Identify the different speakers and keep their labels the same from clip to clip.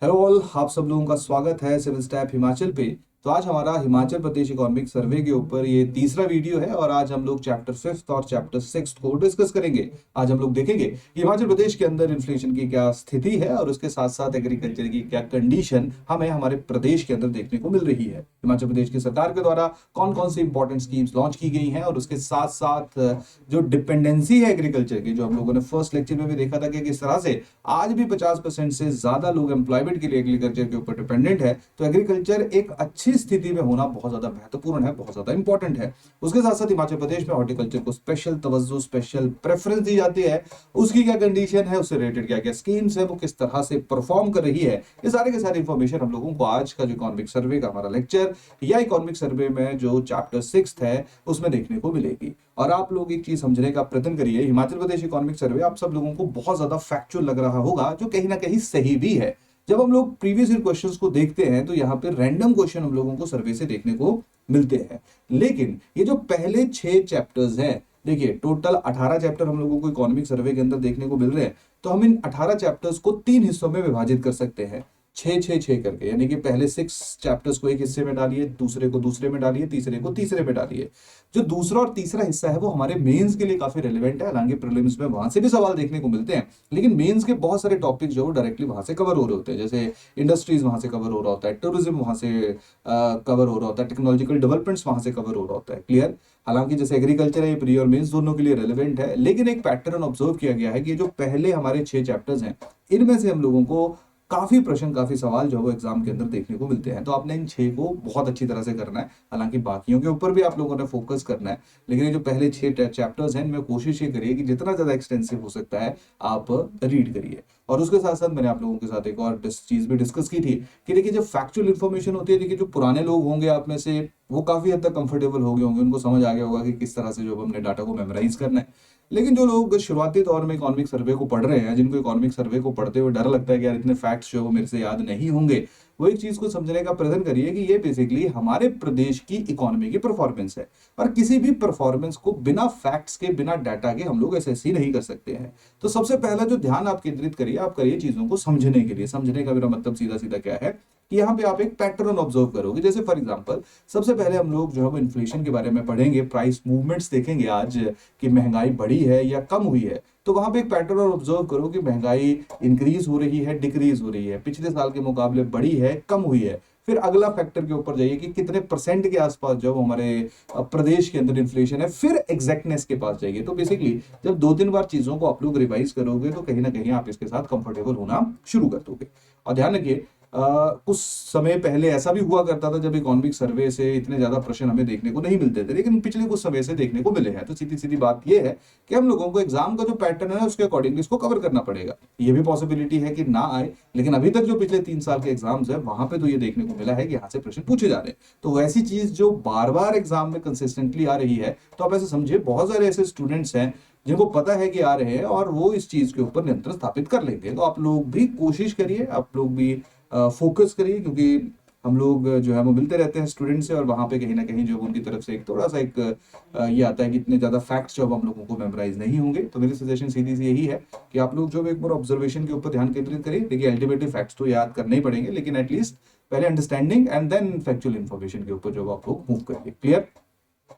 Speaker 1: Hello all, आप सब लोगों का स्वागत है सिविल स्टैप हिमाचल पे। तो आज हमारा हिमाचल प्रदेश इकोनॉमिक सर्वे के ऊपर ये तीसरा वीडियो है और आज हम लोग चैप्टर 5 और चैप्टर 6 को डिस्कस करेंगे। आज हम लोग देखेंगे कि हिमाचल प्रदेश के अंदर इन्फ्लेशन की क्या स्थिति है और उसके साथ साथ एग्रीकल्चर की क्या कंडीशन हमें हमारे प्रदेश के अंदर देखने को मिल रही है। हिमाचल प्रदेश की सरकार के द्वारा कौन कौन सी इंपॉर्टेंट स्कीम्स लॉन्च की गई हैं और उसके साथ साथ जो डिपेंडेंसी है एग्रीकल्चर की, जो हम लोगों ने फर्स्ट लेक्चर में भी देखा था कि किस तरह से आज भी 50% से ज्यादा लोग एम्प्लॉयमेंट के लिए एग्रीकल्चर के ऊपर डिपेंडेंट है। तो एग्रीकल्चर एक अच्छी स्थिति में होना बहुत ज्यादा महत्वपूर्ण है, बहुत ज्यादा इंपॉर्टेंट है। उसके साथ साथ हिमाचल प्रदेश में हॉर्टिकल्चर को स्पेशल तवज्जो, स्पेशल प्रेफरेंस दी जाती है। उसकी क्या कंडीशन है, उससे रिलेटेड क्या क्या स्कीम्स है, वो किस तरह से परफॉर्म कर रही है, ये सारे के सारे इंफॉर्मेशन हम लोगों को आज का जो इकोनॉमिक सर्वे का हमारा लेक्चर या इकोनॉमिक सर्वे में जो चैप्टर 6 है उसमें देखने को मिलेगी। और आप लोग एक चीज समझने का प्रयत्न करिए, हिमाचल प्रदेश इकोनॉमिक सर्वे आप सब लोगों को बहुत ज्यादा फैक्चुअल लग रहा होगा, जो कहीं ना कहीं सही भी है। जब हम लोग प्रीवियस ईयर क्वेश्चंस को देखते हैं तो यहाँ पे रैंडम क्वेश्चन हम लोगों को सर्वे से देखने को मिलते हैं, लेकिन ये जो पहले 6 चैप्टर्स हैं, देखिए टोटल 18 चैप्टर हम लोगों को इकोनॉमिक सर्वे के अंदर देखने को मिल रहे हैं। तो हम इन 18 चैप्टर्स को 3 हिस्सों में विभाजित कर सकते हैं, 6 करके, यानी कि पहले 6 चैप्टर्स को एक हिस्से में डालिए, दूसरे को दूसरे में डालिए, तीसरे को तीसरे में डालिए। जो दूसरा और तीसरा हिस्सा है वो हमारे मेंस के लिए काफी रेलेवेंट है। हालांकि प्रीलिम्स में वहां से भी सवाल देखने को मिलते हैं, लेकिन मेंस के बहुत सारे टॉपिक जो डायरेक्टली वहां से कवर हो रहे होते हैं, जैसे इंडस्ट्रीज वहां से कवर हो रहा होता है, टूरिज्म वहां से कवर हो रहा होता है, टेक्नोलॉजिकल डेवलपमेंट्स वहां से कवर हो रहा होता है। क्लियर? हालांकि जैसे एग्रीकल्चर है, ये प्री और मेंस दोनों के लिए रेलेवेंट है, लेकिन एक पैटर्न ऑब्जर्व किया गया है कि जो पहले हमारे 6 चैप्टर्स हैं इनमें से हम लोगों को काफी प्रश्न, काफी सवाल जो है वो एग्जाम के अंदर देखने को मिलते हैं। तो आपने इन 6 को बहुत अच्छी तरह से करना है। हालांकि बाकियों के ऊपर भी आप लोगों ने फोकस करना है, लेकिन ये जो पहले 6 चैप्टर्स हैं इनमें कोशिश ये करिए कि जितना ज्यादा एक्सटेंसिव हो सकता है आप रीड करिए। और उसके साथ साथ मैंने आप लोगों के साथ एक और चीज भी डिस्कस की थी कि देखिए जब फैक्चुअल इन्फॉर्मेशन होती है, देखिए जो पुराने लोग होंगे आप में से वो काफी हद तक कंफर्टेबल हो गए होंगे, उनको समझ आ गया होगा कि किस तरह से जो हमने डाटा को मेमोराइज करना है। लेकिन जो लोग शुरुआती दौर में इकोनॉमिक सर्वे को पढ़ रहे हैं, जिनको इकोनॉमिक सर्वे को पढ़ते हुए डर लगता है कि यार इतने फैक्ट्स जो है वो मेरे से याद नहीं होंगे, वो एक चीज को समझने का प्रयत्न करिए कि ये बेसिकली हमारे प्रदेश की इकोनॉमी की परफॉर्मेंस है। और किसी भी परफॉर्मेंस को बिना फैक्ट्स के, बिना डाटा के हम लोग असेस ही नहीं कर सकते हैं। तो सबसे पहला जो ध्यान आप केंद्रित करिए, आप करिए चीजों को समझने के लिए। समझने का मेरा मतलब सीधा सीधा क्या है कि यहाँ पे आप एक पैटर्न ऑब्जर्व करोगे। जैसे फॉर एग्जांपल सबसे पहले हम लोग जो है वो इन्फ्लेशन के बारे में पढ़ेंगे, प्राइस मूवमेंट्स देखेंगे आज कि महंगाई बढ़ी है या कम हुई है। तो वहां पे एक पैटर्न ऑब्जर्व करो कि महंगाई इंक्रीज हो रही है, डिक्रीज हो रही है, पिछले साल के मुकाबले बढ़ी है, कम हुई है। फिर अगला फैक्टर के ऊपर जाइए कि कितने परसेंट के आसपास जो हमारे प्रदेश के अंदर इन्फ्लेशन है। फिर एग्जैक्टनेस के पास जाइए। तो बेसिकली जब 2-3 बार चीजों को आप लोग रिवाइज करोगे तो कहीं ना कहीं आप इसके साथ कंफर्टेबल होना शुरू कर दोगे। और ध्यान रखिए, कुछ समय पहले ऐसा भी हुआ करता था जब इकोनॉमिक सर्वे से इतने ज्यादा प्रश्न हमें देखने को नहीं मिलते थे, लेकिन पिछले कुछ समय से देखने को मिले हैं। तो सीधी सीधी बात यह है कि हम लोगों को एग्जाम का जो पैटर्न है उसके अकॉर्डिंगली इसको कवर करना पड़ेगा। ये भी पॉसिबिलिटी है कि ना आए, लेकिन अभी तक जो पिछले 3 साल के एग्जाम्स है वहां पे तो ये देखने को मिला है कि यहाँ से प्रश्न पूछे जा रहे हैं। तो वैसी चीज जो बार बार एग्जाम में कंसिस्टेंटली आ रही है, तो आप ऐसे समझिए बहुत सारे ऐसे स्टूडेंट्स हैं जिनको पता है कि आ रहे हैं और वो इस चीज के ऊपर नियंत्रण स्थापित कर लेंगे। तो आप लोग भी कोशिश करिए, आप लोग भी फोकस करिए, क्योंकि हम लोग जो है वो मिलते रहते हैं स्टूडेंट से और वहां पे कहीं ना कहीं जो उनकी तरफ से एक थोड़ा सा एक ये आता है कि इतने ज्यादा फैक्ट्स जो हम लोगों को मेमोराइज नहीं होंगे। तो मेरी सजेशन सीधी सी यही है कि आप लोग जो एक बार ऑब्जर्वेशन के ऊपर ध्यान केंद्रित करिए। देखिए अल्टीमेटली फैक्ट्स तो याद करने ही पड़ेंगे, लेकिन एटलीस्ट पहले understanding and then factual information के ऊपर जो आप लोग मूव करिए। क्लियर?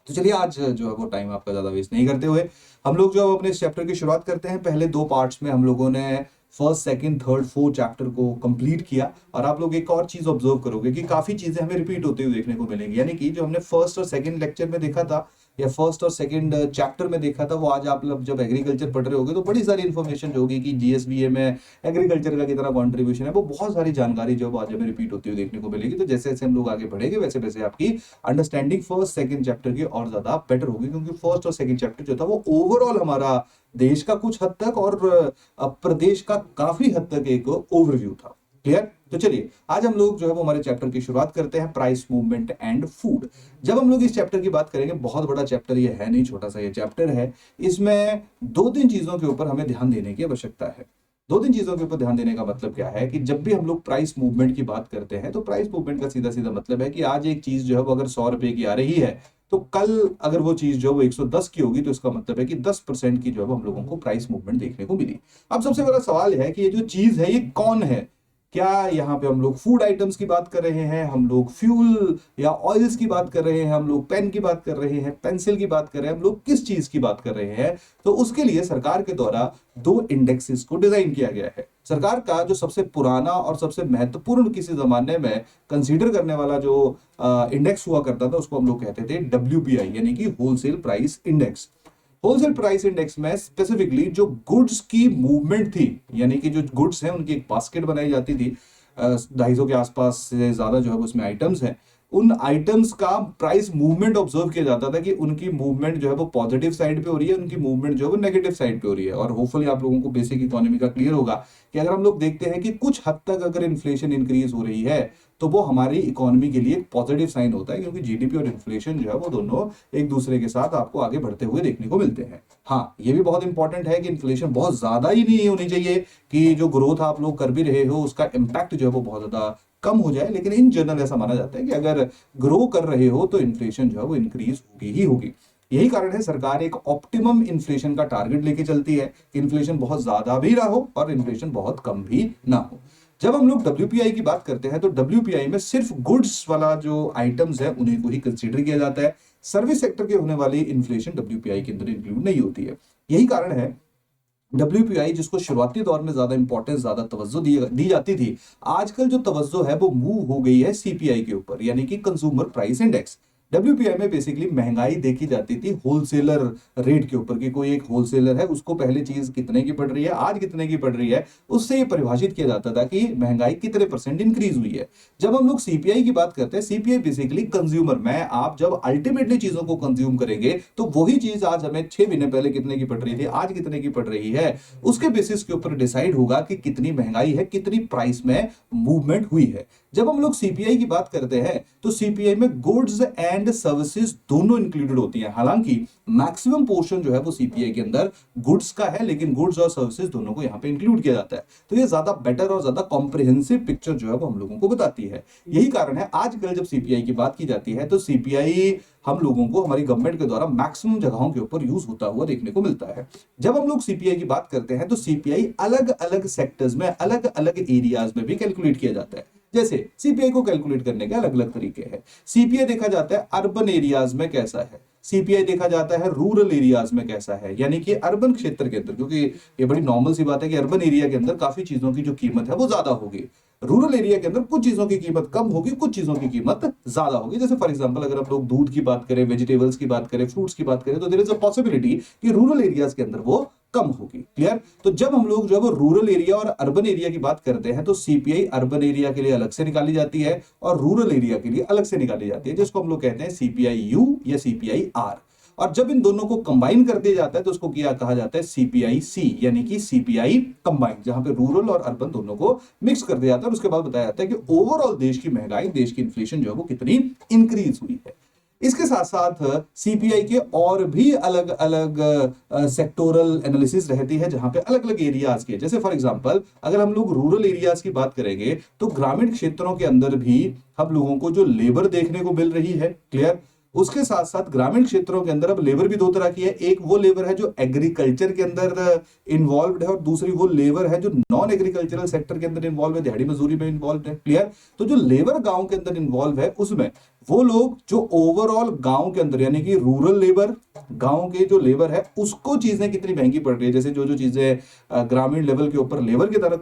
Speaker 1: तो चलिए आज जो है वो टाइम आपका ज्यादा वेस्ट नहीं करते हुए हम लोग जो है अपने इस चैप्टर की शुरुआत करते हैं। पहले 2 पार्ट्स में हम लोगों ने first, second, third, fourth chapter को कंप्लीट किया। और आप लोग एक और चीज ऑब्जर्व करोगे कि काफी चीजें हमें रिपीट होते हुए देखने को मिलेंगी, यानी कि जो हमने फर्स्ट और सेकंड लेक्चर में देखा था या फर्स्ट और सेकंड चैप्टर में देखा था, वो आज आप लोग जब एग्रीकल्चर पढ़ रहे होगे तो बड़ी सारी इन्फॉर्मेशन जो होगी कि जीएसबीए में एग्रीकल्चर का कितना कॉन्ट्रीब्यूशन है, वो बहुत सारी जानकारी जो आज हमें रिपीट होती हुई देखने को मिलेगी। तो जैसे जैसे हम लोग आगे बढ़ेंगे वैसे वैसे आपकी अंडरस्टैंडिंग फर्स्ट सेकंड चैप्टर की और ज्यादा बेटर होगी, क्योंकि फर्स्ट और सेकंड चैप्टर जो था वो ओवरऑल हमारा देश का कुछ हद तक और प्रदेश का काफी हद तक एक ओवरव्यू था। क्लियर? तो चलिए आज हम लोग जो है वो हमारे चैप्टर की शुरुआत करते हैं, प्राइस मूवमेंट एंड फूड। जब हम लोग इस चैप्टर की बात करेंगे, बहुत बड़ा चैप्टर ये है नहीं, छोटा सा ये चैप्टर है। इसमें 2-3 चीजों के ऊपर हमें ध्यान देने की आवश्यकता है। 2-3 चीजों के ऊपर ध्यान देने का मतलब क्या है कि जब भी हम लोग प्राइस मूवमेंट की बात करते हैं तो प्राइस मूवमेंट का सीधा सीधा मतलब है कि आज एक चीज जो है वो अगर 100 रुपए की आ रही है तो कल अगर वो चीज जो है वो 110 की होगी, तो इसका मतलब है कि 10% की जो है वो हम लोगों को प्राइस मूवमेंट देखने को मिली। अब सबसे बड़ा सवाल है कि ये जो चीज है ये कौन है? क्या यहाँ पे हम लोग फूड आइटम्स की बात कर रहे हैं, हम लोग फ्यूल या ऑयल्स की बात कर रहे हैं, हम लोग पेन की बात कर रहे हैं, पेंसिल की बात कर रहे हैं, हम लोग किस चीज की बात कर रहे हैं? तो उसके लिए सरकार के द्वारा दो इंडेक्सेस को डिजाइन किया गया है। सरकार का जो सबसे पुराना और सबसे महत्वपूर्ण किसी जमाने में कंसीडर करने वाला जो इंडेक्स हुआ करता था उसको हम लोग कहते थे WPI, यानी कि wholesale price index. Wholesale price index में स्पेसिफिकली जो गुड्स की मूवमेंट थी, यानी कि जो गुड्स हैं उनकी एक बास्केट बनाई जाती थी, 250 के आसपास से ज्यादा जो है उसमें आइटम्स हैं, उन आइटम्स का प्राइस मूवमेंट ऑब्जर्व किया जाता था कि उनकी मूवमेंट जो है वो पॉजिटिव साइड पे हो रही है, उनकी मूवमेंट जो है वो नेगेटिव साइड पे हो रही है। और होपफुली आप लोगों को बेसिक इकोनॉमी का क्लियर होगा कि अगर हम लोग देखते हैं कि कुछ हद तक अगर इन्फ्लेशन इंक्रीज हो रही है तो वो हमारी इकोनॉमी के लिए एक पॉजिटिव साइन होता है, क्योंकि जीडीपी और इन्फ्लेशन जो है वो दोनों एक दूसरे के साथ आपको आगे बढ़ते हुए देखने को मिलते हैं। हाँ, ये भी बहुत इंपॉर्टेंट है कि इन्फ्लेशन बहुत ज्यादा ही नहीं होनी चाहिए कि जो ग्रोथ आप लोग कर भी रहे हो उसका इंपैक्ट जो है वो बहुत ज्यादा कम हो जाए, लेकिन इन जनरल ऐसा माना जाता है कि अगर ग्रो कर रहे हो तो इन्फ्लेशन जो है वो इंक्रीज होगी ही होगी। यही कारण है सरकार एक ऑप्टिमम इन्फ्लेशन का टारगेट लेके चलती है, इन्फ्लेशन बहुत ज्यादा भी ना हो और इन्फ्लेशन बहुत कम भी ना हो। जब हम लोग WPI की बात करते हैं तो WPI में सिर्फ गुड्स वाला जो आइटम्स है उन्हीं को ही कंसीडर किया जाता है। सर्विस सेक्टर के होने वाली इन्फ्लेशन WPI के अंदर इंक्लूड नहीं होती है। यही कारण है WPI जिसको शुरुआती दौर में ज्यादा इंपॉर्टेंस, ज्यादा तवज्जो दी जाती थी, आजकल जो तवज्जो है वो मूव हो गई है CPI के ऊपर, यानी कि कंज्यूमर प्राइस इंडेक्स। WPI में बेसिकली महंगाई देखी जाती थी होलसेलर रेट के ऊपर, कि कोई एक होलसेलर है उसको पहले चीज कितने की पड़ रही है, आज कितने की पड़ रही है, उससे ये परिभाषित किया जाता था कि महंगाई कितने परसेंट इंक्रीज हुई है। जब हम लोग CPI की बात करते हैं, CPI बेसिकली कंज्यूमर, मैं आप जब अल्टीमेटली चीजों को कंज्यूम करेंगे तो वही चीज आज हमें 6 महीने पहले कितने की पड़ रही थी, आज कितने की पड़ रही है, उसके बेसिस के ऊपर डिसाइड होगा कि कितनी महंगाई है, कितनी प्राइस में मूवमेंट हुई है। जब हम लोग CPI की बात करते हैं तो CPI में गुड्स एंड सर्विसेज दोनों इंक्लूडेड होती हैं। हालांकि मैक्सिमम पोर्शन जो है वो CPI के अंदर गुड्स का है, लेकिन गुड्स और सर्विसेज दोनों को यहां पे इंक्लूड किया जाता है। तो ये ज्यादा बेटर और ज्यादा कॉम्प्रिहेंसिव पिक्चर जो है वो हम लोगों को बताती है। यही कारण है आजकल जब CPI की बात की जाती है तो CPI हम लोगों को हमारी गवर्नमेंट के द्वारा मैक्सिमम जगहों के ऊपर यूज होता हुआ देखने को मिलता है। जब हम लोग CPI की बात करते हैं तो CPI अलग अलग सेक्टर्स में, अलग अलग एरियाज में भी कैलकुलेट किया जाता है। जैसे CPI को कैलकुलेट करने के अलग अलग तरीके हैं। CPI देखा जाता है अर्बन एरियाज में कैसा है, CPI देखा जाता है रूरल एरियाज में कैसा है, यानी कि अर्बन क्षेत्र के अंदर, क्योंकि ये बड़ी नॉर्मल सी बात है कि अर्बन एरिया के अंदर काफी चीजों की जो कीमत है वो ज्यादा होगी, रूरल एरिया के अंदर कुछ चीजों की कीमत कम होगी, कुछ चीजों की कीमत ज्यादा होगी। जैसे फॉर एग्जांपल अगर हम लोग दूध की बात करें, वेजिटेबल्स की बात करें, फ्रूट्स की बात करें, तो देयर इज अ पॉसिबिलिटी कि रूरल एरियाज के अंदर वो कम होगी। क्लियर? तो जब हम लोग जो है वो रूरल एरिया और अर्बन एरिया की बात करते हैं तो CPI अर्बन एरिया के लिए अलग से निकाली जाती है और रूरल एरिया के लिए अलग से निकाली जाती है, जिसको हम लोग कहते हैं CPI-U या CPI-R। और जब इन दोनों को कंबाइन कर दिया जाता है तो उसको क्या कहा जाता है, CPI-C, यानी कि CPI कंबाइन, जहां पे रूरल और अर्बन दोनों को मिक्स कर दिया जाता है और उसके बाद बताया जाता है कि ओवरऑल देश की महंगाई, देश की इन्फ्लेशन जो है वो कितनी इंक्रीज हुई है। इसके साथ साथ CPI के और भी अलग अलग सेक्टोरल एनालिसिस रहती है, जहां पे अलग अलग एरियाज के, जैसे फॉर एग्जांपल अगर हम लोग रूरल एरियाज की बात करेंगे तो ग्रामीण क्षेत्रों के अंदर भी हम लोगों को जो लेबर देखने को मिल रही है। क्लियर? उसके साथ साथ ग्रामीण क्षेत्रों के अंदर अब लेबर भी दो तरह की है, एक वो लेबर है जो एग्रीकल्चर के अंदर इन्वॉल्व है और दूसरी वो लेबर है जो नॉन एग्रीकल्चरल सेक्टर के अंदर इन्वॉल्व है, दिहाड़ी मजदूरी में इन्वॉल्व है। क्लियर? तो जो लेबर गांव के अंदर इन्वॉल्व है उसमें वो लोग जो ओवरऑल गांव के अंदर, यानी कि रूरल लेबर, गांव के जो लेबर है उसको चीजें कितनी महंगी पड़ रही है, जैसे जो जो चीजें ग्रामीण लेवल के ऊपर लेबर की तरह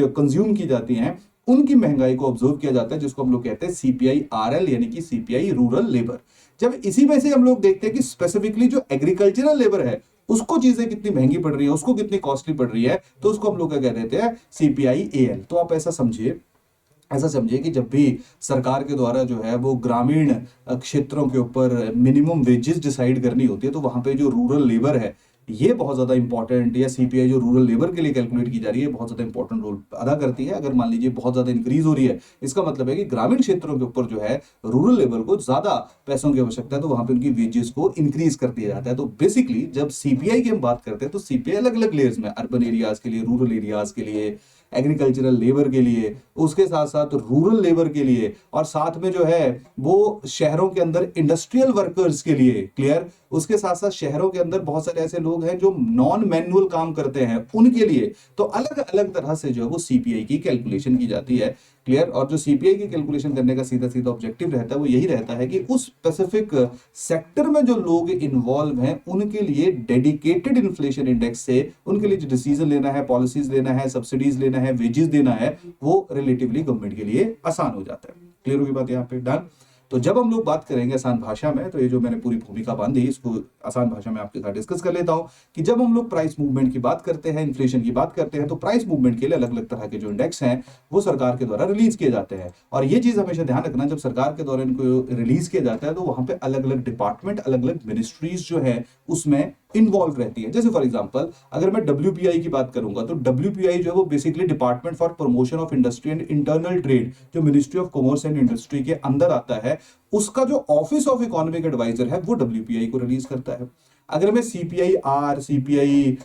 Speaker 1: कंज्यूम की जाती हैं उनकी महंगाई को ऑब्जर्व किया जाता है, जिसको हम लोग कहते हैं CPI-RL, यानी कि CPI रूरल लेबर। जब इसी में से हम लोग देखते हैं कि स्पेसिफिकली जो एग्रीकल्चरल लेबर है उसको चीजें कितनी महंगी पड़ रही है, उसको कितनी कॉस्टली पड़ रही है, तो उसको हम लोग क्या कह देते हैं, CPI-AL। तो आप ऐसा समझिए कि जब भी सरकार के द्वारा जो है वो ग्रामीण क्षेत्रों के ऊपर मिनिमम वेजेस डिसाइड करनी होती है तो वहां पे जो रूरल लेबर है ये बहुत ज्यादा इंपॉर्टेंट, या CPI जो रूरल लेबर के लिए कैलकुलेट की जा रही है बहुत ज्यादा इंपॉर्टेंट रोल अदा करती है। अगर मान लीजिए बहुत ज्यादा इंक्रीज हो रही है, इसका मतलब है कि ग्रामीण क्षेत्रों के ऊपर जो है रूरल लेबर को ज्यादा पैसों की आवश्यकता है, तो वहां पे उनकी वेजेस को इंक्रीज कर दिया जाता है। तो बेसिकली जब CPI की हम बात करते हैं तो CPI अलग अलग लेयर्स में, अर्बन एरियाज के लिए, रूरल एरियाज के लिए, एग्रीकल्चरल लेबर के लिए, उसके साथ साथ रूरल लेबर के लिए, और साथ में जो है वो शहरों के अंदर इंडस्ट्रियल वर्कर्स के लिए। क्लियर? उसके साथ साथ शहरों के अंदर बहुत सारे ऐसे लोग हैं जो नॉन मैनुअल काम करते हैं, उनके लिए तो अलग अलग तरह से जो है वो सीपीआई की कैलकुलेशन की जाती है। क्लियर। और जो सीपीआई की कैलकुलेशन करने का सीधा सीधा ऑब्जेक्टिव रहता है वो यही रहता है कि उस स्पेसिफिक सेक्टर में जो लोग इन्वॉल्व हैं उनके लिए डेडिकेटेड इन्फ्लेशन इंडेक्स से उनके लिए जो डिसीजन लेना है, पॉलिसीज लेना है, सब्सिडीज लेना है, वेजेस देना है, वो रिलेटिवली गवर्नमेंट के लिए आसान हो जाता है। क्लियर होगी बात यहाँ पे? डन। तो जब हम लोग बात करेंगे आसान भाषा में, तो ये जो मैंने पूरी भूमिका बांधी इसको आसान भाषा में आपके साथ डिस्कस कर लेता हूं कि जब हम लोग प्राइस मूवमेंट की बात करते हैं, इन्फ्लेशन की बात करते हैं, तो प्राइस मूवमेंट के लिए अलग अलग तरह के जो इंडेक्स हैं वो सरकार के द्वारा रिलीज किए जाते हैं। और ये चीज हमेशा ध्यान रखना, जब सरकार के द्वारा इनको रिलीज किया जाता है तो वहां पे अलग अलग डिपार्टमेंट, अलग अलग मिनिस्ट्रीज जो है उसमें इन्वॉल्व रहती है। जैसे फॉर एग्जांपल अगर मैं डब्ल्यूपीआई की बात करूंगा तो डब्ल्यूपीआई जो है वो basically department for promotion of industry and internal trade, जो ministry of commerce and industry के अंदर आता है, उसका जो ऑफिस ऑफ इकोनॉमिक एडवाइजर है वो डब्ल्यूपीआई को रिलीज करता है। अगर मैं सीपीआई आर, सीपीआई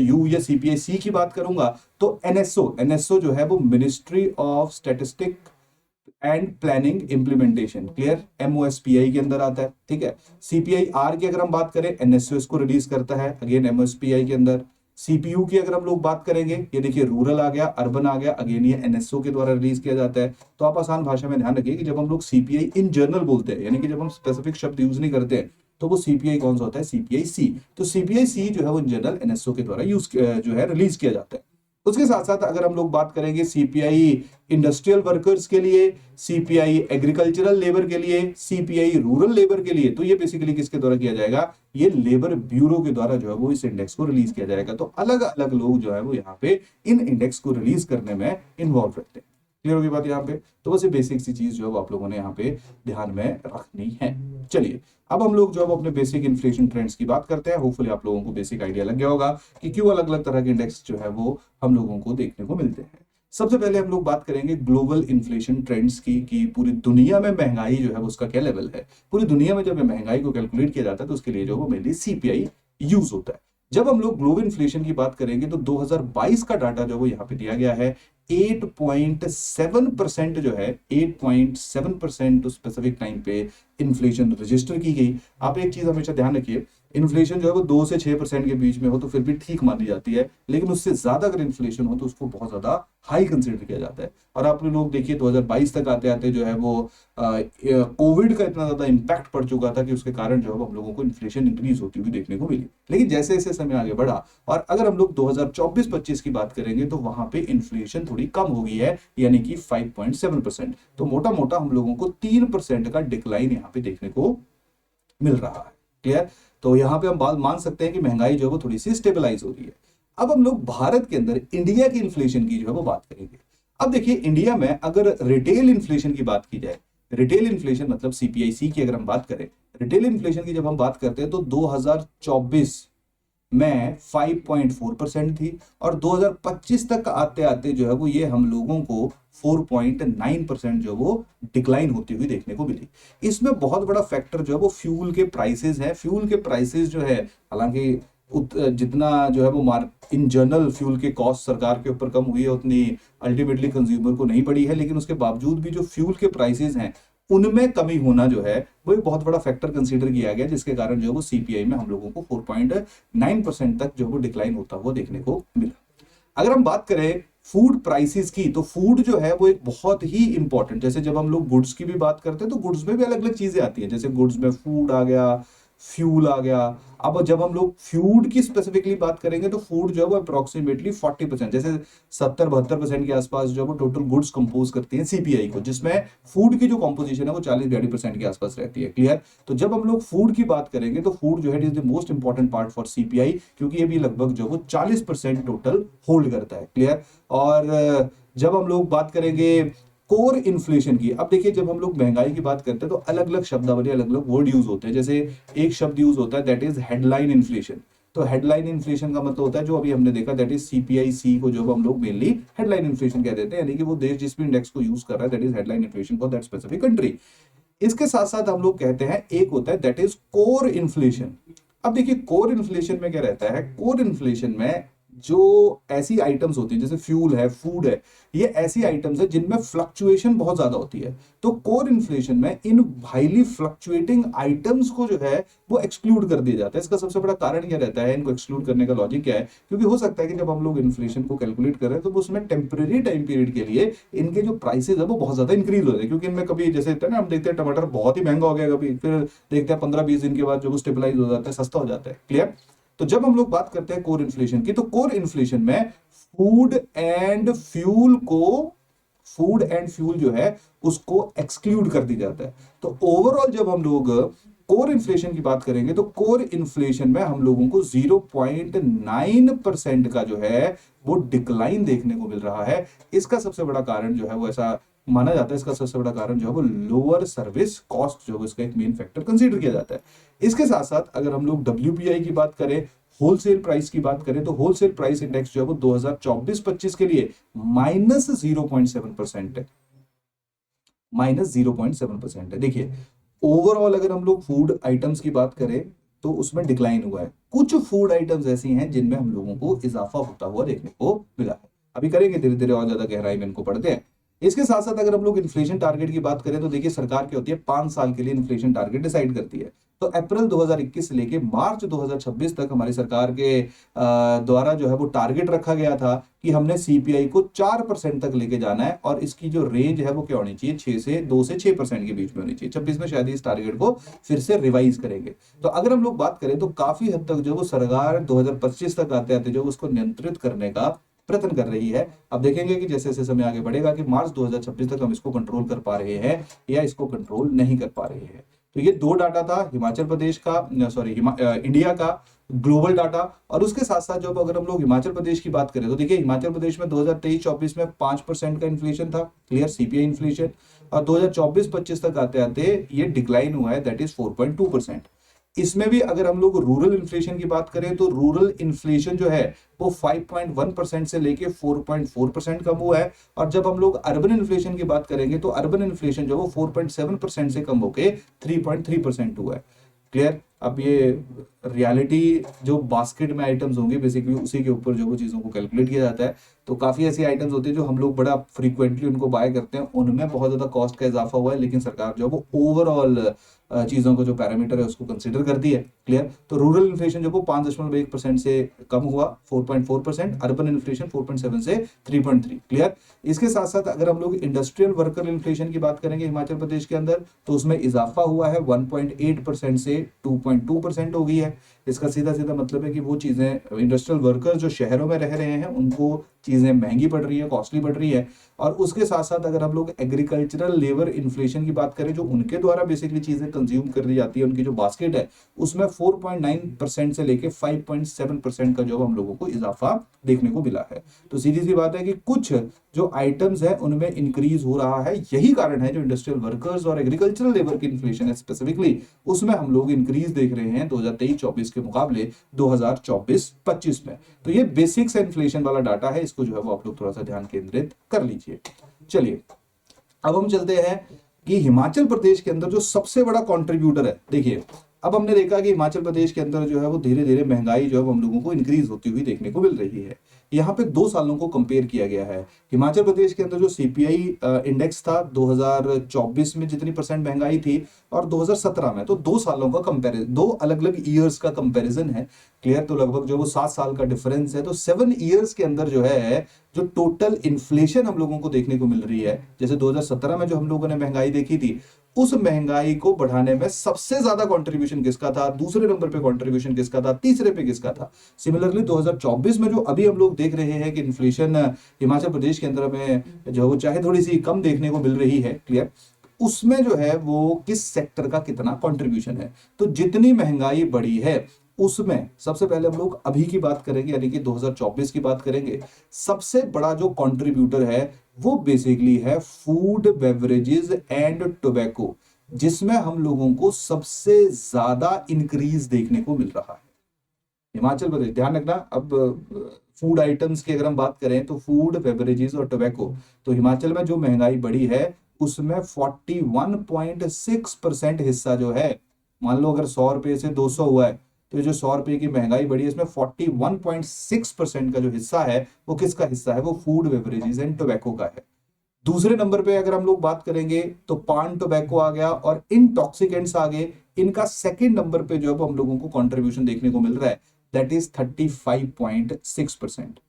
Speaker 1: यू या सीपीआई सी की बात करूंगा तो एनएसओ जो है वो ministry of statistic and planning implementation, clear, MOSPI के अंदर आता है। ठीक है। सीपीआई आर की अगर हम बात करें, एनएसओ इसको रिलीज करता है, अगेन एमओएसपीआई के अंदर। सीपीयू की अगर हम लोग बात करेंगे, ये देखिए रूरल आ गया, अर्बन आ गया, अगेन ये एनएसओ के द्वारा रिलीज किया जाता है। तो आप आसान भाषा में ध्यान रखिए कि जब हम लोग सीपीआई इन जनरल बोलते हैं, यानी कि जब हम स्पेसिफिक शब्द यूज नहीं करते हैं, तो वो सीपीआई कौन सा होता है? सीपीआई सी। तो सीपीआई सी जो है वो इन जनरल एनएसओ के द्वारा यूज जो है रिलीज किया जाता है। उसके साथ साथ अगर हम लोग बात करेंगे सीपीआई इंडस्ट्रियल वर्कर्स के लिए, सीपीआई एग्रीकल्चरल लेबर के लिए, सीपीआई रूरल लेबर के लिए, तो ये बेसिकली किसके द्वारा किया जाएगा? ये लेबर ब्यूरो के द्वारा जो है वो इस इंडेक्स को रिलीज किया जाएगा। तो अलग अलग लोग जो है वो यहाँ पे इन इंडेक्स को रिलीज करने में इन्वॉल्व रहते हैं। क्लियर होगी बात यहाँ पे? तो बस ये बेसिक सी चीज जो है वो आप लोगों ने यहाँ पे ध्यान में रखनी है। चलिए अब हम लोग जो है अपने बेसिक इन्फ्लेशन ट्रेंड्स की बात करते हैं। होपफुली आप लोगों को बेसिक आइडिया लग गया होगा कि क्यों अलग अलग तरह के इंडेक्स जो है वो हम लोगों को देखने को मिलते हैं। सबसे पहले हम लोग बात करेंगे ग्लोबल इन्फ्लेशन ट्रेंड्स की, कि पूरी दुनिया में महंगाई जो है उसका क्या लेवल है। पूरी दुनिया में जब महंगाई को कैलकुलेट किया जाता है तो उसके लिए जो वो मेनली सीपीआई यूज होता है। जब हम लोग ग्लोबल इन्फ्लेशन की बात करेंगे तो 2022 का डाटा जो वो यहाँ पे दिया गया है, 8.7% जो है, 8.7% स्पेसिफिक टाइम पे इन्फ्लेशन रजिस्टर की गई। आप एक चीज हमेशा ध्यान रखिए, इन्फ्लेशन जो है वो 2 से 6% के बीच में हो तो फिर भी ठीक मानी जाती है, लेकिन उससे ज्यादा अगर इन्फ्लेशन हो तो उसको बहुत ज्यादा हाई कंसिडर किया जाता है। और आप लोग देखिए 2022 तक आते आते जो है वो कोविड का इतना ज्यादा इंपैक्ट पड़ चुका था कि उसके कारण जो है हम लोगों को इन्फ्लेशन इंक्रीज होती हुई देखने को मिली। लेकिन जैसे जैसे समय आगे बढ़ा और अगर हम लोग 2024-25 की बात करेंगे तो वहां पे इन्फ्लेशन थोड़ी कम हो गई है, यानी कि 5.7%। तो मोटा मोटा हम लोगों को 3% का डिक्लाइन यहाँ पे देखने को मिल रहा है। क्लियर? तो यहाँ पे हम बात मान सकते हैं कि महंगाई जो है वो थोड़ी सी स्टेबलाइज हो रही है। अब हम लोग भारत के अंदर इंडिया की इन्फ्लेशन की जो है वो बात करेंगे। अब देखिए इंडिया में अगर रिटेल इन्फ्लेशन की बात की जाए, रिटेल इन्फ्लेशन मतलब सीपीआईसी की अगर हम बात करें, रिटेल इन्फ्लेशन की जब हम बात करते हैं तो 2024 में 5.4% थी और 2025 तक आते आते जो है वो ये हम लोगों को 4.9% जो वो डिक्लाइन होती हुई देखने को मिली। इसमें बहुत बड़ा फैक्टर जो है वो फ्यूल के प्राइसेस है। फ्यूल के प्राइसेस जो है, हालांकि जितना जो है वो इन जनरल फ्यूल के कॉस्ट सरकार के ऊपर कम हुई है उतनी अल्टीमेटली कंज्यूमर को नहीं पड़ी है, लेकिन उसके बावजूद भी जो फ्यूल के प्राइसेस हैं उनमें कमी होना जो है वो एक बहुत बड़ा फैक्टर कंसीडर किया गया, जिसके कारण जो है वो सीपीआई में हम लोगों को 4.9% तक जो वो डिक्लाइन होता हुआ देखने को मिला। अगर हम बात करें फूड प्राइसेस की, तो फूड जो है वो एक बहुत ही इंपॉर्टेंट, जैसे जब हम लोग गुड्स की भी बात करते हैं तो गुड्स में भी अलग अलग चीजें आती हैं, जैसे गुड्स में फूड आ गया, फ्यूल आ गया। अब जब हम लोग फूड की स्पेसिफिकली बात करेंगे तो फूड जो है वो अप्रोक्सीमेटली 40%, जैसे 70-72% के आसपास जो है वो टोटल गुड्स कंपोज करती हैं सीपीआई को, जिसमें फूड की जो कंपोजिशन है वो 40-42% के आसपास रहती है। क्लियर? तो जब हम लोग फूड की बात करेंगे तो फूड जो है is the most important part for CPI, क्योंकि ये भी लगभग जो वो 40% टोटल होल्ड करता है। क्लियर? और जब हम लोग बात करेंगे कोर इन्फ्लेशन की, अब देखिए जब हम लोग महंगाई की बात करते हैं तो अलग अलग शब्दावली, अलग अलग वर्ड यूज होते हैं। जैसे एक शब्द यूज होता है दैट इज हेडलाइन इन्फ्लेशन। तो हेडलाइन इन्फ्लेशन का मतलब होता है जो अभी हमने देखा दैट इज सीपीआईसी को जो हम लोग मेनली हेडलाइन इन्फ्लेशन कह देते हैं, यानी कि वो देश जिस भी इंडेक्स को यूज कर रहा है that is headline inflation for that specific country. इसके साथ साथ हम लोग कहते हैं एक होता है दैट इज कोर इन्फ्लेशन। अब देखिए कोर इन्फ्लेशन में क्या रहता है, कोर इन्फ्लेशन में जो ऐसी आइटम्स होती हैं जैसे फ्यूल है, फूड है, ये ऐसी आइटम्स है जिनमें फ्लक्चुएशन बहुत ज्यादा होती है। तो कोर इन्फ्लेशन में इन हाईली फ्लक्चुएटिंग आइटम्स को जो है वो एक्सक्लूड कर दिया जाता है। इसका सबसे बड़ा कारण क्या रहता है, इनको एक्सक्लूड करने का लॉजिक क्या है? क्योंकि हो सकता है कि जब हम लोग इन्फ्लेशन को कैलकुलेट कर रहे हैं तो उसमें टेम्परेरी टाइम पीरियड के लिए इनके जो प्राइसेस है वो बहुत ज्यादा इंक्रीज हो रहे हैं, क्योंकि इनमें कभी जैसे ना हम देखते हैं टमाटर बहुत ही महंगा हो गया, कभी फिर देखते हैं 15-20 दिन के बाद जो स्टेबलाइज हो जाता है, सस्ता हो जाता है। क्लियर? तो जब हम लोग बात करते हैं कोर इन्फ्लेशन की, तो कोर इन्फ्लेशन में फूड एंड फ्यूल को फूड एंड फ्यूल जो है उसको एक्सक्लूड कर दी जाता है। तो ओवरऑल जब हम लोग कोर इन्फ्लेशन की बात करेंगे तो कोर इन्फ्लेशन में हम लोगों को 0.9% का जो है वो डिक्लाइन देखने को मिल रहा है। इसका सबसे बड़ा कारण जो है वो ऐसा माना जाता है, इसका सबसे बड़ा कारण जो है वो लोअर सर्विस कॉस्ट जो है इसका एक मेन फैक्टर कंसीडर किया जाता है। इसके साथ साथ अगर हम लोग WPI की बात करें, होलसेल प्राइस की बात करें, तो होलसेल प्राइस इंडेक्स जो है वो 2024-25 के लिए -0.7% है, -0.7% है। देखिए ओवरऑल अगर हम लोग फूड आइटम्स की बात करें तो उसमें डिक्लाइन हुआ है। कुछ फूड आइटम्स ऐसी हैं जिनमें हम लोगों को इजाफा होता हुआ देखने को मिला है। अभी करेंगे धीरे धीरे और ज्यादा गहराई में इनको पढ़ते हैं। इसके साथ साथ अगर हम लोग इन्फ्लेशन टारगेट की बात करें तो देखिए सरकार क्या होती है, 5 साल के लिए इन्फ्लेशन टारगेट डिसाइड करती है। तो अप्रैल 2021 से लेके मार्च 2026 तक हमारी सरकार के द्वारा जो है वो टारगेट रखा गया था कि हमने CPI को 4% तक लेके जाना है, और इसकी जो रेंज है वो क्या होनी चाहिए, 2 से 6% के बीच में होनी चाहिए। 26 में शायद इस टारगेट को फिर से रिवाइज करेंगे। तो अगर हम लोग बात करें तो काफी हद तक जो वो सरकार 2025 तक आते आते जो उसको नियंत्रित करने का प्रयत्न कर रही है। अब देखेंगे कि जैसे जैसे समय आगे बढ़ेगा कि मार्च 2026 तक हम इसको कंट्रोल कर पा रहे हैं या इसको कंट्रोल नहीं कर पा रहे हैं। तो ये दो डाटा था, हिमाचल प्रदेश का, सॉरी इंडिया का ग्लोबल डाटा। और उसके साथ साथ जब अगर हम लोग हिमाचल प्रदेश की बात करें तो देखिए हिमाचल प्रदेश में 2023-24 में 5% का इन्फ्लेशन था, क्लियर, CPI इन्फ्लेशन, और 2024-25 तक आते आते ये डिक्लाइन हुआ है, दैट इज 4.2%। इसमें भी अगर हम लोग रूरल इन्फ्लेशन की बात करें तो रूरल इन्फ्लेशन जो है वो 5.1% से लेके 4.4% कम हुआ है। और जब हम लोग अर्बन इन्फ्लेशन की बात करेंगे तो अर्बन इन्फ्लेशन जो वो 4.7% से कम होके 3.3% हुआ है। क्लियर? अब ये रियलिटी जो बास्केट में आइटम्स होंगे बेसिकली उसी के ऊपर जो वो चीज़ों को कैलकुलेट किया जाता है। तो काफ़ी ऐसी आइटम्स होती है जो हम लोग बड़ा फ्रीक्वेंटली उनको बाय करते हैं, उनमें बहुत ज़्यादा कॉस्ट का इजाफा हुआ है, लेकिन सरकार जो वो ओवरऑल चीज़ों को जो पैरामीटर है उसको कंसीडर करती है। क्लियर? तो रूरल इन्फ्लेशन जो वो 5.1% से कम हुआ, 4.4%, अर्बन इन्फ्लेशन 4.7 से 3.3। क्लियर? इसके साथ साथ अगर हम लोग इंडस्ट्रियल वर्कर इन्फ्लेशन की बात करेंगे हिमाचल प्रदेश के अंदर तो उसमें इजाफा हुआ है 1.8% से 2.2% हो गई है। इसका सीधा सीधा मतलब है कि वो चीज़ें इंडस्ट्रियल वर्कर्स जो शहरों में रह रहे हैं उनको चीज़ें महंगी पड़ रही है, कॉस्टली पड़ रही है। और उसके साथ साथ अगर हम लोग एग्रीकल्चरल लेबर इन्फ्लेशन की बात करें जो उनके द्वारा बेसिकली चीज़ें कंज्यूम कर दी जाती है, उनकी जो बास्केट है उसमें 4.9% से लेके 5.7% का जो हम लोगों को इजाफा देखने को मिला है। तो सीधी सी बात है कि कुछ जो आइटम्स है उनमें इंक्रीज हो रहा है। यही कारण है जो इंडस्ट्रियल वर्कर्स और एग्रीकल्चरल लेबर की इन्फ्लेशन है स्पेसिफिकली उसमें हम लोग इंक्रीज देख रहे हैं 2023-24 के मुकाबले 2024-25 में। तो ये बेसिक्स इन्फ्लेशन वाला डाटा है, इसको जो है वो आप लोग थोड़ा सा ध्यान केंद्रित कर लीजिए। चलिए अब हम चलते हैं कि हिमाचल प्रदेश के अंदर जो सबसे बड़ा कंट्रीब्यूटर है। देखिए अब हमने देखा कि हिमाचल प्रदेश के अंदर जो है वो धीरे धीरे महंगाई जो है हम लोगों को इंक्रीज होती हुई देखने को मिल रही है। यहाँ पे 2 सालों को कंपेयर किया गया है। हिमाचल प्रदेश के अंदर जो CPI इंडेक्स था 2024 में जितनी परसेंट महंगाई थी और 2017 में, तो 2 सालों का कंपेरिजन, 2 अलग अलग ईयर्स का कंपेरिजन है। क्लियर? तो लगभग जो वो 7 साल का डिफरेंस है। तो 7 ईयर्स के अंदर जो है जो टोटल इन्फ्लेशन हम लोगों को देखने को मिल रही है, जैसे 2017 में जो हम लोगों ने महंगाई देखी थी उस महंगाई को बढ़ाने में सबसे ज्यादा कंट्रीब्यूशन किसका था, दूसरे नंबर पे कंट्रीब्यूशन किसका था, तीसरे पे किसका था। सिमिलरली 2024 में जो अभी हम लोग देख रहे हैं कि इन्फ्लेशन हिमाचल प्रदेश के अंदर में जो वो चाहे थोड़ी सी कम देखने को मिल रही है, क्लियर, उसमें जो है वो किस सेक्टर का कितना कंट्रीब्यूशन है। तो जितनी महंगाई बढ़ी है उसमें सबसे पहले हम लोग अभी की बात करेंगे यानी कि 2024 की बात करेंगे। सबसे बड़ा जो कंट्रीब्यूटर है वो बेसिकली है फूड, बेवरेजेस एंड टोबैको, जिसमें हम लोगों को सबसे ज्यादा इंक्रीज देखने को मिल रहा है। हिमाचल प्रदेश, ध्यान रखना, अब फूड आइटम्स की अगर हम बात करें तो फूड, बेवरेजेस और टोबैको, तो हिमाचल में जो महंगाई बढ़ी है उसमें 41.6% हिस्सा जो है, मान लो अगर 100 रुपए से 200 हुआ है तो ये जो 100 रुपए की महंगाई बढ़ी है इसमें 41.6% का जो हिस्सा है वो किसका हिस्सा है, वो फूड बेवरेजेस एंड टोबैको का है। दूसरे नंबर पे अगर हम लोग बात करेंगे तो पान टोबैको आ गया और इंटॉक्सिकेंट्स आ गए। इनका सेकंड नंबर पे जो है हम लोगों को कंट्रीब्यूशन देखने को मिल रहा है, दैट इज 35.6%।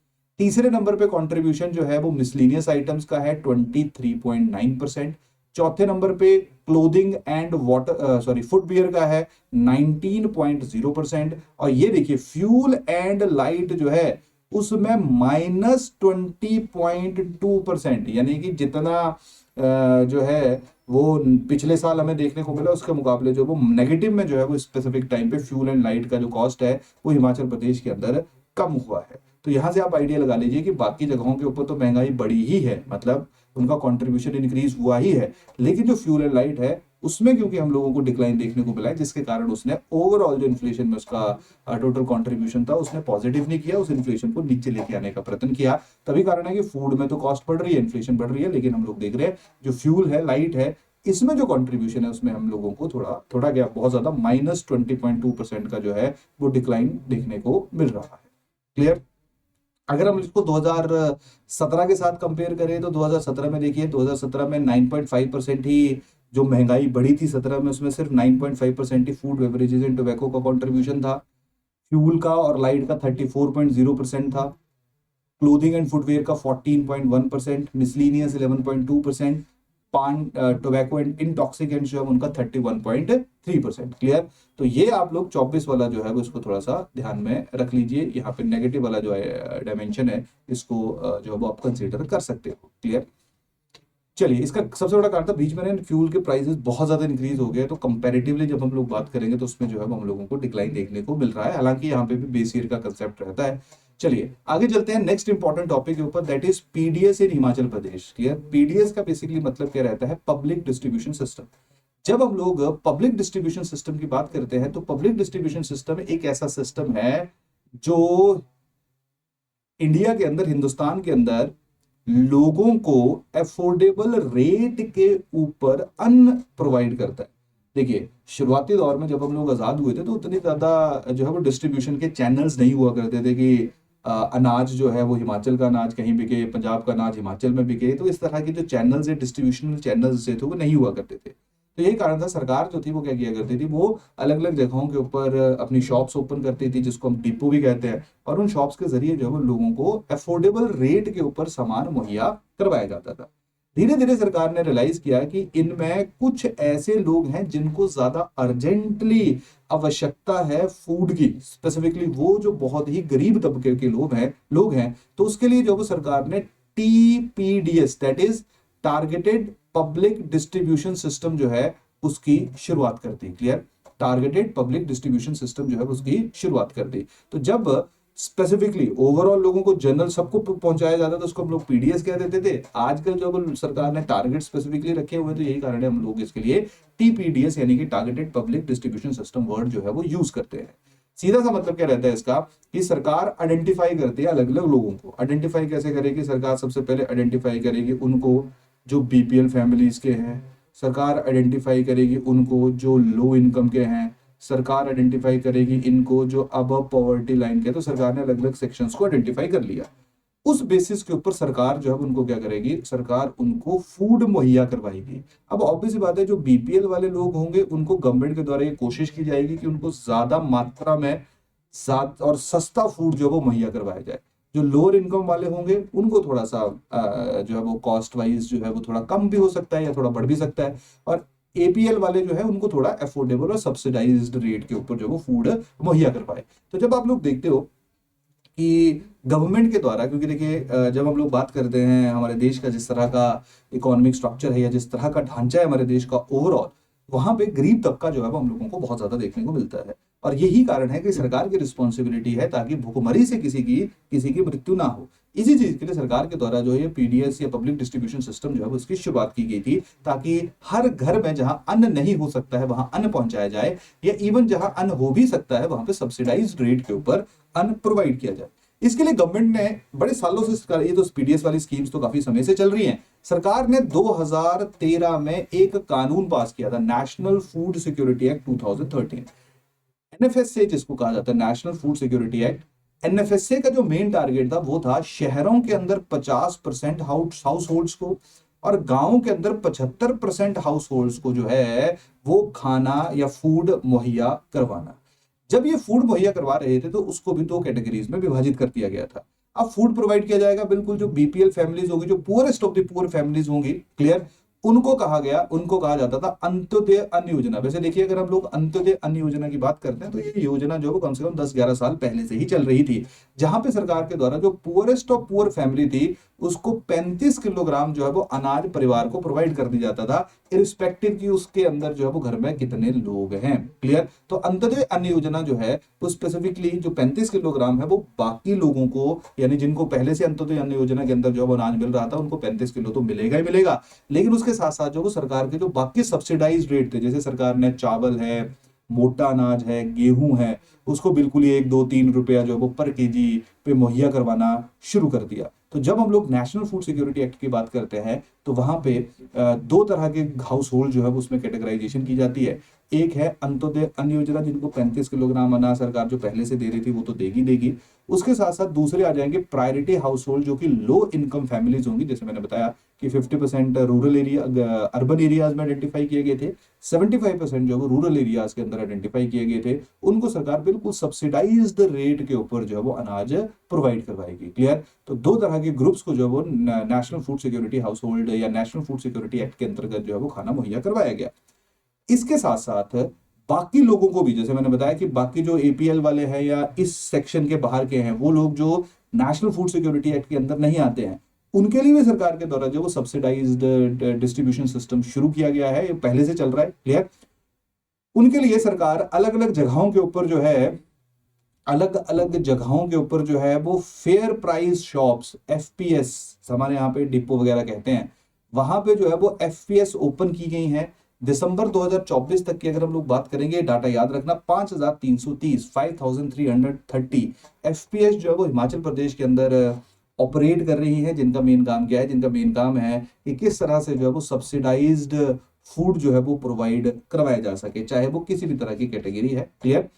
Speaker 1: तीसरे नंबर पे कंट्रीब्यूशन जो है वो मिसलिनियस आइटम्स का है 23.9%। चौथे नंबर पे क्लोथिंग एंड वाटर फुटवियर का है 19.0%। और ये देखिए फ्यूल एंड लाइट जो है उसमें -20.2%, यानी कि जितना जो है वो पिछले साल हमें देखने को मिला उसके मुकाबले जो वो नेगेटिव में जो है वो स्पेसिफिक टाइम पे फ्यूल एंड लाइट का जो कॉस्ट है वो हिमाचल प्रदेश के अंदर कम हुआ है। तो यहां से आप आइडिया लगा लीजिए कि बाकी जगहों के ऊपर तो महंगाई बढ़ी ही है, मतलब उनका कंट्रीब्यूशन इंक्रीज हुआ ही है, लेकिन जो फ्यूल एंड लाइट है उसमें क्योंकि हम लोगों को डिक्लाइन देखने को मिला है, जिसके कारण उसने ओवरऑल जो इन्फ्लेशन में उसका टोटल कंट्रीब्यूशन था उसने पॉजिटिव नहीं किया, उस इन्फ्लेशन को नीचे लेके आने का प्रयत्न किया। तभी कारण है कि फूड में तो कॉस्ट बढ़ रही है, इन्फ्लेशन बढ़ रही है, लेकिन हम लोग देख रहे हैं जो फ्यूल है, लाइट है, इसमें जो कंट्रीब्यूशन है उसमें हम लोगों को थोड़ा थोड़ा क्या बहुत ज्यादा -20.2% का जो है वो डिक्लाइन देखने को मिल रहा है। क्लियर? अगर हम इसको 2017 के साथ कंपेयर करें तो 2017 में देखिए 2017 में 9.5% ही जो महंगाई बढ़ी थी 17 में, उसमें सिर्फ 9.5% ही फूड बेवरेजेस एंड टोबैको का कंट्रीब्यूशन था। फ्यूल का और लाइट का 34.0% था। क्लोथिंग एंड फुटवेयर का 14.1%, मिसलीनियस 11.2%, पान टोबैको एंड इंटॉक्सिकेंट्स जो है उनका 31.3%। क्लियर? तो ये आप लोग 24 वाला जो है वो इसको थोड़ा सा ध्यान में रख लीजिए, यहाँ पे नेगेटिव वाला जो है डायमेंशन है इसको जो है वो आप कंसीडर कर सकते हो। क्लियर? चलिए, इसका सबसे बड़ा कारण था बीच में फ्यूल के प्राइसेस बहुत ज्यादा इंक्रीज हो गए, तो कंपैरेटिवली जब हम लोग बात करेंगे तो उसमें जो है हम लोगों को डिक्लाइन देखने को मिल रहा है, हालांकि यहाँ पे भी बेस ईयर का कंसेप्ट रहता है। चलिए आगे चलते हैं नेक्स्ट इंपॉर्टेंट टॉपिक के ऊपर, that is PDS in Himachal Pradesh. Clear? PDS का बेसिकली मतलब क्या रहता है, पब्लिक डिस्ट्रीब्यूशन सिस्टम। जब हम लोग पब्लिक डिस्ट्रीब्यूशन सिस्टम की बात करते हैं तो पब्लिक डिस्ट्रीब्यूशन सिस्टम एक ऐसा सिस्टम है जो इंडिया के अंदर, हिंदुस्तान के अंदर लोगों को अफोर्डेबल रेट के ऊपर अन्न प्रोवाइड करता है। देखिए शुरुआती दौर में जब हम लोग आजाद हुए थे तो उतनी ज्यादा जो है वो डिस्ट्रीब्यूशन के चैनल्स नहीं हुआ करते थे कि अनाज जो है वो हिमाचल का अनाज कहीं बिके, पंजाब का अनाज हिमाचल में बिके, तो इस तरह के जो चैनल्स है, डिस्ट्रीब्यूशन चैनल्स जो थे वो नहीं हुआ करते थे। तो यही कारण था, सरकार जो थी वो क्या किया करती थी, वो अलग अलग जगहों के ऊपर अपनी शॉप्स ओपन करती थी, जिसको हम डिपो भी कहते हैं, और उन शॉप्स के जरिए जो है लोगों को अफोर्डेबल रेट के ऊपर सामान मुहैया करवाया जाता था। धीरे धीरे सरकार ने रियलाइज किया कि इनमें कुछ ऐसे लोग हैं जिनको ज्यादा अर्जेंटली आवश्यकता है फूड की, स्पेसिफिकली वो जो बहुत ही गरीब तबके के लोग हैं, तो उसके लिए जो सरकार ने TPDS, that is targeted public distribution system जो है उसकी शुरुआत कर दी। Clear? Targeted public distribution system जो है उसकी शुरुआत कर दी। तो जब स्पेसिफिकली ओवरऑल लोगों को जनरल सबको पहुंचाया जाता था उसको हम लोग पीडीएस कह देते थे। आजकल जब सरकार ने टारगेट स्पेसिफिकली रखे हुए तो यही कारण है हम लोग इसके लिए टीपीडीएस यानी कि targeted public distribution system word जो है वो यूज करते हैं। सीधा सा मतलब क्या रहता है इसका कि सरकार आइडेंटिफाई करती है अलग अलग लोगों को। आइडेंटिफाई कैसे करेगी सरकार? सबसे पहले आइडेंटिफाई करेगी उनको जो बीपीएल फैमिलीज के हैं, सरकार आइडेंटिफाई करेगी उनको जो लो इनकम के हैं, सरकार आइडेंटिफाई करेगी इनको जो अबव पॉवर्टी लाइन के। तो सरकार ने अलग अलग सेक्शंस को आइडेंटिफाई कर लिया। उस बेसिस के ऊपर सरकार जो है उनको क्या करेगी, सरकार उनको फूड मुहैया करवाएगी। अब ऑब्वियस बात है जो बीपीएल वाले लोग होंगे उनको गवर्नमेंट के द्वारा ये कोशिश की जाएगी कि उनको ज्यादा मात्रा में और सस्ता फूड जो है वो मुहैया करवाया जाए। जो लोअर इनकम वाले होंगे उनको थोड़ा सा जो है वो कॉस्ट वाइज जो है वो थोड़ा कम भी हो सकता है या थोड़ा बढ़ भी सकता है, और एपीएल वाले जो है उनको थोड़ा अफोर्डेबल और सब्सिडाइज्ड रेट के ऊपर जो वो फूड मुहैया कर पाए। तो जब आप लोग देखते हो कि गवर्नमेंट के द्वारा, क्योंकि देखिए जब हम लोग बात करते हैं हमारे देश का जिस तरह का इकोनॉमिक स्ट्रक्चर है या जिस तरह का ढांचा है हमारे देश का ओवरऑल, वहां पे गरीब तबका जो है वो हम लोगों को बहुत ज्यादा देखने को मिलता है। और यही कारण है कि सरकार की रिस्पॉन्सिबिलिटी है ताकि भूखमरी से किसी की मृत्यु ना हो। इसी चीज के लिए सरकार के द्वारा जो है पीडीएस या पब्लिक डिस्ट्रीब्यूशन सिस्टम जो है उसकी शुरुआत की गई थी, ताकि हर घर में जहां अन्न नहीं हो सकता है वहां अन्न पहुंचाया जाए, या इवन जहां अन्न हो भी सकता है वहां पे सब्सिडाइज्ड रेट के ऊपर अन्न प्रोवाइड किया जाए। इसके लिए गवर्नमेंट ने बड़े सालों से, ये तो पीडीएस वाली स्कीम्स तो काफी समय से चल रही हैं, सरकार ने 2013 में एक कानून पास किया था, national food security act 2013। NFSA जिसको कहा जाता है, national food security act, NFSA का जो मेन टारगेट था वो था शहरों के अंदर 50% हाउस होल्ड्स को और गांवों के अंदर 75% हाउस होल्ड्स को जो है वो खाना या फूड मुहैया करवाना। जब ये फूड मुहैया करवा रहे थे तो उसको भी दो कैटेगरीज में विभाजित कर दिया गया था। अब फूड प्रोवाइड किया जाएगा बिल्कुल जो बीपीएल फैमिलीज होगी, जो poorest of the poor families होंगी, क्लियर, उनको कहा जाता था अंत्योदय अन्न योजना। वैसे देखिए अगर हम लोग अंत्योदय अन्न योजना की बात करते हैं तो ये योजना जो है कम से कम 10-11 साल पहले से ही चल रही थी, जहां पे सरकार के द्वारा जो पुअरेस्ट ऑफ पुअर फैमिली थी उसको 35 किलोग्राम जो है वो अनाज परिवार को प्रोवाइड कर दिया जाता था, इरिस्पेक्टिव की उसके अंदर जो है वो घर में कितने लोग हैं, क्लियर। तो अंत्योदय अन्न योजना जो है वो स्पेसिफिकली जो 35 किलोग्राम है वो बाकी लोगों को, यानी जिनको पहले से अंत्योदय अन्न योजना के अंदर जो है वो अनाज मिल रहा था उनको 35 किलो तो मिलेगा ही मिलेगा, लेकिन उसके साथ साथ जो वो सरकार के जो बाकी सब्सिडाइज रेट थे, जैसे सरकार ने चावल है, मोटा अनाज है, गेहूं है, उसको बिल्कुल ही 1-2-3 रुपया जो है वो पर केजी पे मुहैया करवाना शुरू कर दिया। तो जब हम लोग नेशनल फूड सिक्योरिटी एक्ट की बात करते हैं तो वहां पे दो तरह के हाउस होल्ड जो है उसमें कैटेगराइजेशन की जाती है। एक है अंत्योदय अन्न योजना, जिनको 35 किलोग्राम अनाज सरकार जो पहले से दे रही थी वो तो देगी। उसके साथ साथ दूसरे आ जाएंगे प्रायोरिटी हाउस होल्ड, जो कि लो इनकम फैमिलीज होंगी, जैसे मैंने बताया कि 50% रूरल एरिया अर्बन एरियाज में आइडेंटिफाई किए गए थे, 75% जो रूरल एरियाज के अंदर आइडेंटिफाई किए गए थे, उनको सरकार बिल्कुल सब्सिडाइज्ड रेट के ऊपर जो है वो अनाज प्रोवाइड करवाएगी, क्लियर। तो दो तरह के ग्रुप्स को जो है वो national food security house hold या नेशनल फूड सिक्योरिटी एक्ट के अंतर्गत जो है वो खाना मुहैया करवाया गया। इसके साथ साथ बाकी लोगों को भी, जैसे मैंने बताया कि बाकी जो एपीएल वाले हैं या इस सेक्शन के बाहर के हैं, वो लोग जो नेशनल फूड सिक्योरिटी एक्ट के अंदर नहीं आते हैं, उनके लिए भी सरकार के द्वारा जो वो सब्सिडाइज्ड डिस्ट्रीब्यूशन सिस्टम शुरू किया गया है, ये पहले से चल रहा है, क्लियर। उनके लिए सरकार अलग अलग जगहों के ऊपर जो है वो फेयर प्राइस शॉप्स, एफपीएस, हमारे यहाँ पे डिपो वगैरह कहते हैं, वहां पे जो है वो एफपीएस ओपन की गई हैं। दिसंबर 2024 तक की अगर हम लोग बात करेंगे, डाटा याद रखना, 5330 एफपीएस जो है वो हिमाचल प्रदेश के अंदर ऑपरेट कर रही है, जिनका मेन काम क्या है, जिनका मेन काम है कि किस तरह से जो है वो सब्सिडाइज्ड फूड जो है वो प्रोवाइड करवाया जा सके, चाहे वो किसी भी तरह की कैटेगरी है, क्लियर।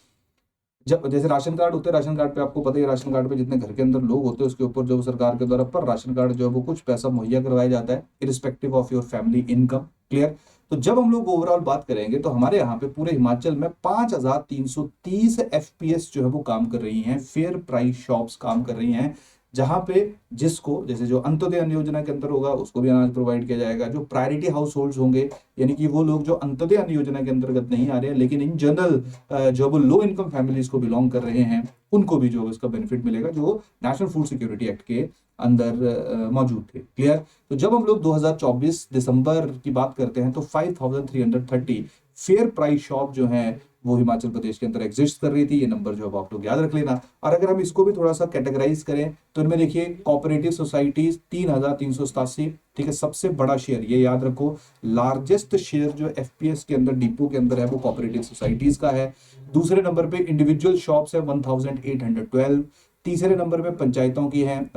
Speaker 1: जब जैसे राशन कार्ड होते हैं, राशन कार्ड पे आपको पता है, राशन कार्ड पे जितने घर के अंदर लोग होते हैं उसके ऊपर जो सरकार के द्वारा पर राशन कार्ड जो है वो कुछ पैसा मुहैया करवाया जाता है, irrespective of your family income, clear. तो जब हम लोग ओवरऑल बात करेंगे तो हमारे यहाँ पे पूरे हिमाचल में 5330 एफपीएस जो है वो काम कर रही हैं, फेयर प्राइस शॉप्स काम कर रही हैं, जहां पे जिसको, जैसे जो अंत्योदय अन्न योजना के अंदर होगा उसको भी अनाज प्रोवाइड किया जाएगा, जो प्रायोरिटी हाउस होल्ड होंगे, यानी कि वो लोग जो अंत्योदय अन्न योजना के अंतर्गत नहीं आ रहे हैं लेकिन इन जनरल जो वो लो इनकम फैमिलीज को बिलोंग कर रहे हैं, उनको भी जो इसका बेनिफिट मिलेगा, जो नेशनल फूड सिक्योरिटी एक्ट के अंदर मौजूद थे, क्लियर। तो जब हम लोग 2024 दिसंबर की बात करते हैं तो 5330 फेयर प्राइस शॉप जो है वो हिमाचल प्रदेश के अंदर एग्जिस्ट कर रही थी। ये नंबर जो है आप लोग याद रख लेना। और अगर हम इसको भी थोड़ा सा कैटेगराइज करें तो इनमें देखिए कोऑपरेटिव सोसाइटीज 3387, ठीक है, सबसे बड़ा शेयर, ये याद रखो, लार्जेस्ट शेयर जो एफपीएस के अंदर डिपो के अंदर है वो कोऑपरेटिव सोसाइटीज का है। दूसरे नंबर पे इंडिविजुअल शॉप्स है 1812। तीसरे नंबर पे पंचायतों की हैं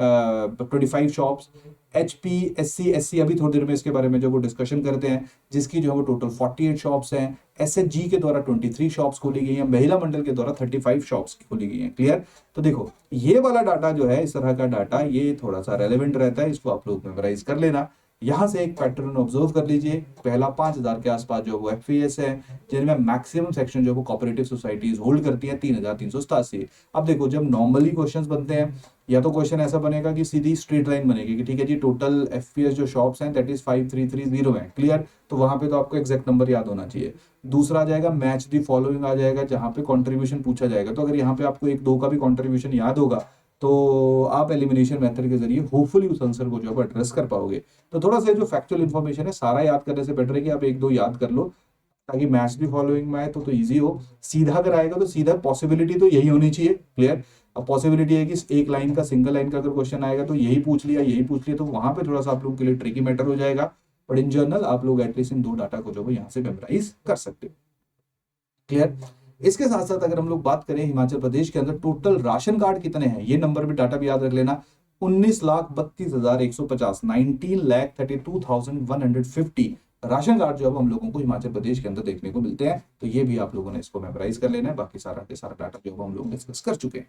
Speaker 1: 25 शॉप्स। एचपी एससी एससी अभी थोड़ी देर में इसके बारे में जो वो डिस्कशन करते हैं, जिसकी जो है वो टोटल 48 शॉप्स हैं। एसएचजी के द्वारा 23 शॉप्स खोली गई हैं, महिला मंडल के द्वारा 35 शॉप्स खोली गई हैं, क्लियर। तो देखो ये वाला डाटा जो है, इस तरह का डाटा ये थोड़ा सा रेलेवेंट रहता है, इसको आप लोग मेमोराइज कर लेना। यहां से एक पैटर्न ऑब्जर्व कर लीजिए, पहला 5000 के आसपास जो वो एफपीएस है, जिनमें मैक्सिमम सेक्शन जो वो कोऑपरेटिव सोसाइटीज होल्ड करती हैं 3387। अब देखो जब नॉर्मली क्वेश्चंस बनते हैं, या तो क्वेश्चन ऐसा बनेगा कि सीधी स्ट्रेट लाइन बनेगी कि ठीक है जी टोटल एफपीएस जो शॉप्स हैं दैट इज 5330 है, क्लियर। तो वहां पे तो आपको एग्जैक्ट नंबर याद होना चाहिए। दूसरा आ जाएगा मैच दी फॉलोइंग आ जाएगा, जहां पे कंट्रीब्यूशन पूछा जाएगा। तो अगर यहाँ पे आपको 1-2 का भी कंट्रीब्यूशन याद होगा तो आप एलिमिनेशन मेथड के जरिए होपफुली उस आंसर को जो है एड्रेस कर पाओगे। तो थोड़ा सा जो फैक्चुअल इन्फॉर्मेशन है सारा याद करने से बेटर है कि आप 1-2 याद कर लो, ताकि मैच दी फॉलोइंग में आए तो इजी हो। सीधा अगर आएगा तो सीधा पॉसिबिलिटी तो यही होनी चाहिए, क्लियर। अब पॉसिबिलिटी है कि एक लाइन का, सिंगल लाइन का अगर क्वेश्चन आएगा तो यही पूछ लिया, तो वहां पे थोड़ा सा आप लोगों के लिए ट्रिकी मैटर हो जाएगा। बट इन जनरल आप लोग एटलीस्ट इन 2 डाटा को जो है यहाँ से मेमोराइज कर सकते हो, क्लियर। इसके साथ साथ अगर हम लोग बात करें हिमाचल प्रदेश के अंदर टोटल राशन कार्ड कितने हैं, ये नंबर भी डाटा भी याद रख लेना, 19,32,150, 19,32,150 राशन कार्ड जो अब हम लोगों को हिमाचल प्रदेश के अंदर देखने को मिलते हैं। तो ये भी आप लोगों ने इसको मेमोराइज कर लेना है। बाकी सारा के सारा डाटा जो हम लोग डिस्कस कर चुके हैं।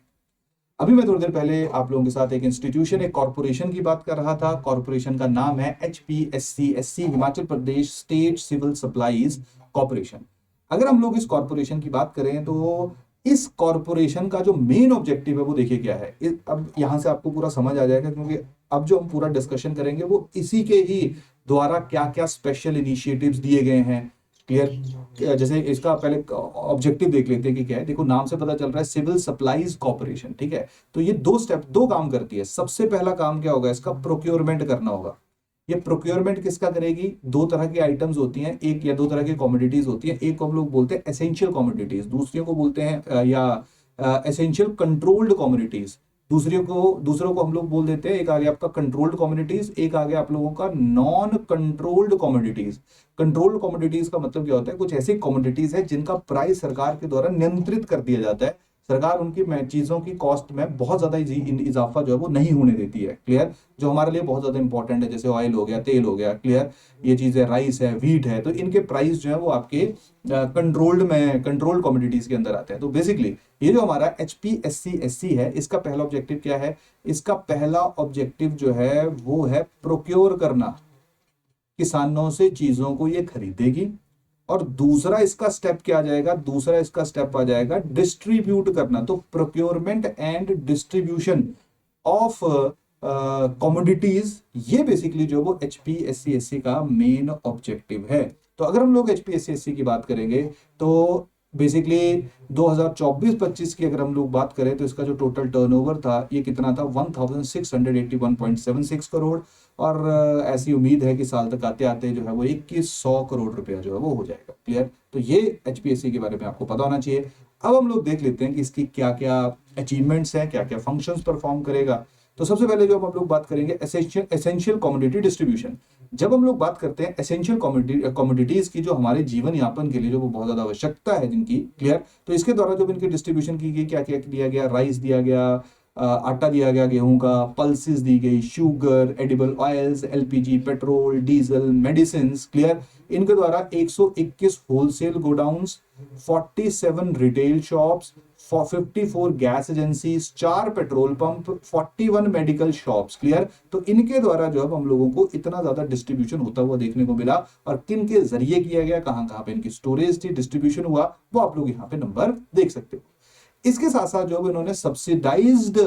Speaker 1: अभी मैं थोड़ी देर पहले आप लोगों के साथ एक इंस्टीट्यूशन, एक कॉर्पोरेशन की बात कर रहा था। कॉर्पोरेशन का नाम है HPSC, Himachal Pradesh state civil supplies corporation. अगर हम लोग इस कॉर्पोरेशन की बात करें तो इस कॉर्पोरेशन का जो मेन ऑब्जेक्टिव है वो देखिए क्या है। अब यहां से आपको पूरा समझ आ जाएगा, क्योंकि अब जो हम पूरा डिस्कशन करेंगे वो इसी के ही द्वारा क्या क्या स्पेशल इनिशिएटिव्स दिए गए हैं। क्लियर? जैसे इसका पहले ऑब्जेक्टिव देख लेते हैं कि क्या है। देखो नाम से पता चल रहा है सिविल सप्लाईज कॉर्पोरेशन, ठीक है। तो ये दो काम करती है। सबसे पहला काम क्या होगा, इसका प्रोक्योरमेंट करना होगा। ये प्रोक्योरमेंट किसका करेगी? दो तरह की आइटम्स होती हैं, एक या दो तरह की कमोडिटीज होती हैं। एक को हम लोग बोलते हैं एसेंशियल कमोडिटीज, दूसरी को बोलते हैं एसेंशियल कंट्रोल्ड कमोडिटीज। दूसरों को हम लोग बोल देते हैं, एक आ गया आपका कंट्रोल्ड कमोडिटीज, एक आ गया आप लोगों का non controlled commodities. Controlled commodities का मतलब क्या होता है? कुछ ऐसी कमोडिटीज है जिनका प्राइस सरकार के द्वारा नियंत्रित कर दिया जाता है। सरकार उनकी चीजों की कॉस्ट में बहुत ज्यादा इजाफा जो है वो नहीं होने देती है। क्लियर? जो हमारे लिए बहुत ज्यादा इंपॉर्टेंट है, जैसे ऑयल हो गया, तेल हो गया। क्लियर? ये चीजें, राइस है, व्हीट है, तो इनके प्राइस जो है वो आपके कंट्रोल्ड कमोडिटीज के अंदर आते हैं। तो बेसिकली ये जो हमारा HPSC है, इसका पहला ऑब्जेक्टिव क्या है? इसका पहला ऑब्जेक्टिव जो है वो है प्रोक्योर करना। किसानों से चीजों को ये खरीदेगी। और दूसरा इसका स्टेप क्या आ जाएगा? दूसरा इसका स्टेप आ जाएगा डिस्ट्रीब्यूट करना। तो procurement and distribution of commodities, ये बेसिकली जो वो HPSC का मेन ऑब्जेक्टिव है। तो अगर हम लोग HPSC की बात करेंगे तो बेसिकली 2024-25 की अगर हम लोग बात करें तो इसका जो टोटल टर्नओवर था ये कितना था? 1681.76 करोड़। और ऐसी उम्मीद है कि साल तक आते आते जो है वो 2100 करोड़ रुपया जो है वो हो जाएगा। क्लियर? तो ये HPSC के बारे में आपको पता होना चाहिए। अब हम लोग देख लेते हैं कि इसकी क्या क्या अचीवमेंट्स हैं, क्या क्या फंक्शंस परफॉर्म करेगा। तो सबसे पहले जो हम लोग बात करेंगे एसेंशियल कमोडिटी डिस्ट्रीब्यूशन। जब हम लोग बात करते हैं एसेंशियल कमोडिटीज की, जो हमारे जीवन यापन के लिए जो वो बहुत ज्यादा आवश्यकता है जिनकी, क्लियर, तो इसके द्वारा जब इनकी डिस्ट्रीब्यूशन की गई, क्या क्या दिया गया? राइस दिया गया, आटा दिया गया गेहूं का, पल्सेस दी गई, sugar, edible oils, LPG, petrol, diesel, medicine. Clear? इनके द्वारा 121 wholesale godowns, 47 retail shops, 54 gas agencies, 4 petrol pump, 41 medical shops. Clear? तो इनके द्वारा जो अब हम लोगों को इतना ज्यादा डिस्ट्रीब्यूशन होता हुआ देखने को मिला। और किन के जरिए किया गया, कहां कहां पे इनकी स्टोरेज थी, डिस्ट्रीब्यूशन हुआ, वो आप लोग यहाँ पे नंबर देख सकते हो। इसके साथ साथ जो इन्होंने सब्सिडाइज्ड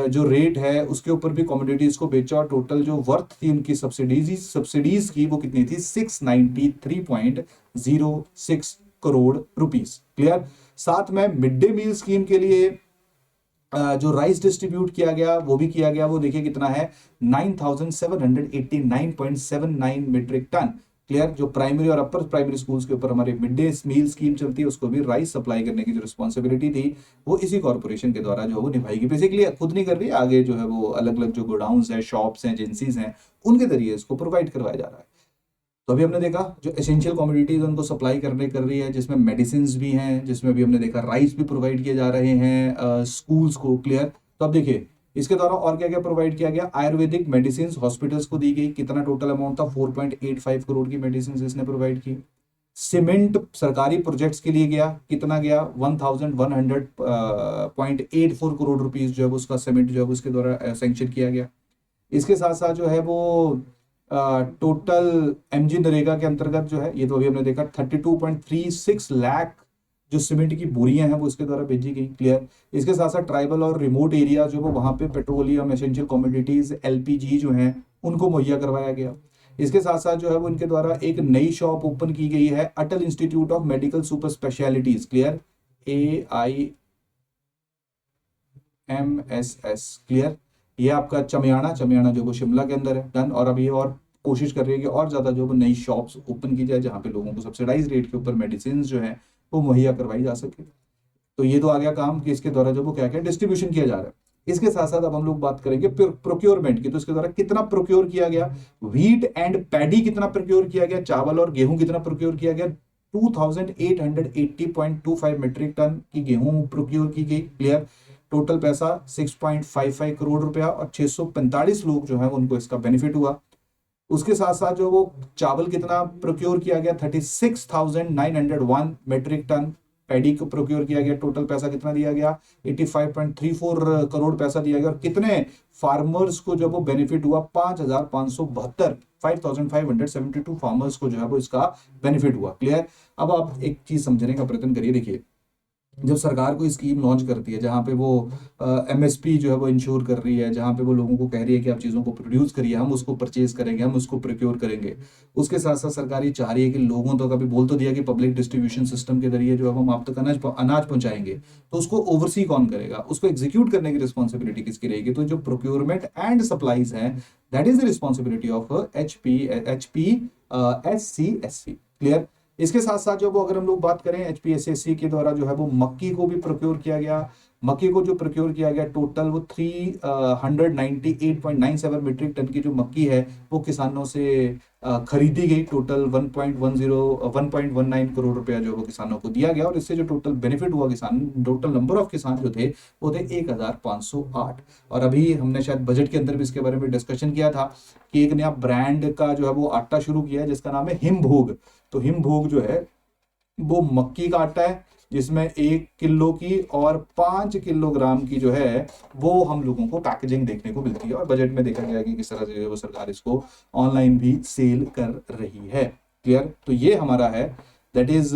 Speaker 1: जो रेट है उसके ऊपर भी कमोडिटीज को बेचा, और टोटल जो वर्थ थी उनकी सब्सिडीज की वो कितनी थी? 693.06 करोड़ रुपीस। क्लियर? साथ में मिड डे मील स्कीम के लिए जो राइस डिस्ट्रीब्यूट किया गया वो भी किया गया। वो देखिए कितना है? 9789.79 मीट्रिक टन। क्लियर? जो प्राइमरी और अपर प्राइमरी स्कूल्स के ऊपर हमारे मिड डे मील स्कीम चलती है, उसको भी राइस सप्लाई करने की जो रिस्पॉन्सिबिलिटी थी वो इसी कॉर्पोरेशन के द्वारा जो है वो निभाएगी। बेसिकली खुद नहीं कर रही है, आगे जो है वो अलग अलग जो गोडाउन्स हैं, शॉप्स हैं, एजेंसीज हैं, उनके जरिए इसको प्रोवाइड करवाया जा रहा है। तो अभी हमने देखा जो एसेंशियल कमोडिटीज उनको सप्लाई कर रही है, जिसमें मेडिसिन भी हैं, जिसमें अभी हमने देखा राइस भी प्रोवाइड किए जा रहे हैं स्कूल्स को। क्लियर? तो अब देखिए इसके द्वारा और क्या क्या प्रोवाइड किया गया। आयुर्वेदिक मेडिसिन हॉस्पिटल्स को दी गई। कितना टोटल अमाउंट था? 4.85 करोड़ की मेडिसिन इसने प्रोवाइड की। सीमेंट सरकारी प्रोजेक्ट्स के लिए गया, कितना गया? 1100.84 करोड़ रुपीस जो है उसका सीमेंट जो है उसके द्वारा सैंक्शन किया गया। इसके साथ साथ जो है वो टोटल MG नरेगा के अंतर्गत जो है, ये तो अभी हमने देखा, 32.36 लाख जो सीमेंट की बोरियां हैं वो इसके द्वारा भेजी गई। क्लियर? इसके साथ साथ ट्राइबल और रिमोट एरिया जो वो वहां पे पेट्रोलियम, एसेंशियल कमोडिटीज, LPG जो हैं उनको मुहैया करवाया गया। इसके साथ साथ जो है वो इनके द्वारा एक नई शॉप ओपन की गई है, Atal institute of medical super specialities. Clear? AIMSS। Clear? ये आपका चमियाना जो वो शिमला के अंदर है। डन। और अभी और कोशिश कर रही है कि और ज्यादा जो नई शॉप्स ओपन की जाए जहां पे लोगों को सब्सिडाइज रेट के ऊपर मेडिसिन जो है वो मुहैया करवाई जा सके। तो ये तो आ गया काम कि इसके द्वारा जो वो क्या क्या डिस्ट्रीब्यूशन किया जा रहा है। इसके साथ साथ अब हम लोग बात करेंगे प्रोक्योरमेंट की। तो इसके द्वारा कितना प्रोक्योर किया गया? व्हीट एंड पैडी कितना प्रोक्योर किया गया? चावल और गेहूं कितना प्रोक्योर किया गया? 2880.25 मीट्रिक टन की गेहूं प्रोक्योर की गई। क्लियर? टोटल पैसा 6.55 करोड़ रुपया, और 645 लोग जो है उनको इसका बेनिफिट हुआ। उसके साथ साथ जो वो चावल कितना प्रोक्योर किया गया, 36,901 मेट्रिक टन पैडी को प्रोक्योर किया गया। टोटल पैसा कितना दिया गया, 85.34 करोड़ पैसा दिया गया। और कितने फार्मर्स को जो वो बेनिफिट हुआ, 5,572 5,572 फार्मर्स को जो है वो इसका बेनिफिट हुआ। क्लियर। अब आप एक चीज समझने का प्रयत्न करिए। देखिए, जब सरकार कोई स्कीम लॉन्च करती है जहां पे वो एमएसपी जो है वो इंश्योर कर रही है, जहां पे वो लोगों को कह रही है कि आप चीज़ों को प्रोड्यूस करिए, हम उसको परचेज करेंगे, हम उसको प्रोक्योर करेंगे, उसके साथ साथ सरकार ये चाह रही है कि लोगों तक, अभी बोल तो दिया कि पब्लिक डिस्ट्रीब्यूशन सिस्टम के जरिए जो है हम आप तक अनाज पहुंचाएंगे, तो उसको ओवरसी कौन करेगा, उसको एग्जीक्यूट करने की रिस्पॉन्सिबिलिटी किसकी रहेगी? तो जो प्रोक्योरमेंट एंड सप्लाईज है, that is the responsibility of HPSC. Clear. इसके साथ साथ जो वो अगर हम लोग बात करें HPSC के द्वारा जो है वो मक्की को भी प्रोक्योर किया गया। मक्की को जो प्रोक्योर किया गया टोटल वो 398.97 मीट्रिक टन की जो मक्की है वो किसानों से खरीदी गई। टोटल 1.19 करोड़ रुपया जो वो किसानों को दिया गया। और इससे जो टोटल बेनिफिट हुआ किसान, टोटल नंबर ऑफ किसान जो थे वो थे 1508। और अभी हमने शायद बजट के अंदर भी इसके बारे में डिस्कशन किया था कि एक नया ब्रांड का जो है वो आटा शुरू किया है जिसका नाम है हिमभोग। तो हिमभोग जो है वो मक्की का आटा है जिसमें 1 किलो की और 5 किलोग्राम की जो है वो हम लोगों को पैकेजिंग देखने को मिलती है। और बजट में देखा गया कि किस तरह से वो सरकार इसको ऑनलाइन भी सेल कर रही है। क्लियर। तो ये हमारा है, that is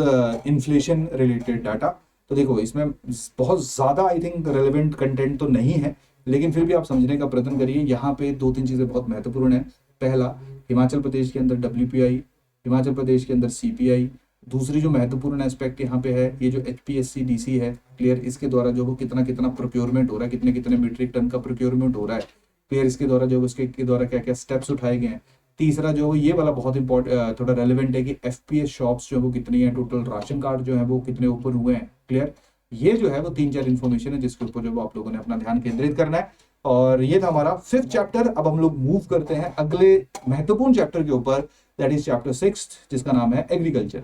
Speaker 1: inflation related data. तो देखो, इसमें बहुत ज्यादा आई थिंक रेलेवेंट कंटेंट तो नहीं है, लेकिन फिर भी आप समझने का प्रयत्न करिए। यहाँ पे 2-3 चीजें बहुत महत्वपूर्ण है। पहला, हिमाचल प्रदेश के अंदर WPI, हिमाचल प्रदेश के अंदर CPI। दूसरी जो महत्वपूर्ण एस्पेक्ट यहाँ पे है, ये जो HPSC DC है, क्लियर, इसके द्वारा जो वो कितना कितना प्रोक्योरमेंट हो रहा है, कितने कितने मीट्रिक टन का प्रोक्योरमेंट हो रहा है, क्लियर, इसके द्वारा जो उसके द्वारा क्या क्या स्टेप्स उठाए गए हैं। तीसरा जो ये वाला बहुत इंपॉर्टेंट थोड़ा रेलिवेंट है कि FPS शॉप्स जो है वो कितनी है, टोटल राशन कार्ड जो है वो कितने ओपन हुए हैं। क्लियर। ये जो है वो 3-4 इन्फॉर्मेशन है जिसके ऊपर जो आप लोगों ने अपना ध्यान केंद्रित करना है। और ये था हमारा 5th चैप्टर। अब हम लोग मूव करते हैं अगले महत्वपूर्ण चैप्टर के ऊपर, दैट इज चैप्टर 6 जिसका नाम है एग्रीकल्चर।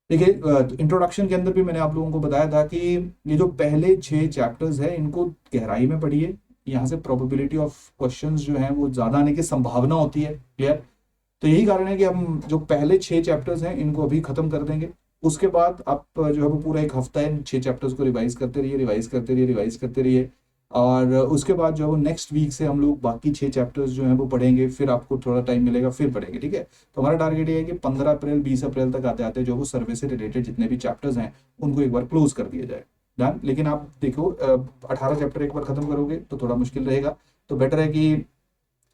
Speaker 1: देखिए, इंट्रोडक्शन के अंदर भी मैंने आप लोगों को बताया था कि ये जो पहले 6 चैप्टर्स है इनको गहराई में पढ़िए। यहाँ से प्रोबेबिलिटी ऑफ क्वेश्चंस जो हैं वो ज्यादा आने की संभावना होती है। क्लियर। तो यही कारण है कि हम जो पहले 6 चैप्टर्स हैं इनको अभी खत्म कर देंगे। उसके बाद आप जो है वो पूरा एक हफ्ता इन 6 चैप्टर्स को रिवाइज करते रहिए, रिवाइज करते रहिए, रिवाइज करते रहिए। और उसके बाद जो है वो नेक्स्ट वीक से हम लोग बाकी 6 चैप्टर्स जो हैं वो पढ़ेंगे। फिर आपको थोड़ा टाइम मिलेगा, फिर पढ़ेंगे। ठीक है। तो हमारा टारगेट ये है कि 15 अप्रैल 20 अप्रैल तक आते आते जो वो सर्वे से रिलेटेड जितने भी चैप्टर्स हैं उनको एक बार क्लोज कर दिया जाए। डन। लेकिन आप देखो, 18 चैप्टर एक बार खत्म करोगे तो थोड़ा मुश्किल रहेगा। तो बेटर है कि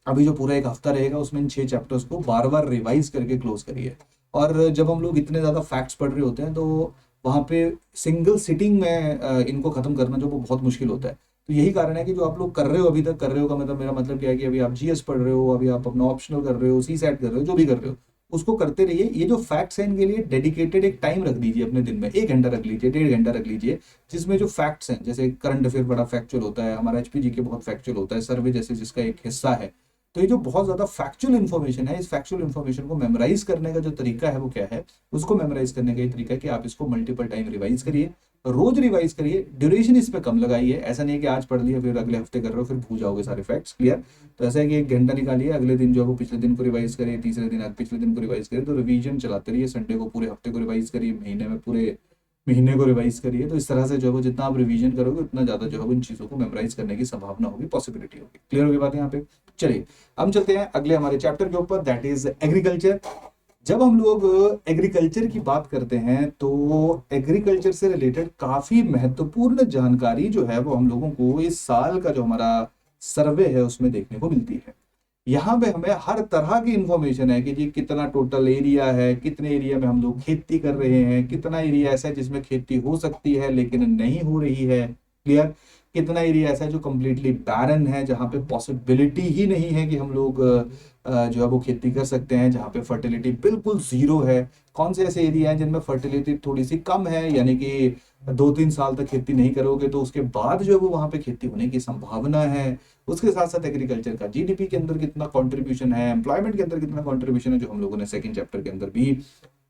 Speaker 1: अभी जो पूरा एक हफ्ता रहेगा उसमें इन 6 चैप्टर्स को बार बार रिवाइज करके क्लोज करिए। और जब हम लोग इतने ज्यादा फैक्ट्स पढ़ रहे होते हैं तो वहां पे सिंगल सिटिंग में इनको खत्म करना जो वो बहुत मुश्किल होता है। तो यही कारण है कि जो आप लोग कर रहे हो, अभी तक कर रहे हो का मतलब, मेरा मतलब क्या है कि अभी आप GS पढ़ रहे हो, अभी आप अपना ऑप्शनल कर रहे हो, CSAT कर रहे हो, जो भी कर रहे हो उसको करते रहिए। ये जो फैक्ट्स हैं इनके लिए डेडिकेटेड एक टाइम रख दीजिए अपने दिन में, 1 घंटा रख लीजिए, 1.5 घंटा रख लीजिए, जिसमें जो फैक्ट्स हैं, जैसे करंट अफेयर बड़ा फैक्चुअल होता है, हमारा HPG के बहुत फैक्चुअल होता है, सर्वे जैसे जिसका एक हिस्सा है। तो ये जो बहुत ज्यादा फैक्चुअल इन्फॉर्मेशन है, इस फैक्चुअल इन्फॉर्मेशन को मेमोराइज करने का जो तरीका है वो क्या है, उसको मेमोराइज करने का ये तरीका है कि आप इसको मल्टीपल टाइम रिवाइज करिए, रोज रिवाइज करिए, ड्यूरेशन इस पे कम लगाइए। ऐसा नहीं है कि आज पढ़ लिया फिर अगले हफ्ते कर रहे हो फिर भूल जाओगे सारे फैक्ट्स। क्लियर। तो ऐसा है कि 1 घंटा निकालिए, अगले दिन जो है वो पिछले दिन को रिवाइज करिए, तीसरे दिन पिछले दिन को रिवाइज करिए। तो रिवीजन चलाते रहिए, संडे को पूरे हफ्ते को रिवाइज करिए, महीने में पूरे महीने को रिवाइज करिए। तो इस तरह से जो है वो जितना आप रिवीजन करोगे उतना ज्यादा जो है वो इन चीजों को मेमोराइज करने की संभावना होगी, पॉसिबिलिटी होगी। क्लियर होगी बात यहाँ पे। चलिए हम चलते हैं अगले हमारे चैप्टर के ऊपर, दैट इज एग्रीकल्चर। जब हम लोग एग्रीकल्चर की बात करते हैं तो एग्रीकल्चर से रिलेटेड काफी महत्वपूर्ण जानकारी जो है वो हम लोगों को इस साल का जो हमारा सर्वे है उसमें देखने को मिलती है। यहाँ पे हमें हर तरह की इंफॉर्मेशन है कि जी कितना टोटल एरिया है, कितने एरिया में हम लोग खेती कर रहे हैं, कितना एरिया ऐसा है जिसमें खेती हो सकती है लेकिन नहीं हो रही है। क्लियर। कितना एरिया ऐसा है जो कम्प्लीटली बैरन है, जहाँ पे पॉसिबिलिटी ही नहीं है कि हम लोग जो है वो खेती कर सकते हैं, जहाँ पे फर्टिलिटी बिल्कुल जीरो है। कौन से ऐसे एरिया हैं जिनमें फर्टिलिटी थोड़ी सी कम है, यानी कि 2-3 साल तक खेती नहीं करोगे तो उसके बाद जो है वो वहां पे खेती होने की संभावना है। उसके साथ साथ एग्रीकल्चर का GDP के अंदर कितना कंट्रीब्यूशन है, एम्प्लॉयमेंट के अंदर कितना कंट्रीब्यूशन है, जो हम लोगों ने सेकंड चैप्टर के अंदर भी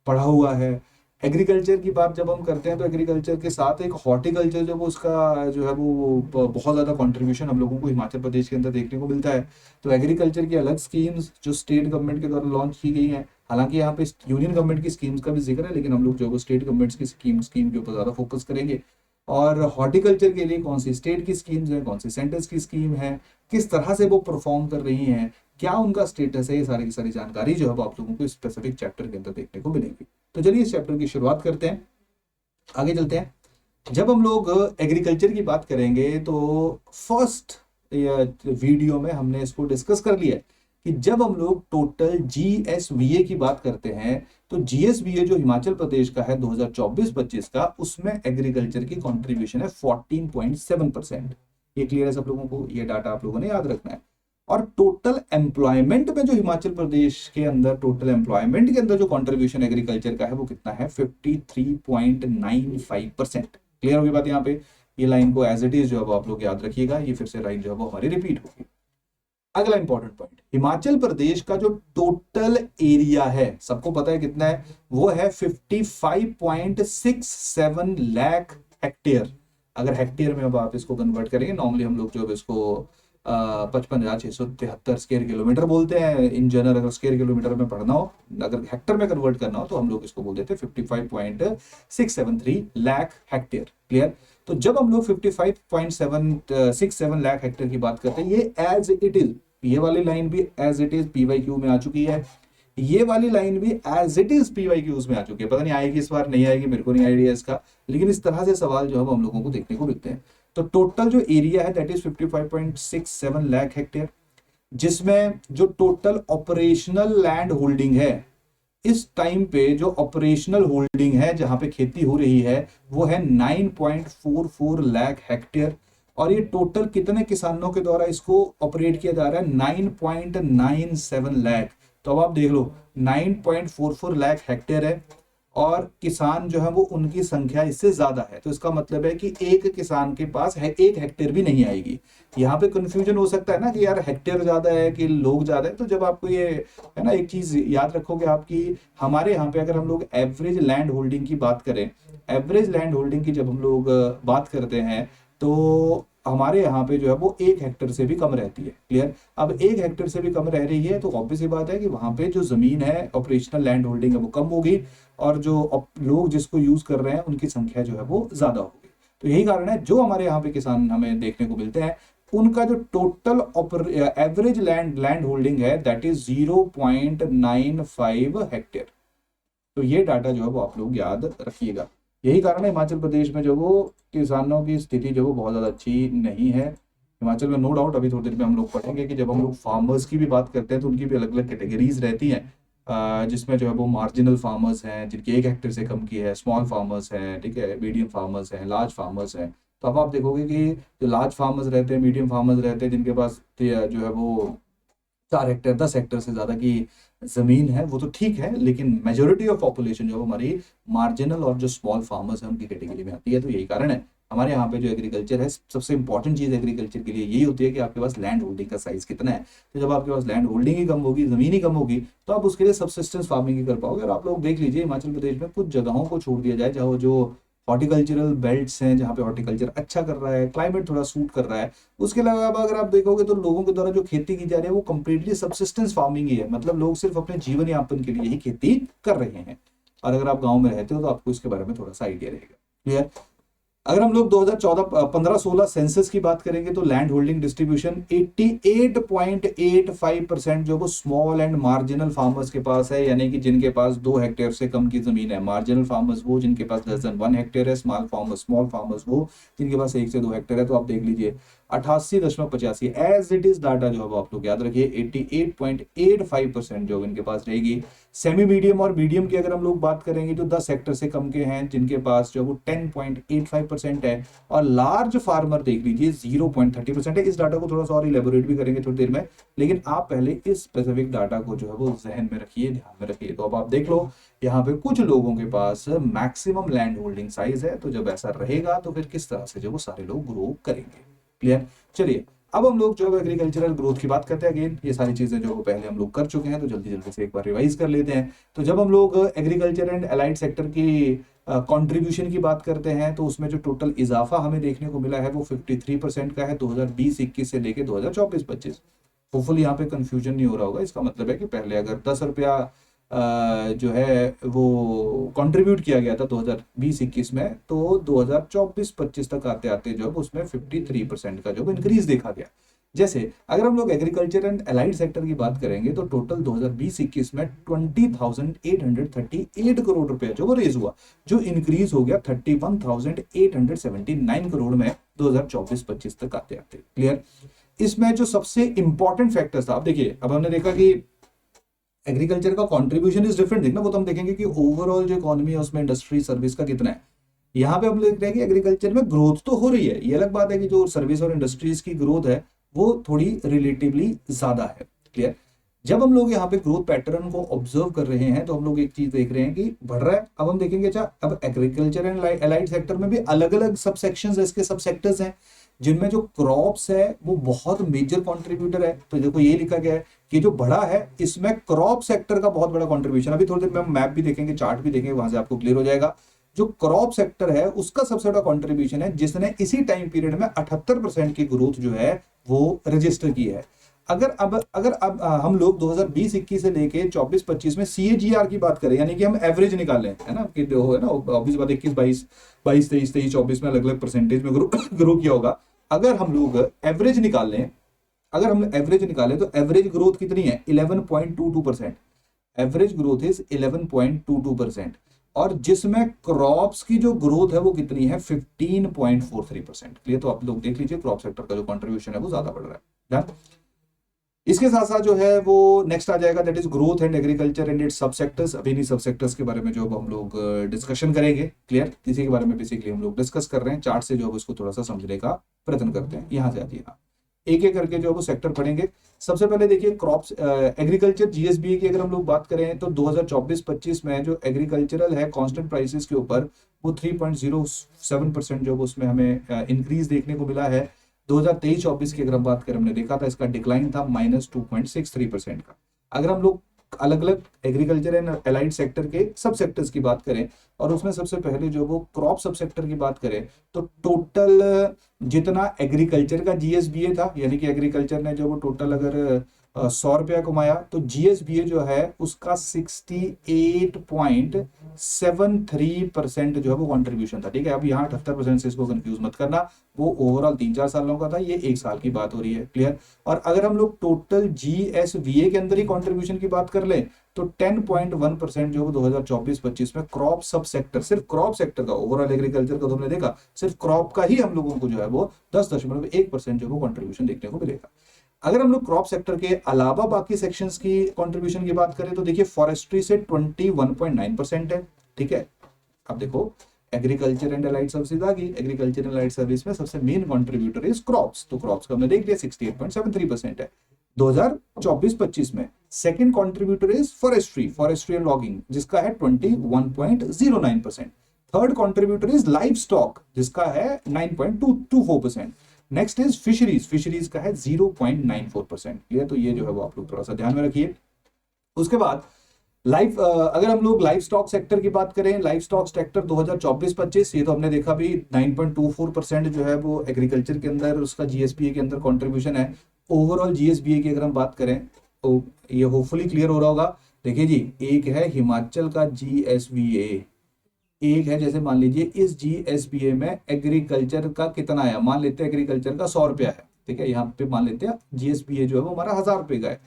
Speaker 1: पढ़ा हुआ है। एग्रीकल्चर की बात जब हम करते हैं तो एग्रीकल्चर के साथ एक हॉर्टिकल्चर जो वो उसका जो है वो बहुत ज़्यादा कंट्रीब्यूशन हम लोगों को हिमाचल प्रदेश के अंदर देखने को मिलता है। तो एग्रीकल्चर की अलग स्कीम्स जो स्टेट गवर्नमेंट के द्वारा लॉन्च की गई हैं, हालांकि यहाँ पे यूनियन गवर्नमेंट की स्कीम्स का भी जिक्र है, लेकिन हम लोग जो वो स्टेट गवर्नमेंट्स की स्कीम के ऊपर ज़्यादा फोकस करेंगे। और हॉर्टिकल्चर के लिए कौन सी स्टेट की स्कीम्स हैं, कौन सी सेंटर्स की स्कीम है, किस तरह से वो परफॉर्म कर रही हैं, क्या उनका स्टेटस है, ये सारी की सारी जानकारी जो है वो आप लोगों को स्पेसिफिक चैप्टर के अंदर देखने को मिलेगी। तो चलिए इस चैप्टर की शुरुआत करते हैं, आगे चलते हैं। जब हम लोग एग्रीकल्चर की बात करेंगे तो फर्स्ट वीडियो में हमने इसको डिस्कस कर लिया है कि जब हम लोग टोटल जीएसवीए की बात करते हैं तो जीएसवीए जो हिमाचल प्रदेश का है 2024-25 का, उसमें एग्रीकल्चर की कंट्रीब्यूशन है 14.7%। ये क्लियर है सब लोगों को, ये डाटा आप लोगों ने याद रखना है। और टोटल एम्प्लॉयमेंट में जो हिमाचल प्रदेश के अंदर टोटल एम्प्लॉयमेंट के अंदर जो कंट्रीब्यूशन एग्रीकल्चर का है वो कितना है, 53.95%। क्लियर होगी बात यहाँ पे। ये लाइन को एज इट इज जो है आप लोग याद रखिएगा, ये फिर से लाइन जो है वो हमारी रिपीट होगी। अगला इंपॉर्टेंट पॉइंट, हिमाचल प्रदेश का जो टोटल एरिया है सबको पता है कितना है, वो है 55.67 लाख हेक्टेयर। अगर हेक्टेयर में अब आप इसको कन्वर्ट करेंगे, नॉर्मली हम लोग जो इसको 55,673 स्क्वायर किलोमीटर बोलते हैं इन जनरल। अगर स्क्वायर किलोमीटर में पढ़ना हो, अगर हेक्टर में कन्वर्ट करना हो तो हम लोग इसको बोल देते हैं 55.673 लाख हेक्टेयर। क्लियर। तो जब हम लोग 55.767 लाख हेक्टेयर की बात करते हैं, ये एज इट इज, ये वाली लाइन भी एज इट इज पीवाईक्यू में आ चुकी है, ये वाली लाइन भी एज इट इज पीवाईक्यूज में आ चुकी है। पता नहीं आएगी इस बार, नहीं आएगी, मेरे को नहीं आइडिया इसका, लेकिन इस तरह से सवाल जो है हम लोगों को देखने को मिलते हैं। तो टोटल जो एरिया है दैट इज 55.67 लाख हेक्टेयर, जिसमें जो टोटल ऑपरेशनल लैंड होल्डिंग है इस टाइम पे, जो ऑपरेशनल होल्डिंग है जहां पे खेती हो रही है, वो है 9.44 लाख हेक्टेयर। और ये टोटल कितने किसानों के द्वारा इसको ऑपरेट किया जा रहा है, 9.97 लाख। तो अब आप देख लो 9.44 लाख हेक्टेयर है और किसान जो है वो उनकी संख्या इससे ज्यादा है। तो इसका मतलब है कि एक किसान के पास है 1 हेक्टेयर भी नहीं आएगी। यहाँ पे कंफ्यूजन हो सकता है ना कि यार हेक्टेयर ज्यादा है कि लोग ज्यादा है। तो जब आपको ये है ना एक चीज याद रखोगे आपकी, हमारे यहाँ पे अगर हम लोग एवरेज लैंड होल्डिंग की बात करें, एवरेज लैंड होल्डिंग की जब हम लोग बात करते हैं तो हमारे यहाँ पे जो है वो 1 हेक्टेयर से भी कम रहती है। क्लियर। अब 1 हेक्टेयर से भी कम रह रही है तो ऑब्वियस सी बात है कि वहां पे जो जमीन है, ऑपरेशनल लैंड होल्डिंग है, वो कम होगी और जो लोग जिसको यूज कर रहे हैं उनकी संख्या जो है वो ज्यादा होगी। तो यही कारण है जो हमारे यहाँ पे किसान हमें देखने को मिलते हैं, उनका जो टोटल एवरेज लैंड होल्डिंग है दैट इज 0.95 हेक्टेयर। तो ये डाटा जो है वो आप लोग याद रखिएगा। यही कारण है हिमाचल प्रदेश में जो वो किसानों की स्थिति जो वो बहुत ज़्यादा अच्छी नहीं है हिमाचल में, नो डाउट। अभी थोड़ी देर में हम लोग पढ़ेंगे कि जब हम लोग फार्मर्स की भी बात करते हैं तो उनकी भी अलग अलग कैटेगरीज रहती हैं, जिसमें जो है वो मार्जिनल फार्मर्स हैं जिनकी 1 हेक्टेयर से कम की है, स्मॉल फार्मर्स हैं, ठीक है, मीडियम फार्मर्स हैं, लार्ज फार्मर्स हैं। तो अब आप देखोगे कि जो लार्ज फार्मर्स रहते हैं, मीडियम फार्मर्स रहते हैं, जिनके पास जो है वो 4 हेक्टेयर 10 हेक्टेयर से ज्यादा की जमीन है, वो तो ठीक है, लेकिन मेजोरिटी ऑफ पॉपुलेशन जो हमारी मार्जिनल और जो स्मॉल फार्मर्स है उनकी कैटेगरी में आती है। तो यही कारण है हमारे यहाँ पे जो एग्रीकल्चर है, सबसे इंपॉर्टेंट चीज एग्रीकल्चर के लिए यही होती है कि आपके पास लैंड होल्डिंग का साइज कितना है। तो जब आपके पास लैंड होल्डिंग ही कम होगी, जमीन ही कम होगी, तो आप उसके लिए सबसिस्टेंस फार्मिंग ही कर पाओगे। और आप लोग देख लीजिए हिमाचल प्रदेश में कुछ जगहों को छोड़ दिया जाए जहाँ जो हॉर्टिकल्चरल बेल्ट्स हैं, जहाँ पे हॉर्टिकल्चर अच्छा कर रहा है, क्लाइमेट थोड़ा सूट कर रहा है, उसके अलावा अगर आप देखोगे तो लोगों के द्वारा जो खेती की जा रही है वो कंप्लीटली सबसिस्टेंस फार्मिंग ही है। मतलब लोग सिर्फ अपने जीवन यापन के लिए ही खेती कर रहे हैं। और अगर आप गाँव में रहते हो तो आपको इसके बारे में थोड़ा सा आइडिया रहेगा। क्लियर। अगर हम लोग 2014-15-16 सेंसस की बात करेंगे तो लैंड होल्डिंग डिस्ट्रीब्यूशन 88.85% जो वो स्मॉल एंड मार्जिनल फार्मर्स के पास है, यानी कि जिनके पास 2 हेक्टेयर से कम की जमीन है। मार्जिनल फार्मर्स वो जिनके पास लेस देन 1 हेक्टेयर है, स्मॉल फार्मर्स वो जिनके पास 1 से 2 हेक्टेयर है। तो आप देख लीजिए 88.85 एज इट इज डाटा जो है वो आप लोग याद रखिए 88.85% जो इनके पास रहेगी। सेमी मीडियम और मीडियम की अगर हम लोग बात करेंगे तो 10 हेक्टर से कम के हैं जिनके पास जो वो 10.85% है। और लार्ज फार्मर देख लीजिए 0.30% है। इस डाटा को थोड़ा सा और इलेबोरेट भी करेंगे थोड़ी देर में, लेकिन आप पहले इस स्पेसिफिक डाटा को जो है वो जहन में रखिए, ध्यान में रखिए। तो अब आप देख लो यहाँ पे कुछ लोगों के पास मैक्सिमम लैंड होल्डिंग साइज है। तो जब ऐसा रहेगा तो फिर किस तरह से जो वो सारे लोग ग्रो करेंगे। क्लियर। चलिए अब हम लोग जो है एग्रीकल्चरल ग्रोथ की बात करते हैं। अगेन ये सारी चीजें जो पहले हम लोग कर चुके हैं, तो जल्दी जल्दी से एक बार रिवाइज कर लेते हैं। तो जब हम लोग एग्रीकल्चर एंड अलाइड सेक्टर की कंट्रीब्यूशन की बात करते हैं, तो उसमें जो टोटल इजाफा हमें देखने को मिला है वो 53% का है 2020-21 से लेके 2024-25। होपफुली यहाँ पे कंफ्यूजन नहीं हो रहा होगा। इसका मतलब है कि पहले अगर 10 रुपया जो है वो कंट्रीब्यूट किया गया था 2020-21 में, तो 2024-25 तक आते आते जो उसमें 53% का जो इंक्रीज देखा गया। जैसे अगर हम लोग एग्रीकल्चर एंड अलाइड सेक्टर की बात करेंगे, तो टोटल 2020-21 में 20,838 करोड़ रुपए जो वो रेज हुआ, जो इंक्रीज हो गया 31,879 करोड़ में 2024-25 तक आते आते। क्लियर। इसमें जो सबसे इंपॉर्टेंट फैक्टर्स था, अब देखिए, अब हमने देखा कि एग्रीकल्चर का कंट्रीब्यूशन इज डिफरेंट देखना, वो तो हम देखेंगे कि ओवरऑल जो इकोनॉमी है उसमें इंडस्ट्री सर्विस का कितना है। यहाँ पे हम देख रहे हैं कि एग्रीकल्चर में ग्रोथ तो हो रही है, ये अलग बात है कि जो सर्विस और इंडस्ट्रीज की ग्रोथ है वो थोड़ी रिलेटिवली ज्यादा है। क्लियर। जब हम लोग यहाँ पे ग्रोथ पैटर्न को ऑब्जर्व कर रहे हैं, तो हम लोग एक चीज देख रहे हैं कि बढ़ रहा है। अब हम देखेंगे, अच्छा, अब एग्रीकल्चर एंड अलाइड सेक्टर में भी अलग अलग सब सेक्शंस है, इसके सब सेक्टर्स हैं, जिनमें जो क्रॉप्स है वो बहुत मेजर कंट्रीब्यूटर है। तो देखो ये लिखा गया है कि जो बड़ा है इसमें क्रॉप सेक्टर का बहुत बड़ा कंट्रीब्यूशन। अभी थोड़ी देर में हम मैप भी देखेंगे, चार्ट भी देखेंगे, वहां से आपको क्लियर हो जाएगा। जो क्रॉप सेक्टर है उसका सबसे बड़ा कंट्रीब्यूशन है, जिसने इसी टाइम पीरियड में 78% की ग्रोथ जो है वो रजिस्टर की है। अगर अब हम लोग 2020-21 से लेके 24-25 में CAGR की बात करें, यानी कि हम एवरेज निकालें, है ना, कि जो है ना ऑब्वियस बात 21-22, 22-23, 23-24 में अलग अलग परसेंटेज में ग्रो किया होगा। अगर हम लोग एवरेज निकालें, अगर हम एवरेज निकालें तो एवरेज ग्रोथ कितनी है? 11.22%। Average growth is 11.22%। और जिसमें क्रॉप्स की जो ग्रोथ है वो कितनी है? 15.43%। क्लियर। तो आप लोग देख लीजिए क्रॉप सेक्टर का जो कंट्रीब्यूशन है वो ज्यादा बढ़ रहा है। डन। इसके साथ साथ जो है वो नेक्स्ट आ जाएगा, that is growth and agriculture and it's सब सेक्टर्स। अभी नहीं, सब सेक्टर्स के बारे में जो हम लोग डिस्कशन करेंगे। क्लियर। इसी के बारे में बेसिकली हम लोग डिस्कस कर रहे हैं। चार्ट से जो है उसको थोड़ा सा समझने का प्रयत्न करते हैं। यहाँ से आती है, एक एक करके जो है वो सेक्टर पढ़ेंगे। सबसे पहले देखिए क्रॉप्स एग्रीकल्चर GSBA की अगर हम लोग बात करें, तो 2024-25 में जो एग्रीकल्चरल है कांस्टेंट प्राइसेस के ऊपर वो 3.07% जो उसमें हमें इंक्रीज देखने को मिला है। 2023-24 की अगर हम बात करें, हमने देखा था इसका डिक्लाइन था -2.63% का। अगर हम लोग अलग अलग एग्रीकल्चर एंड अलाइड सेक्टर के सब सेक्टर्स की बात करें, और उसमें सबसे पहले जो वो क्रॉप सब सेक्टर की बात करें, तो टोटल जितना एग्रीकल्चर का GSBA था, यानी कि एग्रीकल्चर ने जो वो टोटल अगर 100 रुपया कमाया, तो GSBA जो है उसका 68.73% जो है वो कंट्रीब्यूशन था। ठीक है। अब यहाँ 78% से इसको कंफ्यूज मत करना, वो ओवरऑल 3-4 सालों का था, ये 1 साल की बात हो रही है। क्लियर। और अगर हम लोग टोटल GSVA के अंदर ही कंट्रीब्यूशन की बात कर लें, तो 10.1% जो 2024-25 में क्रॉप सब सेक्टर, सिर्फ क्रॉप सेक्टर का, ओवरऑल एग्रीकल्चर का तो हमने देखा, सिर्फ क्रॉप का ही हम लोगों को जो है वो 10.1% जो वो कंट्रीब्यूशन देखने को मिलेगा। अगर हम लोग क्रॉप सेक्टर के अलावा बाकी सेक्शंस की कंट्रीब्यूशन की बात करें, तो देखिए फॉरेस्ट्री से 21.9% है। ठीक है। अब देखो एग्रीकल्चर एंड अलाइड सर्विसेज आ गई। एग्रीकल्चर एंड अलाइड सर्विस में सबसे मेन कंट्रीब्यूटर इज क्रॉप्स, तो क्रॉप्स का हमने देख लिया 68.73% है 2024-25 में। Second contributor is forestry and logging, जिसका है 21.09%। Third contributor is live stock, जिसका है 9.24%। नेक्स्ट इज फिशरीज का है 0.94%। क्लियर। तो ये जो है वो आप लोग थोड़ा सा ध्यान में रखिए। उसके बाद अगर हम लोग लाइव स्टॉक सेक्टर की बात करें, लाइव स्टॉक सेक्टर 2024-25, ये तो हमने देखा भी 9.24% जो है वो एग्रीकल्चर के अंदर उसका GSBA के अंदर कंट्रीब्यूशन है। ओवरऑल GSBA की अगर हम बात करें तो ये होपफुली क्लियर हो रहा होगा। देखिए जी, एक है हिमाचल का GSBA, एक है, जैसे मान लीजिए इस GSBA में एग्रीकल्चर का कितना है, मान लेते हैं एग्रीकल्चर का 100 रुपया है। ठीक है। यहाँ पे मान लेते हैं GSBA जो है वो हमारा 1000 रुपये का है,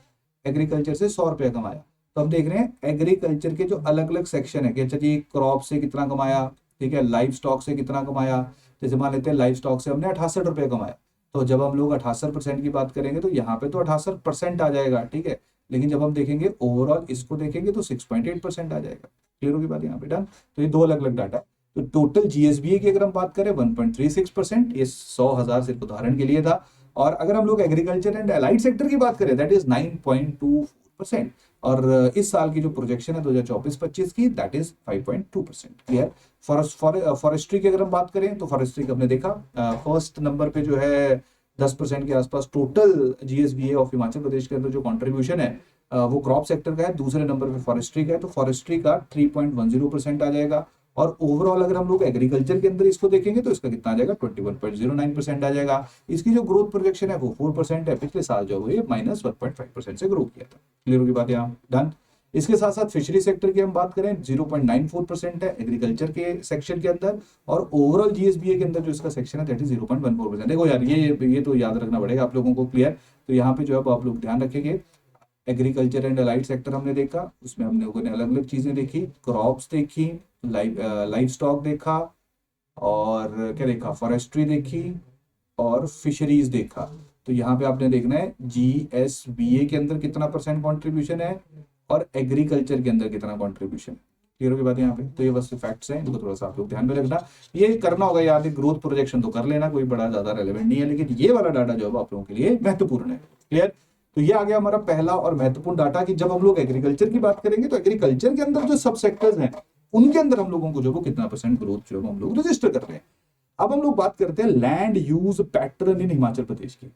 Speaker 1: एग्रीकल्चर से 100 रुपया कमाया। तो हम देख रहे हैं एग्रीकल्चर के जो अलग अलग सेक्शन है कि अच्छा जी क्रॉप से कितना कमाया, ठीक है, लाइव स्टॉक से कितना कमाया। जैसे मान लेते हैं लाइव स्टॉक से हमने 68 रुपये कमाया, तो जब हम लोग 68% की बात करेंगे तो यहाँ पे तो 68% आ जाएगा। ठीक है। लेकिन जब हम देखेंगे ओवरऑल इसको देखेंगे तो 6.8% आ जाएगा। क्लियर होगी बात यहाँ पे। डन। तो ये दो अलग अलग डाटा है। तो टोटल GSBA की अगर हम बात करें 1.36%, ये 100,000 सिर्फ उदाहरण के लिए था। और अगर हम लोग एग्रीकल्चर एंड अलाइड सेक्टर की बात करें, दैट इज 9.24%। और इस साल की जो प्रोजेक्शन है 2024-25 की, दैट इज 5.2%। क्लियर। फॉरेस्ट्री की अगर हम बात करें, तो फॉरेस्ट्री का हमने देखा फर्स्ट नंबर पे जो है 10% के आसपास टोटल जीएसबीए ऑफ हिमाचल प्रदेश के अंदर जो कंट्रीब्यूशन है वो क्रॉप सेक्टर का है। दूसरे नंबर पे फॉरेस्ट्री का है, तो फॉरेस्ट्री का 3.10% आ जाएगा। और ओवरऑल अगर हम लोग एग्रीकल्चर के अंदर इसको देखेंगे तो इसका कितना आ जाएगा, 21.09% आ जाएगा। इसकी जो ग्रोथ प्रोजेक्शन है वो 4% है। पिछले साल जो है -1.5% से ग्रो किया था। क्लियर होगी बात यहाँ, डन। इसके साथ साथ फिशरी सेक्टर की हम बात करें 0.94% है एग्रीकल्चर के सेक्शन के अंदर, और ओवरऑल जीएसबीए के अंदर जो इसका सेक्शन है दैट इज 0.14%। देखो यार ये तो याद रखना पड़ेगा आप लोगों को, क्लियर। तो यहाँ पे जो है आप लोग ध्यान रखेंगे, एग्रीकल्चर एंड अलाइड सेक्टर हमने देखा, उसमें हम लोगों ने अलग अलग चीजें देखी, क्रॉप्स देखी, लाइव स्टॉक देखा, और क्या देखा, फॉरेस्ट्री देखी, और फिशरीज देखा। तो यहाँ पे आपने देखना है जीएसबीए के अंदर कितना परसेंट कॉन्ट्रीब्यूशन है और एग्रीकल्चर के अंदर कितना कॉन्ट्रीब्यूशन। क्लियर होगी बात यहाँ पे। तो ये बस फैक्ट्स हैं, इनको थोड़ा सा आप लोग ध्यान में रखना। ये करना होगा याद है, ग्रोथ प्रोजेक्शन तो कर लेना, कोई बड़ा ज्यादा रेलेवेंट नहीं है, लेकिन ये वाला डाटा जो है आप लोगों के लिए महत्वपूर्ण है। क्लियर। तो ये आ गया हमारा पहला और महत्वपूर्ण डाटा कि जब हम लोग एग्रीकल्चर की बात करेंगे तो एग्रीकल्चर के अंदर जो सब सेक्टर्स हैं उनके अंदर हम लोगों को जो वो कितना परसेंट ग्रोथ जो हम लोग रजिस्टर कर रहे हैं। अब हम लोग बात करते हैं land use pattern in Himachal प्रदेश की, कि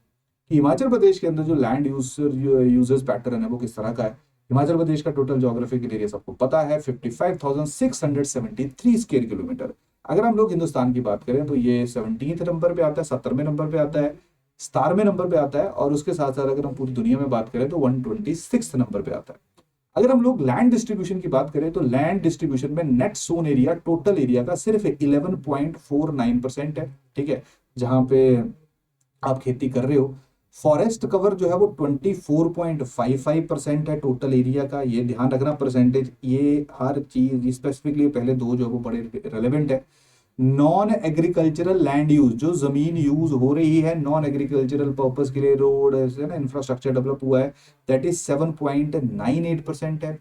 Speaker 1: हिमाचल प्रदेश के अंदर जो लैंड यूजर्स पैटर्न है वो किस तरह का है। हिमाचल प्रदेश का टोटल ज्योग्राफिकल एरिया सबको पता है 55,673 स्क्वायर किलोमीटर। अगर हम लोग हिंदुस्तान की बात करें तो ये 17th नंबर पे आता है, 17वें नंबर पे आता है, 17वें नंबर पे आता है, और उसके साथ साथ अगर हम पूरी दुनिया में बात करें तो 126 नंबर पे आता है। अगर हम लोग लैंड डिस्ट्रीब्यूशन की बात करें तो लैंड डिस्ट्रीब्यूशन में net sown area total area का सिर्फ 11.49% है, ठीक है, जहां पे आप खेती कर रहे हो। फॉरेस्ट कवर जो है वो 24.55% है टोटल एरिया का। ये ध्यान रखना परसेंटेज, ये हर चीज स्पेसिफिकली पहले दो जो है वो बड़े रेलेवेंट है। नॉन एग्रीकल्चरल लैंड यूज, जो जमीन यूज हो रही है नॉन एग्रीकल्चरल पर्पस के लिए, रोड ना इंफ्रास्ट्रक्चर डेवलप हुआ है, दैट इज 7.98% है।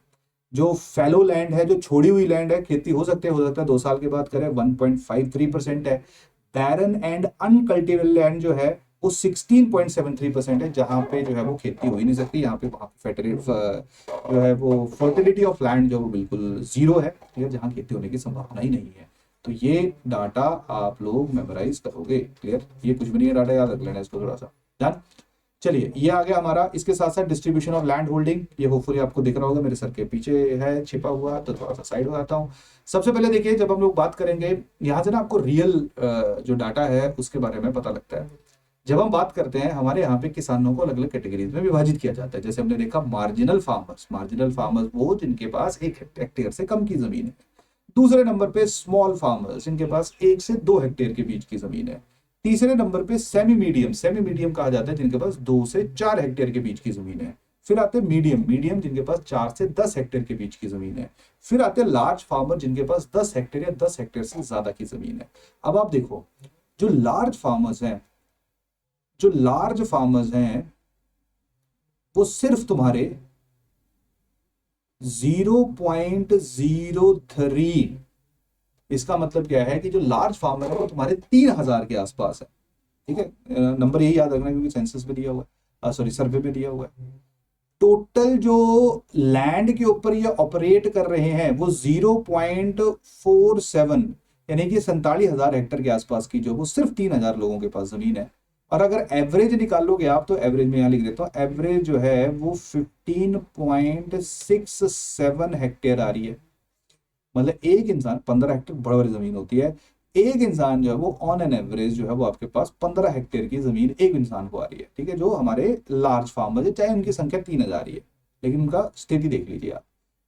Speaker 1: जो फैलो लैंड है, जो छोड़ी हुई लैंड है, खेती हो सकता है 2 साल के बाद करें, 1.53% है। बैरन एंड अनकल्टिवेबल लैंड जो है वो 16.73% है, जहां पे जो है वो खेती हो ही नहीं सकती। यहाँ पे जो है वो फर्टिलिटी ऑफ लैंड जो वो बिल्कुल जीरो है, क्लियर, जहां खेती होने की संभावना ही नहीं है। तो ये डाटा आप लोग मेमोराइज करोगे, क्लियर। ये कुछ भी नहीं है, डाटा याद रख लेना इसको थोड़ा सा, डन। चलिए ये आ गया हमारा। इसके साथ साथ डिस्ट्रीब्यूशन ऑफ लैंड होल्डिंग, ये होपफुली आपको दिख रहा होगा, मेरे सर के पीछे है छिपा हुआ, तो थोड़ा सा साइड हो जाता हूँ। सबसे पहले देखिए, जब हम लोग बात करेंगे यहाँ से ना, आपको रियल जो डाटा है उसके बारे में पता लगता है। जब हम बात करते हैं, हमारे यहाँ पे किसानों को अलग अलग कैटेगरीज में विभाजित किया जाता है। जैसे हमने देखा मार्जिनल फार्मर्स वो जिनके पास 1 हेक्टेयर से कम की जमीन है। दूसरे नंबर पे स्मॉल फार्मर्स, जिनके पास 1 से 2 हेक्टेयर के बीच की जमीन है। तीसरे नंबर पे सेमी मीडियम कहा जाता है, जिनके पास 2 से 4 हेक्टेयर के बीच की जमीन है। फिर आते हैं मीडियम, जिनके पास 4 से 10 हेक्टेयर के बीच की जमीन है। फिर आते हैं लार्ज फार्मर, जिनके पास 10 हेक्टेयर या 10 हेक्टेयर से ज्यादा की जमीन है। अब आप देखो, जो लार्ज फार्मर्स हैं वो सिर्फ तुम्हारे 0.03, इसका मतलब क्या है कि जो लार्ज फार्मर है वो तुम्हारे 3000 के आसपास है, ठीक है। नंबर यही याद रखना क्योंकि सेंसस में दिया हुआ है, सॉरी सर्वे में दिया हुआ है। टोटल जो लैंड के ऊपर ये ऑपरेट कर रहे हैं वो 0.47 यानी कि 47,000 हेक्टेयर के आसपास की जो वो सिर्फ 3000 लोगों के पास जमीन है। और अगर एवरेज निकालोगे आप, तो एवरेज में यहाँ लिख देता हूँ, एवरेज जो है वो 15.67 हेक्टेयर आ रही है। मतलब एक इंसान 15 हेक्टेयर बड़ी बड़ी जमीन होती है, एक इंसान जो है वो ऑन एन एवरेज जो है वो आपके पास 15 हेक्टेयर की जमीन एक इंसान को आ रही है, ठीक है। जो हमारे लार्ज फार्मर है, चाहे उनकी संख्या 3000 ही है, लेकिन उनका स्थिति देख लीजिए आप।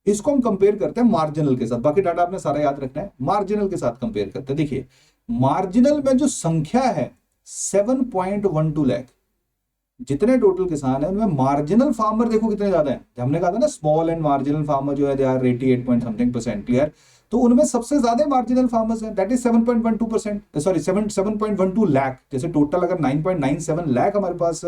Speaker 1: इसको हम कंपेयर करते हैं मार्जिनल के साथ, बाकी डाटा आपने सारा याद रखना है, मार्जिनल के साथ कंपेयर करते हैं। देखिए मार्जिनल में जो संख्या है 7.12 लाख, जितने टोटल किसान है उनमें मार्जिनल फार्मर देखो कितने ज्यादा है। हमने कहा था ना स्मॉल एंड मार्जिनल फार्मर जो है they are 88 point something %, clear. तो उनमें सबसे ज्यादा मार्जिनल फार्मर्स हैं, दैट इज 7.12%, सॉरी 7.12 लाख। जैसे टोटल अगर 9.97 लाख हमारे पास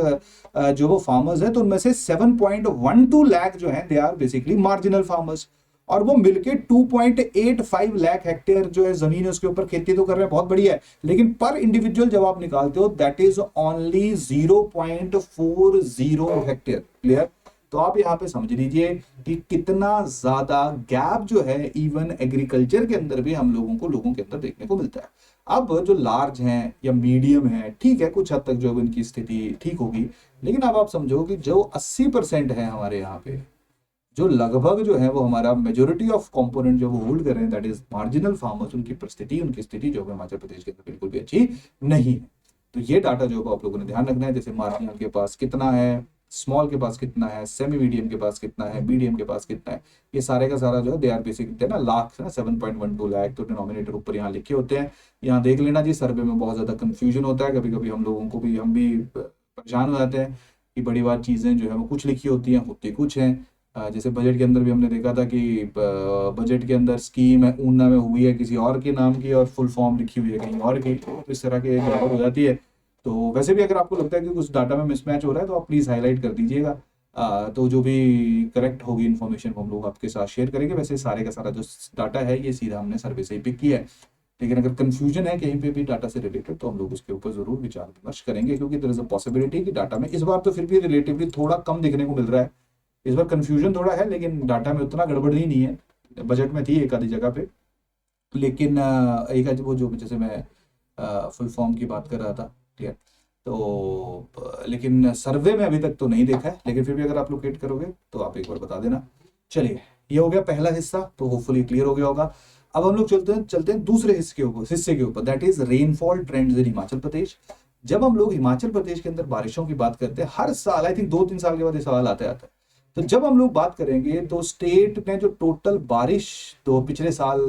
Speaker 1: जो वो फार्मर्स है, तो उनमें से 7.12 लाख जो है they are basically marginal farmers. और वो मिलके 2.85 लाख हेक्टेयर जो है जमीन है उसके ऊपर खेती तो कर रहे हैं, बहुत बढ़िया है। लेकिन पर इंडिविजुअल जब आप निकालते हो that is only 0.40 hectare, clear. तो आप यहाँ पे समझ लीजिए कि कितना ज्यादा गैप जो है इवन एग्रीकल्चर के अंदर भी हम लोगों के अंदर देखने को मिलता है। अब जो लार्ज हैं या मीडियम हैं, ठीक है, कुछ हद तक जो है इनकी स्थिति ठीक होगी, लेकिन अब आप समझो कि जो 80% है हमारे यहाँ पे, जो लगभग जो है वो हमारा मेजोरिटी ऑफ कंपोनेंट जो वो होल्ड कर रहे हैं, दैट इज मार्जिनल फार्मर्स, उनकी स्थिति जो है हिमाचल प्रदेश के अंदर बिल्कुल भी अच्छी नहीं है। तो ये डाटा जो है आप लोगों ने ध्यान रखना है, जैसे मार्जिनल के पास कितना है, स्मॉल के पास कितना है, सेमी मीडियम के पास कितना है, मीडियम के पास कितना है, ये सारे का सारा जो है दे आर बेसिक ना लाख ना 7.12 लाख, तो डिनोमिनेटर ऊपर यहाँ लिखे होते हैं, यहाँ देख लेना जी। सर्वे में बहुत ज्यादा कंफ्यूजन होता है, कभी कभी हम लोगों को भी, हम भी परेशान हो जाते हैं कि बड़ी बात चीजें जो है वो कुछ लिखी होती हैं, होती कुछ हैं। जैसे बजट के अंदर भी हमने देखा था कि बजट के अंदर स्कीम है ऊना में हुई है किसी और के नाम की और फुल फॉर्म लिखी हुई है कहीं और की, तो इस तरह की गड़बड़ हो जाती है। तो वैसे भी अगर आपको लगता है कि कुछ डाटा में मिसमैच हो रहा है तो आप प्लीज़ हाईलाइट कर दीजिएगा। तो जो भी करेक्ट होगी इन्फॉर्मेशन वो हम लोग आपके साथ शेयर करेंगे। वैसे सारे का सारा जो डाटा है ये सीधा हमने सर्वे से ही पिक किया है, लेकिन अगर कंफ्यूजन है कहीं पे भी डाटा से रिलेटेड तो हम लोग उसके ऊपर जरूर विचार विमर्श करेंगे, क्योंकि देयर इज अ पॉसिबिलिटी कि डाटा में इस बार तो फिर भी रिलेटिवली थोड़ा कम देखने को मिल रहा है। इस बार कंफ्यूजन थोड़ा है, लेकिन डाटा में उतना गड़बड़ी नहीं है। बजट में थी एक आधी जगह पे, लेकिन एक आधी वो जो जैसे मैं फुल फॉर्म की बात कर रहा था, क्लियर। तो लेकिन सर्वे में अभी तक तो नहीं देखा है, लेकिन फिर भी अगर आप लोकेट करोगे तो आप एक बार बता देना। चलिए, ये हो गया पहला हिस्सा, तो होपफुली क्लियर हो गया होगा। अब हम लोग चलते हैं दूसरे हिस्से के ऊपर, that is rainfall trends in Himachal Pradesh. जब हम लोग हिमाचल प्रदेश के अंदर बारिशों की बात करते हैं, हर साल आई थिंक 2-3 साल के बाद ये सवाल आता है। तो जब हम लोग बात करेंगे तो स्टेट में जो टोटल बारिश, तो पिछले साल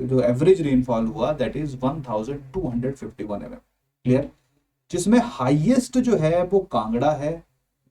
Speaker 1: जो एवरेज रेनफॉल हुआ दैट इज 1251 mm, क्लियर। जिसमें हाईएस्ट जो है वो कांगड़ा है,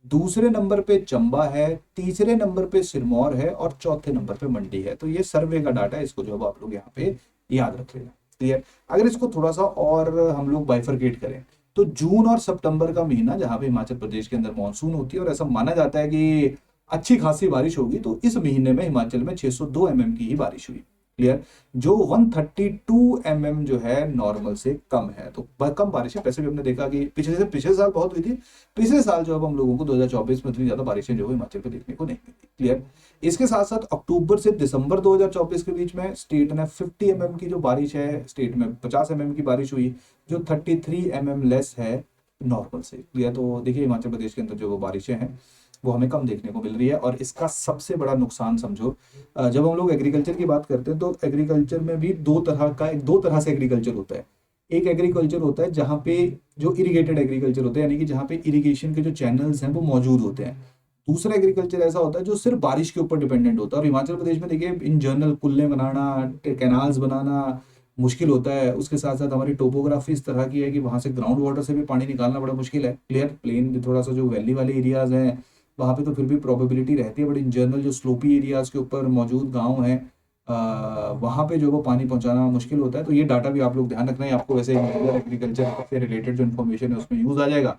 Speaker 1: दूसरे नंबर पे चंबा है, तीसरे नंबर पे सिरमौर है और चौथे नंबर पे मंडी है। तो ये सर्वे का डाटा है, इसको जो आप लोग यहाँ पे याद रख लेना, क्लियर। अगर इसको थोड़ा सा और हम लोग बाइफरकेट करें तो जून और सितंबर का महीना जहां पे हिमाचल प्रदेश के अंदर मानसून होती है और ऐसा माना जाता है कि अच्छी खासी बारिश होगी, तो इस महीने में हिमाचल में 602 mm की ही बारिश हुई, क्लियर। जो 132 mm जो है नॉर्मल से कम है। तो कम बारिश है। वैसे भी हमने देखा कि पिछले साल बहुत हुई थी, पिछले साल जो अब हम लोगों को 2024 में इतनी ज्यादा बारिशें जो हिमाचल पे देखने को नहीं मिली, क्लियर। इसके साथ साथ अक्टूबर से दिसंबर 2024 के बीच में स्टेट ने 50 mm की जो बारिश है, स्टेट में 50 mm की बारिश हुई, जो 33 mm लेस है नॉर्मल से, क्लियर। तो देखिए हिमाचल प्रदेश के अंदर जो वो बारिशें हैं वो हमें कम देखने को मिल रही है। और इसका सबसे बड़ा नुकसान समझो, जब हम लोग एग्रीकल्चर की बात करते हैं तो एग्रीकल्चर में भी दो तरह से एग्रीकल्चर होता है। एक एग्रीकल्चर होता है जहाँ पे जो इरिगेटेड एग्रीकल्चर होता है, यानी कि जहाँ पे इरिगेशन के जो चैनल्स हैं वो मौजूद होते हैं। दूसरा एग्रीकल्चर ऐसा होता है जो सिर्फ बारिश के ऊपर डिपेंडेंट होता है। और हिमाचल प्रदेश में देखिए इन जनरल कुल्ले बनाना, कैनाल्स बनाना मुश्किल होता है। उसके साथ साथ हमारी टोपोग्राफी इस तरह की है कि वहां से ग्राउंड वाटर से भी पानी निकालना बड़ा मुश्किल है, क्लियर। प्लेन थोड़ा सा जो वैली वाले एरियाज हैं वहाँ पे तो फिर भी प्रोबेबिलिटी रहती है, बट इन जनरल जो स्लोपी एरियाज के ऊपर मौजूद गांव हैं वहाँ पे जो वो पानी पहुंचाना मुश्किल होता है। तो ये डाटा भी आप लोग ध्यान रखना है। आपको वैसे एग्रीकल्चर से रिलेटेड जो इन्फॉर्मेशन है उसमें यूज आ जाएगा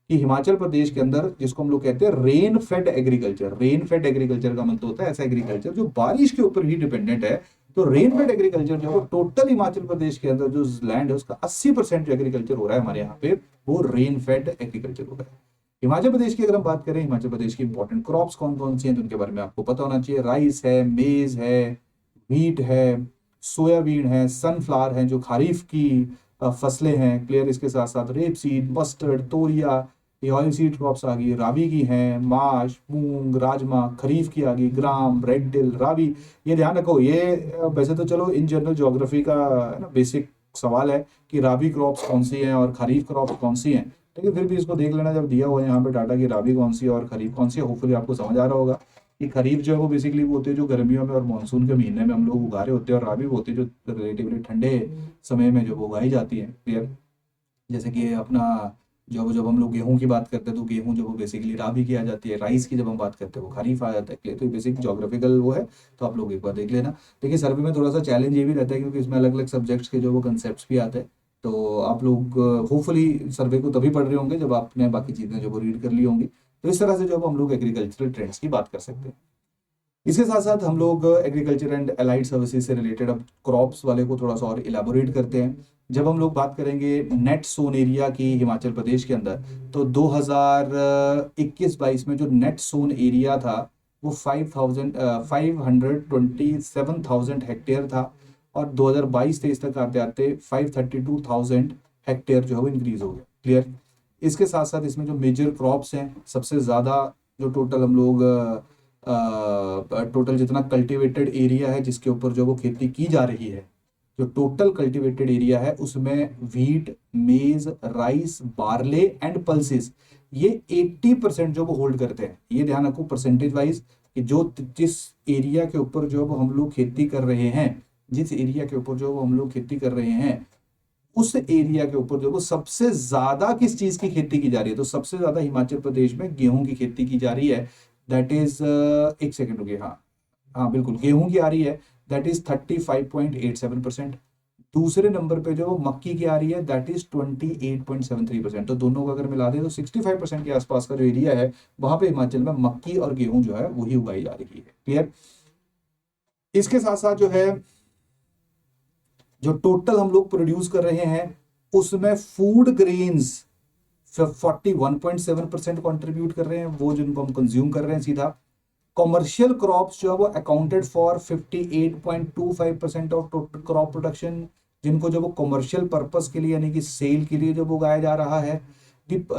Speaker 1: कि हिमाचल प्रदेश के अंदर जिसको हम लोग कहते हैं रेन फेड एग्रीकल्चर का मतलब होता है ऐसा एग्रीकल्चर जो बारिश के ऊपर ही डिपेंडेंट है। तो रेन फेड एग्रीकल्चर जो है टोटल हिमाचल प्रदेश के अंदर जो लैंड है उसका 80% जो एग्रीकल्चर हो रहा है हमारे यहाँ पे, वो रेन फेड एग्रीकल्चर हो रहा है। हिमाचल प्रदेश की अगर हम बात करें, हिमाचल प्रदेश की इंपॉर्टेंट क्रॉप्स कौन कौन सी हैं तो उनके बारे में आपको पता होना चाहिए। राइस है, मेज है, व्हीट है, सोयाबीन है, सनफ्लावर है जो खरीफ की फसलें हैं, क्लियर। इसके साथ साथ रेप सीड, मस्टर्ड, तोरिया, ये ऑयल सीड क्रॉप्स आ गई, रावी की हैं, माश, मूंग, राजमा, खरीफ की आ गई, ग्राम, रेड डिल, रावी। ये ध्यान रखो, ये वैसे तो चलो इन जनरल ज्योग्राफी का ना बेसिक सवाल है कि रावी क्रॉप्स कौन सी हैं और खरीफ क्रॉप्स कौन सी हैं, लेकिन फिर भी इसको देख लेना जब दिया हुआ है यहाँ पे डाटा की रावी कौन सी है और खरीफ कौन सी है। होपफुली आपको समझ आ रहा होगा कि खरीफ जो है वो बेसिकली वो होते हैं जो गर्मियों में और मानसून के महीने में हम लोग उगा रहे होते हैं, और रावी वो होती है जो रिलेटिवली ठंडे समय में जो वो उगाई जाती है, क्लियर। जैसे कि अपना जब हम लोग गेहूं की बात करते हैं तो गेहूं जो वो बेसिकली राबी की आ जाती है, राइस की जब हम बात करते हैं वो खरीफ आ जाता है, क्लियर। तो ये बेसिक जोग्राफिकल वो है, तो आप लोग एक बार देख लेना। देखिए सर्वे में थोड़ा सा चैलेंज ये भी रहता है क्योंकि इसमें अलग अलग सब्जेक्ट्स के जो वो कंसेप्ट भी आते हैं। तो आप लोग होपफुली सर्वे को तभी पढ़ रहे होंगे जब आपने बाकी चीज़ें जो वो रीड कर ली होंगी। तो इस तरह से जो हम लोग एग्रीकल्चरल ट्रेंड्स की बात कर सकते हैं। इसके साथ साथ हम लोग एग्रीकल्चर एंड अलाइड सर्विसेज से रिलेटेड अब क्रॉप्स वाले को थोड़ा सा और इलाबोरेट करते हैं। जब हम लोग बात करेंगे नेट सोन एरिया की हिमाचल प्रदेश के अंदर, तो 2021-22 में जो नेट सोन एरिया था वो 527,000 हेक्टेयर था। और 2022-23 तक आते आते 532,000 हेक्टेयर जो है वो इंक्रीज हो गया। क्लियर। इसके साथ साथ इसमें जो मेजर क्रॉप्स हैं, सबसे ज़्यादा जो टोटल हम लोग टोटल जितना कल्टीवेटेड एरिया है जिसके ऊपर जो वो खेती की जा रही है, जो टोटल कल्टीवेटेड एरिया है उसमें व्हीट, मेज, राइस, बार्ले एंड पल्सेस ये 80% जो वो होल्ड करते हैं। ये ध्यान रखो परसेंटेज वाइज कि जो जिस एरिया के ऊपर जो वो हम लोग खेती कर रहे हैं, जिस एरिया के ऊपर जो वो हम लोग खेती कर रहे हैं, उस एरिया के ऊपर जो वो सबसे ज्यादा किस चीज की खेती की जा रही है, तो सबसे ज्यादा हिमाचल प्रदेश में गेहूं की खेती की जा रही है। दैट इज एक सेकेंड रुकिए, हाँ हाँ बिल्कुल गेहूं की आ रही है, दैट इज 35.87%। दूसरे नंबर पे जो मक्की की आ रही है दैट इज 28.73%। तो दोनों को अगर मिला दें तो 65% के आसपास का जो एरिया है वहां पे हिमाचल में मक्की और गेहूं जो है वही उगाई जा रही है। क्लियर। इसके साथ साथ जो है जो टोटल हम लोग प्रोड्यूस कर रहे हैं उसमें फूड ग्रेन्स 41.7% कॉन्ट्रीब्यूट कर रहे हैं, वो जिनको हम कंज्यूम कर रहे हैं सीधा। कॉमर्शियल क्रॉप्स जो है वो accounted for 58.25% of total crop production, जिनको जो वो कॉमर्शियल पर्पस के लिए यानी कि सेल के लिए जो वो उगाया जा रहा है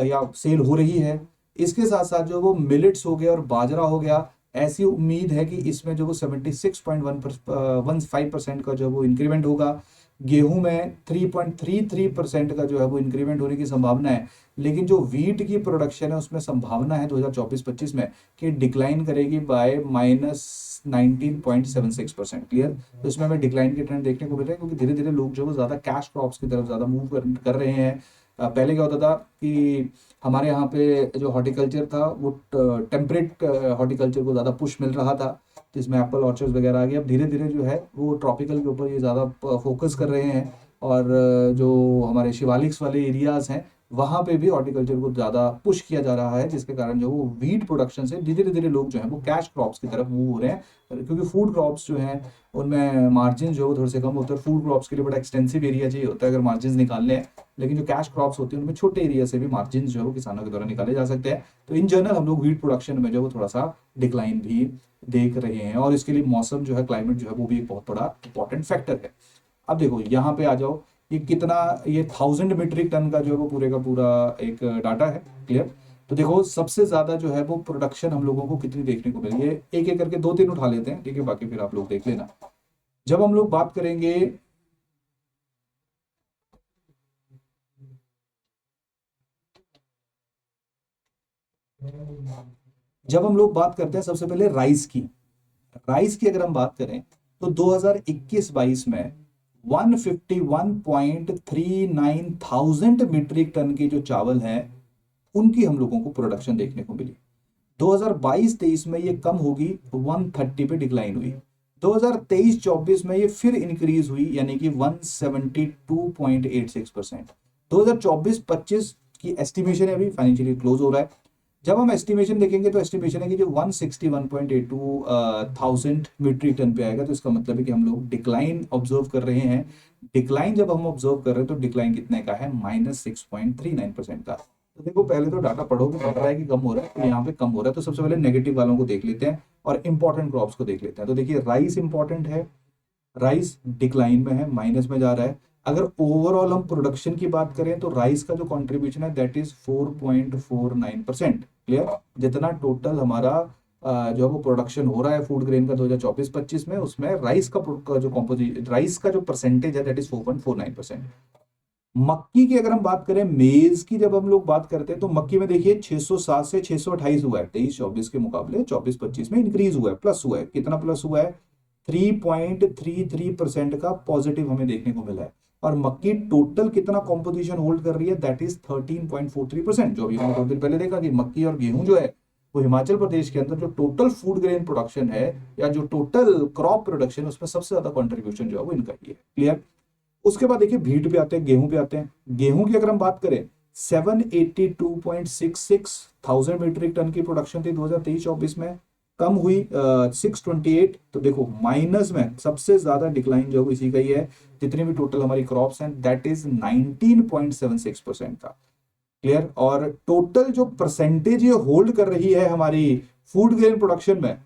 Speaker 1: या सेल हो रही है। इसके साथ साथ जो वो मिलेट्स हो गया और बाजरा हो गया, ऐसी उम्मीद है कि इसमें जो वो 76.15% का जो वो इंक्रीमेंट होगा। गेहूं में 3.33% का जो है वो इंक्रीमेंट होने की संभावना है। लेकिन जो वीट की प्रोडक्शन है उसमें संभावना है 2024-25 में कि डिक्लाइन करेगी बाय -19.76%। क्लियर। तो इसमें हमें डिक्लाइन के ट्रेंड देखने को मिल रहे हैं क्योंकि धीरे धीरे लोग जो वो ज्यादा कैश क्रॉप्स की तरफ ज्यादा मूव कर रहे हैं। पहले क्या होता था कि हमारे यहाँ पे जो हॉर्टिकल्चर था वो टेम्परेट हॉर्टिकल्चर को ज़्यादा पुश मिल रहा था, जिसमें एप्पल ऑर्चर्ड्स वगैरह आ गए। अब धीरे धीरे जो है वो ट्रॉपिकल के ऊपर ये ज़्यादा फोकस कर रहे हैं और जो हमारे शिवालिक्स वाले एरियाज हैं वहाँ पे भी हॉर्टिकल्चर को ज़्यादा पुश किया जा रहा है, जिसके कारण जो वो वीट प्रोडक्शन से धीरे धीरे लोग जो है वो कैश क्रॉप्स की तरफ मूव हो रहे हैं। क्योंकि फूड क्रॉप्स जो हैं उनमें मार्जिन जो है थोड़े से कम होते हैं। फूड क्रॉप्स के लिए बड़ा एक्सटेंसिव एरिया चाहिए होता है अगर मार्जिन निकालने हैं, लेकिन जो कैश क्रॉप्स होती है उनमें छोटे एरिया से भी मार्जिन जो है वो किसानों के द्वारा निकाले जा सकते हैं। तो इन जनरल हम लोग वीट प्रोडक्शन में जो है वो थोड़ा सा डिक्लाइन भी देख रहे हैं और इसके लिए मौसम जो है, क्लाइमेट जो है वो भी एक बहुत बड़ा इंपॉर्टेंट फैक्टर है। अब देखो यहाँ पे आ जाओ, ये कितना, ये 1000 मीट्रिक टन का जो है वो पूरे का पूरा एक डाटा है। क्लियर। तो देखो सबसे ज्यादा जो है वो प्रोडक्शन हम लोगों को कितनी देखने को मिली है, एक एक करके दो तीन उठा लेते हैं, ठीक है, बाकी फिर आप लोग देख लेना। जब हम लोग बात करेंगे जब हम लोग बात करते हैं सबसे पहले राइस की, राइस की अगर हम बात करें तो 2021-22 में 151.39 थाउजेंड मीट्रिक टन की जो चावल है उनकी हम लोगों को प्रोडक्शन देखने को मिली। 2022-23 में ये कम होगी, 130 पे डिक्लाइन हुई। 2023-24 में ये फिर इंक्रीज हुई यानी कि 172.86%। 2024-25 की एस्टिमेशन है, अभी फाइनेंशियली क्लोज हो रहा है। जब हम एस्टिमेशन देखेंगे तो एस्टिमेशन है कि जो 161.82 थाउजेंड मीट्रिक टन पे आएगा, तो इसका मतलब है कि हम लोग डिक्लाइन ऑब्जर्व कर रहे हैं। डिक्लाइन जब हम ऑब्जर्व कर रहे हैं तो डिक्लाइन कितने का है, -6.39% का। तो देखो पहले तो डाटा पढ़ोगे पढ़ रहा है कि कम हो रहा है, तो यहाँ पे कम हो रहा है। तो सबसे पहले नेगेटिव वालों को देख लेते हैं और इंपॉर्टेंट क्रॉप्स को देख लेते हैं। तो देखिए राइस इंपॉर्टेंट है, राइस डिक्लाइन में है, माइनस में जा रहा है। अगर ओवरऑल हम प्रोडक्शन की बात करें तो राइस का जो कंट्रीब्यूशन है दैट इज 4.49%। क्लियर। जितना टोटल हमारा जो वो प्रोडक्शन हो रहा है फूड ग्रेन का 2024-25 में, उसमें राइस का जो कॉम्पोजिट राइस का जो परसेंटेज है दैट इज 4.49%। मक्की की अगर हम बात करें, मेज की जब हम लोग बात करते हैं तो मक्की में देखिए 607 से 628 हुआ है 23-24 के मुकाबले। 24-25 में इंक्रीज हुआ है, प्लस हुआ है। कितना प्लस हुआ है, 3.33% का पॉजिटिव हमें देखने को मिला है। और मक्की टोटल कितना कॉम्पोजिशन होल्ड कर रही है, दैट इज 13.43%। जो अभी हमने थोड़ी देर पहले देखा कि मक्की और गेहूं जो है वो हिमाचल प्रदेश के अंदर जो टोटल फूड ग्रेन प्रोडक्शन है या जो टोटल क्रॉप प्रोडक्शन है उसमें सबसे ज्यादा कॉन्ट्रीब्यूशन जो है वो इनका ही है। क्लियर। उसके बाद देखिए भीट पे आते हैं, गेहूं पे आते हैं। गेहूं की अगर हम बात करें 782.66 थाउजेंड मीट्रिक टन की प्रोडक्शन थी 2023-24 में, कम हुई 628। तो देखो माइनस में सबसे ज्यादा डिक्लाइन जो इसी का ही है। जितनी भी टोटल हमारी क्रॉप्स हैं दैट इज 19.76% का। क्लियर। और टोटल जो परसेंटेज ये होल्ड कर रही है हमारी फूड ग्रेन प्रोडक्शन में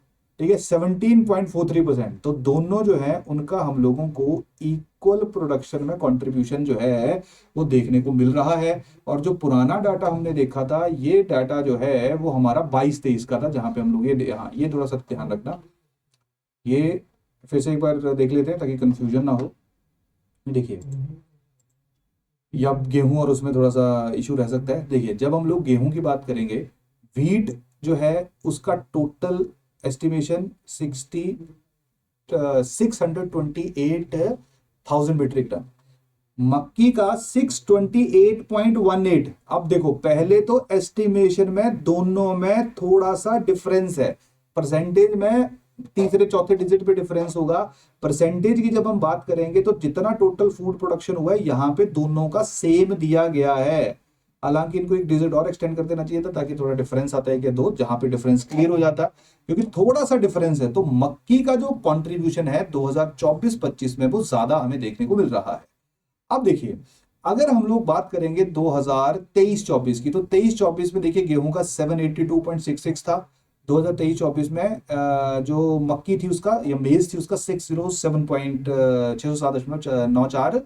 Speaker 1: ठीक है 17.43%। तो दोनों जो है उनका हम लोगों को इक्वल प्रोडक्शन में कंट्रीब्यूशन जो है वो देखने को मिल रहा है। और जो पुराना डाटा हमने देखा था, ये डाटा जो है वो हमारा 22-23 का था, जहां पे हम लोग ये, हाँ ये थोड़ा सा ध्यान रखना, ये फिर से एक बार देख लेते हैं ताकि कंफ्यूजन ना हो। देखिए, या गेहूं और उसमें थोड़ा सा इशू रह सकता है। देखिए, जब हम लोग गेहूं की बात करेंगे, वीट जो है उसका टोटल एस्टिमेशन 628,000 मीट्रिक टन, मक्की का 628.18। अब देखो, पहले तो एस्टिमेशन में दोनों में थोड़ा सा डिफरेंस है, परसेंटेज में तीसरे चौथे डिजिट पे डिफरेंस होगा। परसेंटेज की जब हम बात करेंगे तो जितना टोटल फूड प्रोडक्शन हुआ है यहां पे दोनों का सेम दिया गया है। हालांकि इनको एक डिजिट और एक्सटेंड कर देना चाहिए था ताकि थोड़ा डिफरेंस आता है कि दो, जहां पे डिफरेंस क्लियर हो जाता, क्योंकि थोड़ा सा डिफरेंस है। तो मक्की का जो कंट्रीब्यूशन है 2024-25 में वो ज्यादा हमें देखने को मिल रहा है। अब देखिए, अगर हम लोग बात करेंगे 2023-24 की, तो 23-24 में देखिए गेहूं का 782.66 था। 2023-24 में जो मक्की थी उसका या मेज थी उसका 607.94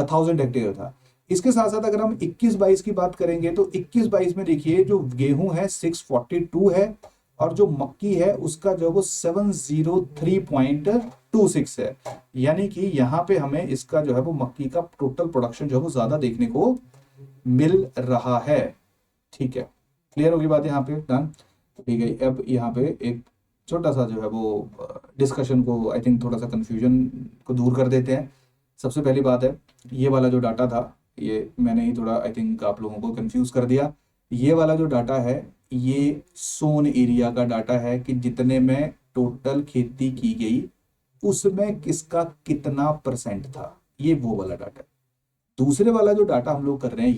Speaker 1: थाउजेंड हेक्टेयर था। इसके साथ साथ अगर हम 21-22 की बात करेंगे तो 21-22 में देखिए जो गेहूं है 642 है, और जो मक्की है उसका जो वो 703.26 है। यानी कि यहाँ पे हमें इसका जो है वो मक्की का टोटल प्रोडक्शन जो है वो ज्यादा देखने को मिल रहा है। ठीक है, क्लियर होगी बात यहाँ पे, डन। ठीक है, अब यहाँ पे एक छोटा सा जो है वो डिस्कशन को, आई थिंक थोड़ा सा कंफ्यूजन को दूर कर देते हैं। सबसे पहली बात है, ये वाला जो डाटा था, ये मैंने ही थोड़ा आई थिंक आप लोगों को कंफ्यूज कर दिया। ये वाला जो डाटा है ये सोन एरिया का डाटा है कि जितने में टोटल खेती की गई उसमें किसका कितना परसेंट था, ये वो वाला डाटा है। दूसरे वाला जो डाटा हम लोग कर रहे हैं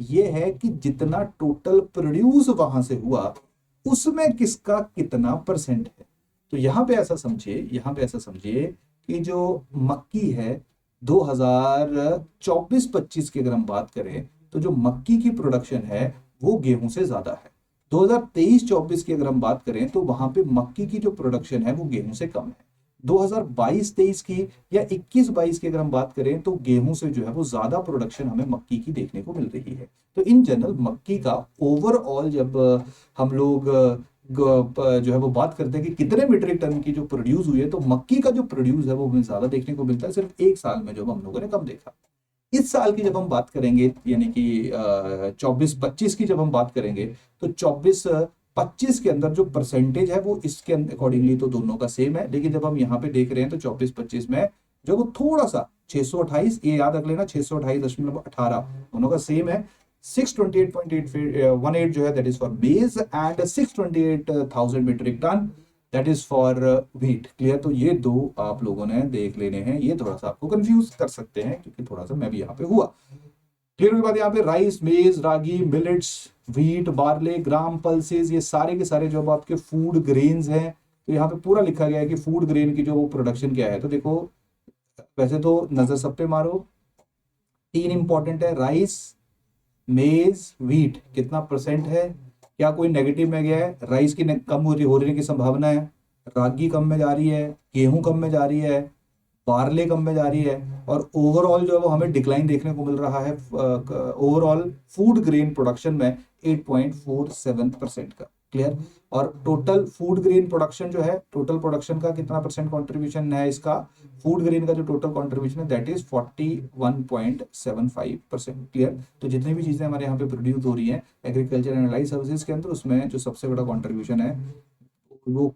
Speaker 1: ये है कि जितना टोटल प्रोड्यूस वहां से हुआ उसमें किसका कितना परसेंट है। तो यहां पे ऐसा समझिए कि जो मक्की है 2024-25 की अगर हम बात करें तो जो मक्की की प्रोडक्शन है वो गेहूं से ज्यादा है। 2023-24 की अगर हम बात करें तो वहां पे मक्की की जो प्रोडक्शन है वो गेहूं से कम है। 2022-23 की या 21-22 की अगर हम बात करें तो गेहूं से जो है वो ज्यादा प्रोडक्शन हमें मक्की की देखने को मिल रही है। तो इन जनरल मक्की का ओवरऑल जब हम लोग जो है वो बात करते हैं कि कितने मीट्रिक टन की जो प्रोड्यूस हुई है, तो मक्की का जो प्रोड्यूस है वो हमें ज्यादा देखने को मिलता है सिर्फ एक साल में, जो हम लोगों ने कम देखा। इस साल की जब हम बात करेंगे यानी कि 24-25 की जब हम बात करेंगे तो 24-25 के अंदर जो परसेंटेज है वो इसके अकॉर्डिंगली तो दोनों का सेम है। लेकिन जब हम यहाँ पे देख रहे हैं तो 24-25 में जो वो थोड़ा सा 628, ये याद रख लेना 628.18 दोनों का सेम है। 628.18 जो है that is for maize and 628,000 metric ton that is for wheat. Clear? तो ये दो आप लोगों ने देख लेने हैं, ये थोड़ा सा आपको कंफ्यूज कर सकते हैं क्योंकि थोड़ा सा मैं भी यहाँ पे हुआ। क्लियर हुई बात? यहाँ पे राइस, मेज, रागी, मिलेट्स, व्हीट, बार्ले, ग्राम पल्सेस, ये सारे के सारे जो आपके फूड ग्रेन्स हैं, तो यहाँ पे पूरा लिखा गया है कि फूड ग्रेन की जो वो प्रोडक्शन क्या है। तो देखो, वैसे तो नजर सब पे मारो, तीन इंपॉर्टेंट है, राइस, मेज, व्हीट कितना परसेंट है, क्या कोई नेगेटिव में गया है? राइस की कम होने की संभावना है, रागी कम में जा रही है, गेहूं कम में जा रही है, बार्ले कम में जा रही है, और ओवरऑल जो है वो हमें डिक्लाइन देखने को मिल रहा है ओवरऑल फूड ग्रेन प्रोडक्शन में 8.47% का। क्लियर? और टोटल फूड ग्रेन प्रोडक्शन जो है, टोटल प्रोडक्शन का कितना परसेंट कंट्रीब्यूशन है इसका, फूड ग्रेन का जो टोटल कंट्रीब्यूशन है दैट इज 41.75%। क्लियर? तो जितनी भी चीजें हमारे यहाँ पे प्रोड्यूस हो रही हैं एग्रीकल्चर एंड एलाइड सर्विसेज के अंदर, उसमें जो सबसे बड़ा कंट्रीब्यूशन है वो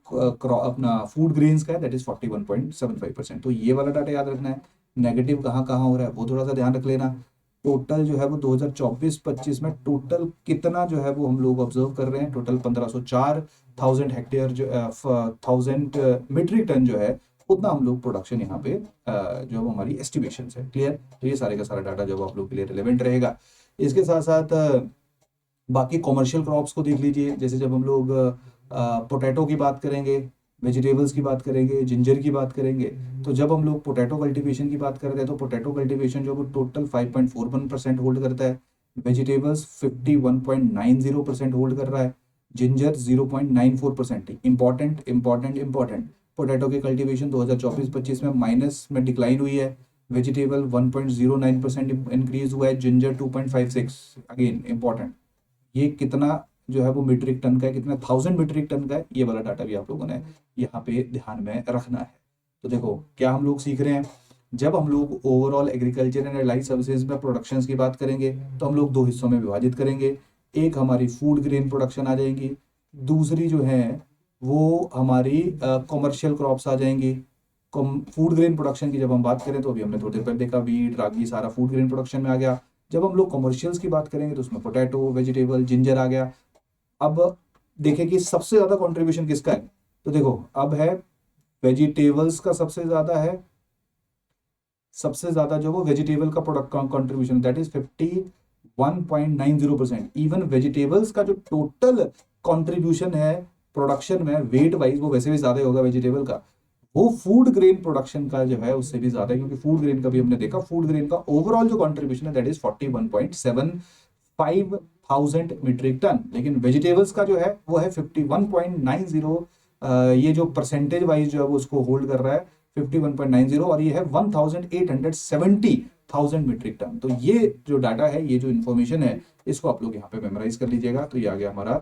Speaker 1: अपना फूड ग्रेन्स का है दैट इज 41.75%। तो ये वाला डाटा याद रखना है। नेगेटिव कहाँ कहाँ हो रहा है वो थोड़ा सा ध्यान रख लेना। टोटल जो है वो 2024-25 में टोटल कितना जो है वो हम लोग ऑब्जर्व कर रहे हैं, टोटल 1504,000 हेक्टेयर जो 1000 मीट्रिक टन जो है उतना हम लोग प्रोडक्शन यहाँ पे जो हमारी एस्टिमेशन है। क्लियर? तो ये सारे का सारा डाटा जो आप लोग के लिए रिलेवेंट रहेगा। इसके साथ साथ बाकी कॉमर्शियल क्रॉप्स को देख लीजिए। जैसे जब हम लोग पोटैटो की बात करेंगे, वेजिटेबल्स की बात करेंगे, जिंजर की बात करेंगे, तो जब हम लोग पोटैटो कल्टीवेशन की बात करते हैं तो पोटैटो कल्टीवेशन जो वो टोटल 5.41% होल्ड करता है, वेजिटेबल्स 51.90% होल्ड कर रहा है, ginger 0.94%। Important important important. Potato की कल्टीवेशन 2024-25 में माइनस में डिक्लाइन हुई है। वेजिटेबल 1.09% इंक्रीज हुआ है। Ginger 2.56, again important. ये कितना जो है वो मीट्रिक टन का है, कितना 1000 मीट्रिक टन का है, ये वाला डाटा भी आप लोगों ने यहाँ पे ध्यान में रखना है। तो देखो क्या हम लोग सीख रहे हैं, जब हम लोग overall agriculture and allied services में प्रोडक्शंस की बात करेंगे तो हम लोग दो हिस्सों में विभाजित करेंगे। एक हमारी फूड ग्रेन प्रोडक्शन आ जाएंगी, दूसरी जो है वो हमारी कॉमर्शियल क्रॉप्स आ जाएंगी। फूड ग्रेन प्रोडक्शन की जब हम बात करें तो अभी हमने थोड़ी देर पहले देखा वीट रागी सारा फूड ग्रेन प्रोडक्शन में आ गया। जब हम लोग कॉमर्शियल्स की बात करेंगे तो उसमें पोटैटो वेजिटेबल जिंजर आ गया। अब देखें कि सबसे ज्यादा कंट्रीब्यूशन किसका है, तो देखो अब है वेजिटेबल्स का सबसे ज्यादा है, सबसे ज्यादा जो वो वेजिटेबल का product contribution that is 51.90%। Even vegetables का जो टोटल कंट्रीब्यूशन है प्रोडक्शन में वेट वाइज वो वैसे भी ज्यादा ही होगा वेजिटेबल का, वो फूड ग्रेन प्रोडक्शन का जो है उससे भी ज्यादा है, क्योंकि फूड ग्रेन का भी हमने देखा फूड ग्रेन का ओवरऑल जो कंट्रीब्यूशन है that is 41.75 thousand metric ton. लेकिन वेजिटेबल्स का जो है वो है 51.90। ये जो परसेंटेज वाइज जो है वो उसको होल्ड कर रहा है 51.90, और ये है 1870,000 मीट्रिक टन। तो ये जो डाटा है, ये जो इन्फॉर्मेशन है, इसको आप लोग यहाँ पे मेमोराइज कर लीजिएगा। तो ये आ गया हमारा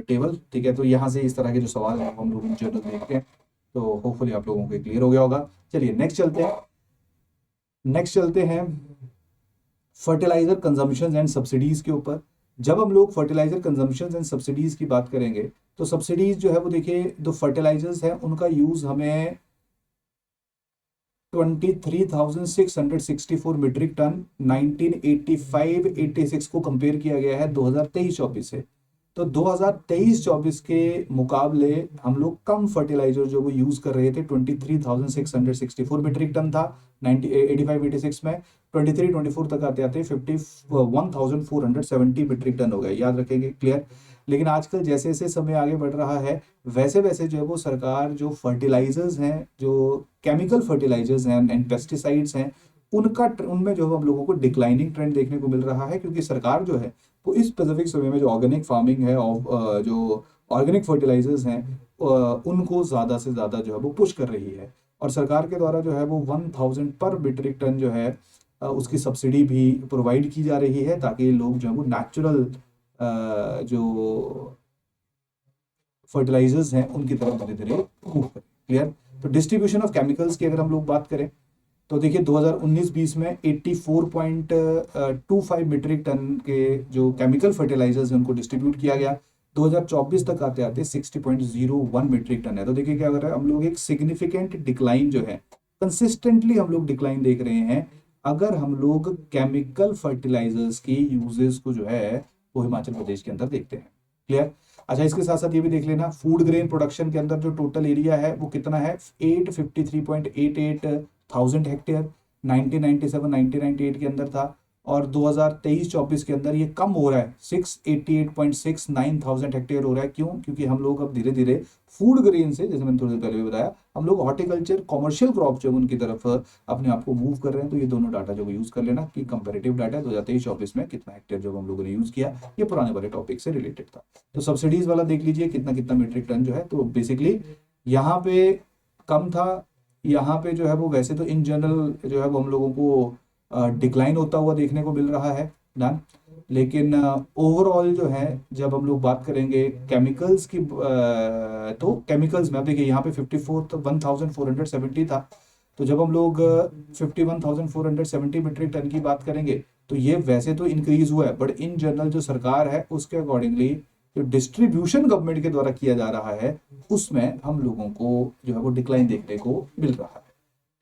Speaker 1: टेबल, ठीक है। तो यहाँ से इस तरह के जो सवाल है हम लोग जनरल देखते हैं, तो होपफुली आप लोगों को क्लियर हो गया होगा। चलिए नेक्स्ट चलते हैं फर्टिलाइजर कंजम्पशन एंड सब्सिडीज के ऊपर। जब हम लोग फर्टिलाइजर कंजम्पशन एंड सब्सिडीज की बात करेंगे तो सब्सिडीज जो है वो देखिए जो फर्टिलाइजर्स है उनका यूज हमें 23,664 मीट्रिक टन 1985-86 को कंपेयर किया गया है 2023-24 से। तो 2023-24 के मुकाबले हम लोग कम फर्टिलाइजर जो वो यूज कर रहे थे, 23,664 मीट्रिक टन था 85-86 में। 23-24 तक आते आते 51,470 मीट्रिक टन हो गए, याद रखेंगे, क्लियर। लेकिन आजकल जैसे जैसे समय आगे बढ़ रहा है वैसे वैसे जो है वो सरकार जो फर्टिलाइजर्स हैं, जो केमिकल फर्टिलाइजर्स हैं एंड पेस्टिसाइड्स हैं, उनमें जो हम लोगों को डिक्लाइनिंग ट्रेंड देखने को मिल रहा है, क्योंकि सरकार जो है वो इस स्पेसिफिक समय में जो ऑर्गेनिक फार्मिंग है और जो ऑर्गेनिक फर्टिलाइजर्स हैं उनको ज़्यादा से ज़्यादा जो है वो पुश कर रही है। और सरकार के द्वारा जो है वो 1000 पर मीट्रिक टन जो है उसकी सब्सिडी भी प्रोवाइड की जा रही है, ताकि लोग जो है वो नेचुरल जो फर्टिलाइजर्स हैं उनकी तरफ धीरे धीरे मूव करें, क्लियर। तो डिस्ट्रीब्यूशन ऑफ केमिकल्स की अगर हम लोग बात करें तो देखिए 2019-20 में 84.25 मीट्रिक टन के जो केमिकल फर्टिलाइजर्स हैं उनको डिस्ट्रीब्यूट किया गया। 2024 तक आते आते 60.01 मीट्रिक टन है। तो देखिए क्या कर रहा है, हम लोग एक सिग्निफिकेंट डिक्लाइन जो है, कंसिस्टेंटली हम लोग डिक्लाइन देख रहे हैं अगर हम लोग केमिकल फर्टिलाइजर्स की यूजेस को जो है वो हिमाचल प्रदेश के अंदर देखते हैं, क्लियर। अच्छा, इसके साथ साथ ये भी देख लेना फूड ग्रेन प्रोडक्शन के अंदर जो टोटल एरिया है वो कितना है, 853.88 थाउजेंड हेक्टेयर 1997-1998 के अंदर था, और 2023-24 के अंदर ये कम हो रहा है 688.69 थाउजेंड हेक्टेयर हो रहा है। क्यों? क्योंकि हम लोग अब धीरे धीरे फूड ग्रेन से, जैसे मैंने थोड़ी देर पहले भी बताया, हम लोग हॉर्टिकल्चर कॉमर्शियल क्रॉप जो उनकी तरफ अपने आप को मूव कर रहे हैं। तो ये दोनों डाटा जो यूज कर लेना कि कंपेरेटिव डाटा 2023-24 में कितना हेक्टेयर जो हम लोगों ने यूज किया, ये पुराने वाले टॉपिक से रिलेटेड था। तो सब्सिडीज वाला देख लीजिए कितना कितना मीट्रिक टन जो है, तो बेसिकली यहाँ पे कम था, यहाँ पे जो है वो वैसे तो इन जनरल जो है वो हम लोगों को डिक्लाइन होता हुआ देखने को मिल रहा है डन। लेकिन ओवरऑल जो है जब हम लोग बात करेंगे केमिकल्स की तो केमिकल्स में अब देखिए यहाँ पे 51,470 था। तो जब हम लोग 51,470 मीट्रिक टन की बात करेंगे तो ये वैसे तो इंक्रीज हुआ है, बट इन जनरल जो सरकार है उसके अकॉर्डिंगली जो डिस्ट्रीब्यूशन गवर्नमेंट के द्वारा किया जा रहा है उसमें हम लोगों को जो है वो डिक्लाइन देखने को मिल रहा है।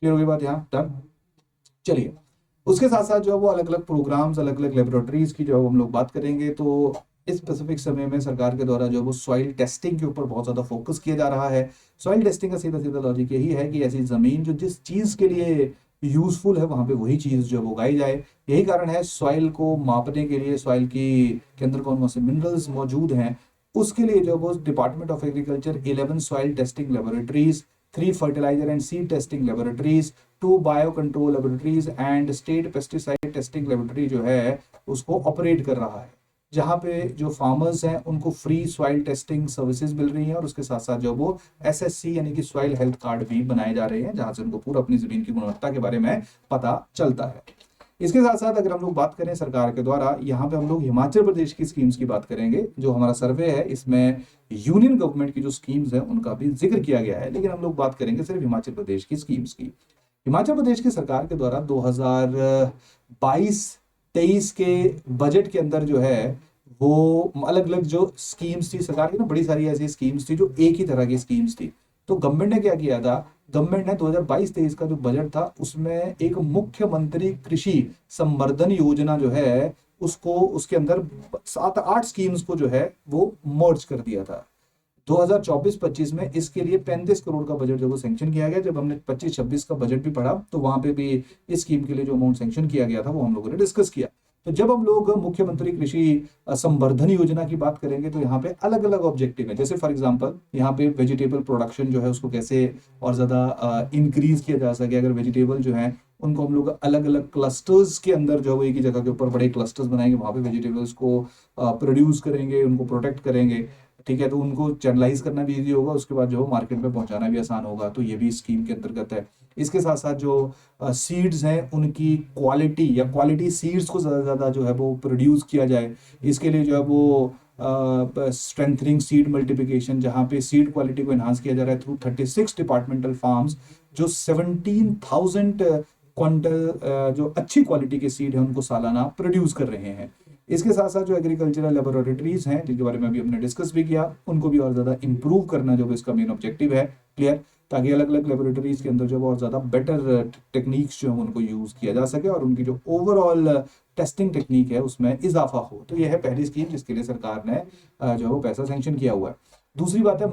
Speaker 1: क्लियर हो गई बात यहाँ डन। चलिए उसके साथ साथ जो है वो अलग अलग प्रोग्राम्स, अलग अलग लेबोरेटरीज की जो है हम लोग बात करेंगे। तो इस स्पेसिफिक समय में सरकार के द्वारा जो है वो सॉइल टेस्टिंग के ऊपर बहुत ज्यादा फोकस किया जा रहा है। सॉइल टेस्टिंग का सीधा सीधा लॉजिक यही है कि ऐसी जमीन जो जिस चीज के लिए यूजफुल है वहां पे वही चीज जो है वो उगाई जाए। यही कारण है सॉइल को मापने के लिए, सॉइल की के अंदर कौन कौन से मिनरल्स मौजूद हैं उसके लिए जो वो department of agriculture 11 soil testing laboratories, 3 fertiliser and seed testing laboratories, 2 bio control laboratories and state pesticide testing laboratory जो है उसको ऑपरेट कर रहा है। जहाँ पे जो फार्मर्स हैं उनको फ्री सॉइल टेस्टिंग सर्विसेज मिल रही हैं, और उसके साथ साथ जो वो एसएससी यानी कि सॉइल हेल्थ कार्ड भी बनाए जा रहे हैं, जहाँ से उनको पूरा अपनी जमीन की गुणवत्ता के बारे में पता चलता है। इसके साथ साथ अगर हम लोग बात करें सरकार के द्वारा, यहाँ पे हम लोग हिमाचल प्रदेश की स्कीम्स की बात करेंगे। जो हमारा सर्वे है इसमें यूनियन गवर्नमेंट की जो स्कीम्स हैं उनका भी जिक्र किया गया है, लेकिन हम लोग बात करेंगे सिर्फ हिमाचल प्रदेश की स्कीम्स की। हिमाचल प्रदेश की सरकार के द्वारा 2022-23 के बजट के अंदर जो है वो अलग अलग जो स्कीम्स थी सरकार की ना, बड़ी सारी ऐसी स्कीम्स थी जो एक ही तरह की स्कीम्स थी। तो गवर्नमेंट ने क्या किया था, गवर्नमेंट ने 2022-23 का जो बजट था उसमें एक मुख्यमंत्री कृषि संवर्धन योजना जो है उसको, उसके अंदर 7-8 स्कीम्स को जो है वो मर्ज कर दिया था। 2024-25 में इसके लिए 35 करोड़ का बजट जो वो सैंक्शन किया गया। जब हमने 25-26 का बजट भी पढ़ा तो वहां पे भी इस स्कीम के लिए जो अमाउंट सैंक्शन किया गया था वो हम लोगों ने डिस्कस किया। तो जब हम लोग मुख्यमंत्री कृषि संवर्धन योजना की बात करेंगे तो यहाँ पे अलग अलग ऑब्जेक्टिव है। जैसे फॉर एग्जांपल यहाँ पे वेजिटेबल प्रोडक्शन जो है उसको कैसे और ज्यादा इंक्रीज किया जा सके। अगर वेजिटेबल जो है उनको हम लोग अलग अलग क्लस्टर्स के अंदर जो है एक ही जगह के ऊपर बड़े क्लस्टर्स बनाएंगे, वहां पे वेजिटेबल्स को प्रोड्यूस करेंगे, उनको प्रोटेक्ट करेंगे, ठीक है, तो उनको चैनलाइज करना भी इजी होगा, उसके बाद जो मार्केट में पहुंचाना भी आसान होगा। तो ये भी स्कीम के अंतर्गत है। इसके साथ साथ जो सीड्स हैं उनकी क्वालिटी या क्वालिटी सीड्स को ज़्यादा से ज़्यादा जो है वो प्रोड्यूस किया जाए, इसके लिए जो है वो स्ट्रेंथनिंग सीड मल्टीप्लिकेशन, जहाँ पे सीड क्वालिटी को एनहांस किया जा रहा है थ्रू 36 डिपार्टमेंटल फार्म्स जो 17,000 क्विंटल जो अच्छी क्वालिटी के सीड है उनको सालाना प्रोड्यूस कर रहे हैं। इसके साथ साथ जो एग्रीकल्चरल लेबोरेटरीज हैं जिनके बारे में अभी हमने डिस्कस भी किया, उनको भी और ज्यादा इंप्रूव करना जो इसका मेन ऑब्जेक्टिव है। क्लियर, ताकि अलग अलग लेबोरेटरीज के अंदर जो और ज्यादा बेटर टेक्निक्स जो है उनको यूज किया जा सके और उनकी जो ओवरऑल टेस्टिंग टेक्निक है उसमें इजाफा हो। तो यह है पहली स्कीम जिसके लिए सरकार ने जो है वो पैसा सैंक्शन किया हुआ है। दूसरी बात है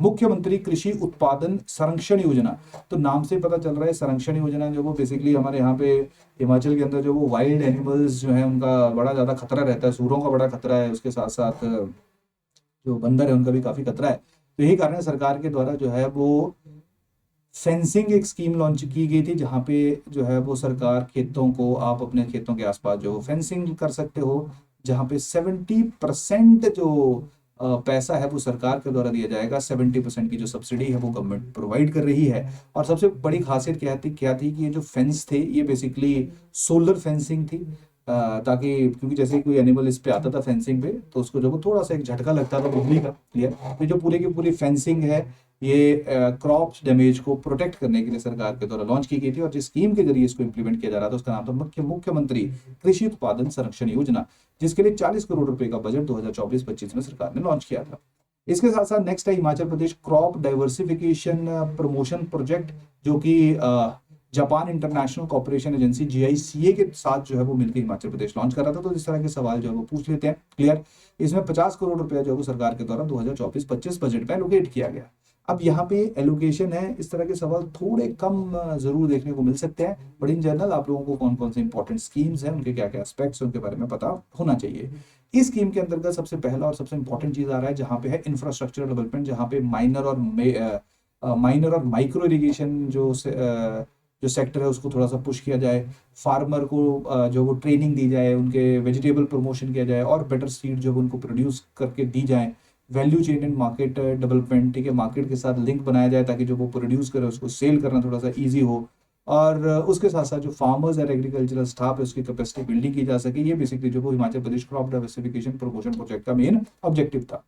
Speaker 1: मुख्यमंत्री कृषि उत्पादन संरक्षण योजना। तो नाम से पता चल रहा है संरक्षण योजना जो वो बेसिकली हमारे यहाँ पे हिमाचल के अंदर जो वो वाइल्ड एनिमल्स जो है उनका बड़ा ज्यादा खतरा रहता है, सूरों का बड़ा खतरा है, उसके साथ साथ जो बंदर है उनका भी काफी खतरा है। तो यही कारण है सरकार के द्वारा जो है वो फेंसिंग एक स्कीम लॉन्च की गई थी, जहाँ पे जो है वो सरकार खेतों को, आप अपने खेतों के आसपास जो फेंसिंग कर सकते हो, जहाँ पे 70% जो पैसा है वो सरकार के द्वारा दिया जाएगा, 70% की जो सब्सिडी है वो गवर्नमेंट प्रोवाइड कर रही है। और सबसे बड़ी खासियत क्या थी कि ये जो फेंस थे ये बेसिकली सोलर फेंसिंग थी, ताकि क्योंकि जैसे कोई एनिमल इस पे आता था फेंसिंग पे तो उसको जो वो थोड़ा सा एक झटका लगता था बिजली का। क्लियर, तो जो पूरी की पूरी फेंसिंग है ये क्रॉप्स डैमेज को प्रोटेक्ट करने के लिए सरकार के द्वारा लॉन्च की गई थी, और जिस स्कीम के जरिए इसको इंप्लीमेंट किया जा रहा था उसका नाम था मुख्यमंत्री कृषि उत्पादन संरक्षण योजना, जिसके लिए 40 करोड़ रुपए का बजट 2024-25 में सरकार ने लॉन्च किया था। इसके साथ साथ नेक्स्ट है Himachal Pradesh crop diversification promotion project, जो कि Japan international corporation agency GICA के साथ जो है वो मिलकर हिमाचल प्रदेश लॉन्च कर रहा था। तो इस तरह के सवाल जो है वो पूछ लेते हैं। क्लियर, इसमें 50 करोड़ रुपया जो है वो सरकार के द्वारा 2024-25 बजट में एलोकेट किया गया। अब यहाँ पे एलोकेशन है, इस तरह के सवाल थोड़े कम जरूर देखने को मिल सकते हैं, बट इन जनरल आप लोगों को कौन कौन से इंपॉर्टेंट स्कीम्स हैं, उनके क्या क्या एस्पेक्ट्स हैं, उनके बारे में पता होना चाहिए। इस स्कीम के अंतर्गत सबसे पहला और सबसे इंपॉर्टेंट चीज आ रहा है जहाँ पे है इंफ्रास्ट्रक्चर डेवलपमेंट, जहाँ पे माइनर और माइक्रो इरिगेशन जो सेक्टर है उसको थोड़ा सा पुश किया जाए, फार्मर को जो वो ट्रेनिंग दी जाए, उनके वेजिटेबल प्रमोशन किया जाए और बेटर सीड जो उनको प्रोड्यूस करके दी जाए, value chain and market development, ठीक है, मार्केट के साथ लिंक बनाया जाए ताकि जो वो प्रोड्यूस करे उसको सेल करना थोड़ा सा इजी हो, और उसके साथ साथ जो फार्मर्स और एग्रीकल्चरल स्टाफ है उसकी कैपेसिटी बिल्डिंग की जा सके। ये बेसिकली जो वो Himachal Pradesh crop diversification promotion project का मेन ऑब्जेक्टिव था।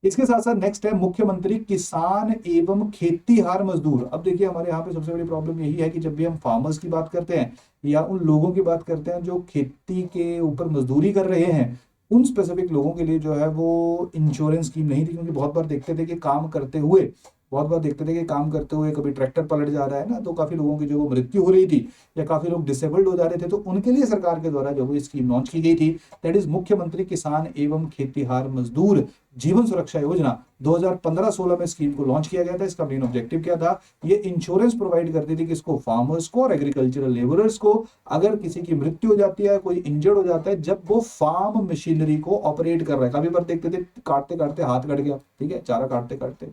Speaker 1: इसके साथ साथ नेक्स्ट है मुख्यमंत्री किसान एवं खेतीहार मजदूर। अब देखिए हमारे यहाँ पे सबसे बड़ी प्रॉब्लम यही है कि जब भी हम फार्मर्स की बात करते हैं या उन लोगों की बात करते हैं जो खेती के ऊपर मजदूरी कर रहे हैं, उन स्पेसिफिक लोगों के लिए जो है वो इंश्योरेंस स्कीम नहीं थी, क्योंकि बहुत बार देखते थे कि काम करते हुए कभी ट्रैक्टर पलट जा रहा है ना, तो काफी लोगों की जो वो मृत्यु हो रही थी या काफी लोग डिसेबल्ड हो जा रहे थे, तो उनके लिए सरकार के द्वारा जो वो स्कीम लॉन्च की गई थी, दैट इज मुख्यमंत्री किसान एवं खेतीहार मजदूर जीवन सुरक्षा योजना। 2015-16 में स्कीम को लॉन्च किया गया था। इसका मेन ऑब्जेक्टिव क्या था, ये इंश्योरेंस प्रोवाइड करती थी किसको, फार्मर्स को और एग्रीकल्चरल लेबरर्स को। अगर किसी की मृत्यु हो जाती है, कोई इंजर्ड हो जाता है, जब वो फार्म मशीनरी को ऑपरेट कर रहा है, कभी बार देखते थे काटते काटते हाथ कट गया, ठीक है, चारा काटते काटते,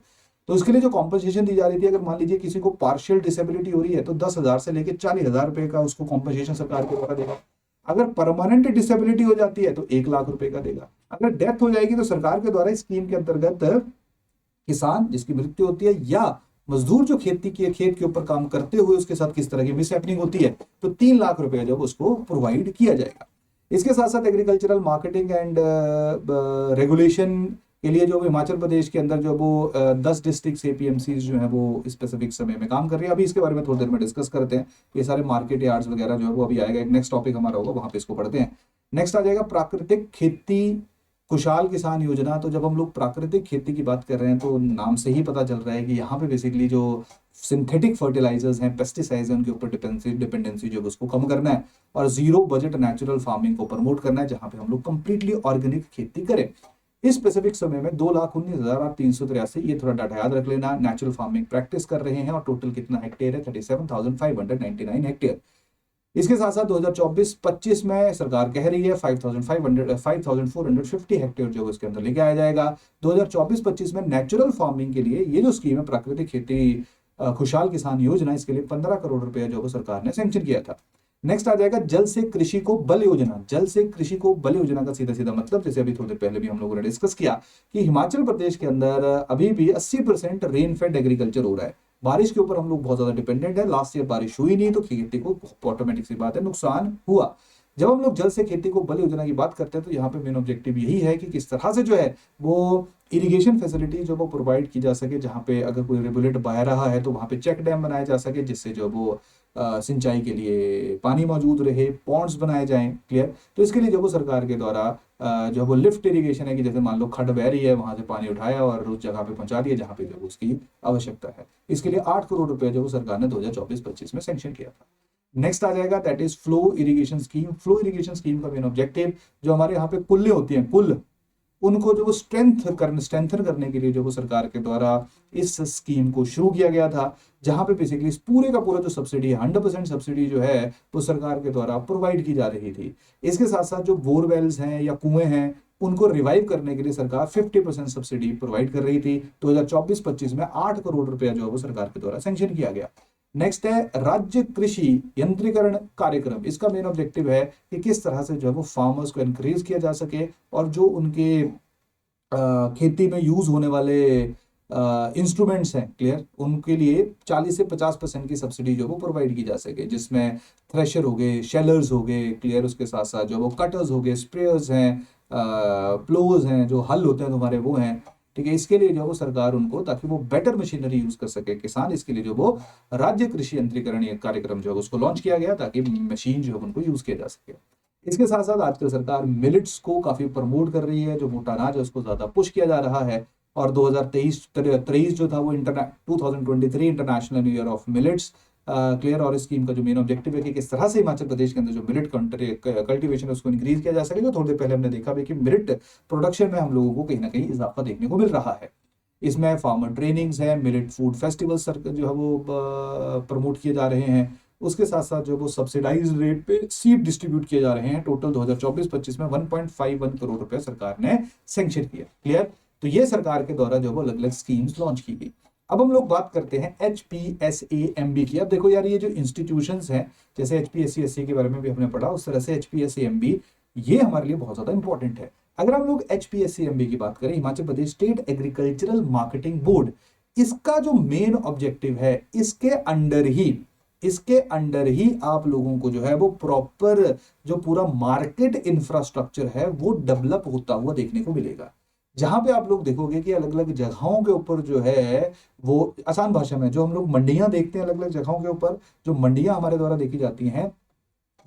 Speaker 1: तो उसके लिए जो कॉम्पनसेशन दी जा रही थी, अगर मान लीजिए किसी को पार्शियल डिसेबिलिटी हो रही है तो 10,000 से लेकर 40,000 रुपए का उसको कॉम्पनसेशन सरकार के द्वारा देगा। अगर परमानेंट डिसेबिलिटी हो जाती है तो 1 लाख रुपए का देगा। अगर डेथ हो जाएगी तो सरकार के द्वारा इस स्कीम के अंतर्गत किसान जिसकी मृत्यु होती है या मजदूर जो खेती की खेत के ऊपर काम करते हुए उसके साथ किस तरह की मिसहैपनिंग होती है तो 3 लाख रुपए जब उसको प्रोवाइड किया जाएगा। इसके साथ साथ एग्रीकल्चरल मार्केटिंग एंड रेगुलेशन के लिए जो हिमाचल प्रदेश के अंदर जो वो 10 डिस्ट्रिक्ट एपीएमसी जो है वो स्पेसिफिक समय में काम कर रही है। अभी इसके बारे में थोड़ी देर में डिस्कस करते हैं। ये सारे मार्केट यार्ड्स वगैरह जो है वो अभी आएगा, एक नेक्स्ट टॉपिक हमारा होगा, वहां पे इसको पढ़ते हैं। नेक्स्ट आ जाएगा प्राकृतिक खेती खुशहाल किसान योजना। तो जब हम लोग प्राकृतिक खेती की बात कर रहे हैं तो नाम से ही पता चल रहा है कि यहाँ पे बेसिकली जो सिंथेटिक फर्टिलाइजर्स हैं, पेस्टिसाइड्स हैं, उनके ऊपर डिपेंडेंसी जो है उसको कम करना है और जीरो बजट नेचुरल फार्मिंग को प्रमोट करना है, जहाँ पे हम लोग कंप्लीटली ऑर्गेनिक खेती करें। इस स्पेसिफिक समय में 2,19,383, ये थोड़ा डाटा याद रख लेना, नेचुरल फार्मिंग प्रैक्टिस कर रहे हैं और टोटल कितना हेक्टेयर है 37,599 हेक्टेयर। इसके साथ साथ 2024-25 में सरकार कह रही है 5,450 हेक्टेयर जो इसके अंदर लेके आया जाएगा। 2024-25 में नेचुरल फार्मिंग के लिए ये जो स्कीम है प्राकृतिक खेती खुशहाल किसान योजना, इसके लिए 15 करोड़ रुपए जो सरकार ने सैंक्शन किया था। नेक्स्ट आ जाएगा जल से कृषि को बल योजना। जल से कृषि को बल योजना का सीधा सीधा मतलब, जैसे अभी थोड़ी देर पहले भी हम लोगों ने डिस्कस किया कि हिमाचल प्रदेश के अंदर अभी भी 80% रेन फेड एग्रीकल्चर हो रहा है। बारिश के ऊपर हम लोग बहुत ज्यादा डिपेंडेंट है। लास्ट ईयर बारिश हुई नहीं तो खेती को ऑटोमेटिक सी बात है नुकसान हुआ। जब हम लोग जल से खेती को बल योजना की बात करते हैं तो यहाँ पे मेन ऑब्जेक्टिव यही है कि किस तरह से जो है वो इरिगेशन फैसिलिटी जो वो प्रोवाइड की जा सके, जहाँ पे अगर कोई रेगुलेट बह रहा है तो वहाँ पे चेक डैम बनाए जा सके जिससे जो वो सिंचाई के लिए पानी मौजूद रहे, पॉन्ड्स बनाए जाएं। क्लियर। तो इसके लिए जो वो सरकार के द्वारा जो वो लिफ्ट इरिगेशन है कि जैसे मान लो खड्ड बह रही है, वहां से पानी उठाया और उस जगह पे पहुंचा दिया जहाँ पे जो उसकी आवश्यकता है। इसके लिए 8 करोड़ रुपए जो सरकार ने 2024-25 में सैंक्शन किया था। नेक्स्ट आ जाएगा that is flow irrigation scheme. Flow irrigation scheme का मेन ऑब्जेक्टिव जो हमारे यहाँ पे कुल्ले होती हैं, कुल, उनको जो वो स्ट्रेंथन करने के लिए जो वो सरकार के द्वारा इस स्कीम को शुरू किया गया था, जहां पे बेसिकली पूरे का पूरा जो सब्सिडी है 100% सब्सिडी जो है वो सरकार के द्वारा प्रोवाइड की जा रही थी। इसके साथ साथ जो बोरवेल्स हैं या कुएं हैं उनको रिवाइव करने के लिए सरकार 50% सब्सिडी प्रोवाइड कर रही थी। 2024-25 में 8 करोड़ रुपया जो है वो सरकार के द्वारा सैंक्शन किया गया। नेक्स्ट है राज्य कृषि यंत्रीकरण कार्यक्रम। इसका मेन ऑब्जेक्टिव है कि किस तरह से जो है वो फार्मर्स को एनकरेज किया जा सके और जो उनके खेती में यूज होने वाले इंस्ट्रूमेंट्स हैं, क्लियर, उनके लिए 40 से 50% की सब्सिडी जो वो प्रोवाइड की जा सके, जिसमें थ्रेशर हो गए, शेलर्स हो गए, क्लियर, उसके साथ साथ जो वो कटर्स हो गए, स्प्रेयर्स हैं, प्लोज हैं, जो हल होते हैं तुम्हारे वो हैं। ठीक है। इसके लिए जो वो सरकार उनको, ताकि वो बेटर मशीनरी यूज कर सके किसान, इसके लिए जो वो राज्य कृषि यंत्रीकरण कार्यक्रम जो है उसको लॉन्च किया गया ताकि मशीन जो है उनको यूज किया जा सके। इसके साथ साथ आजकल सरकार मिलेट्स को काफी प्रमोट कर रही है, जो मोटा अनाज है उसको ज्यादा पुश किया जा रहा है। और 2023 जो था वो 2023 international new year of millets, clear. और इस स्कीम का जो मेन ऑब्जेक्टिव है कि किस तरह से हिमाचल प्रदेश के अंदर जो मिलेट कल्टीवेशन है उसको इंक्रीज किया जा सके। जो थोड़ी देर पहले हमने देखा भी कि मिलेट प्रोडक्शन में हम लोगों को कहीं ना कहीं इजाफा देखने को मिल रहा है। इसमें फार्मर ट्रेनिंग्स है, मिलेट फूड फेस्टिवल जो है वो प्रमोट किए जा रहे हैं। उसके साथ साथ जो वो सब्सिडाइज रेट पे सीड डिस्ट्रीब्यूट किए जा रहे हैं। टोटल 2024-25 में 1.51 करोड़ रुपए सरकार ने सैंक्शन किया। क्लियर। तो ये सरकार के द्वारा जो वो अलग अलग स्कीम्स लॉन्च की गई। अब हम लोग बात करते हैं HPSAMB की। अब देखो यार, ये जो इंस्टीट्यूशंस हैं, जैसे HPSC के बारे में भी हमने पढ़ा, उस तरह से HPSAMB ये हमारे लिए बहुत ज्यादा इंपॉर्टेंट है। अगर हम लोग HPSAMB की बात करें, Himachal Pradesh state agricultural marketing board, इसका जो मेन ऑब्जेक्टिव है, इसके अंडर ही आप लोगों को जो है वो प्रॉपर जो पूरा मार्केट इंफ्रास्ट्रक्चर है वो डेवलप होता हुआ देखने को मिलेगा। जहां पे आप लोग देखोगे कि अलग अलग जगहों के ऊपर जो है वो, आसान भाषा में, जो हम लोग मंडियां देखते हैं अलग अलग जगहों के ऊपर, जो मंडियां हमारे द्वारा देखी जाती हैं,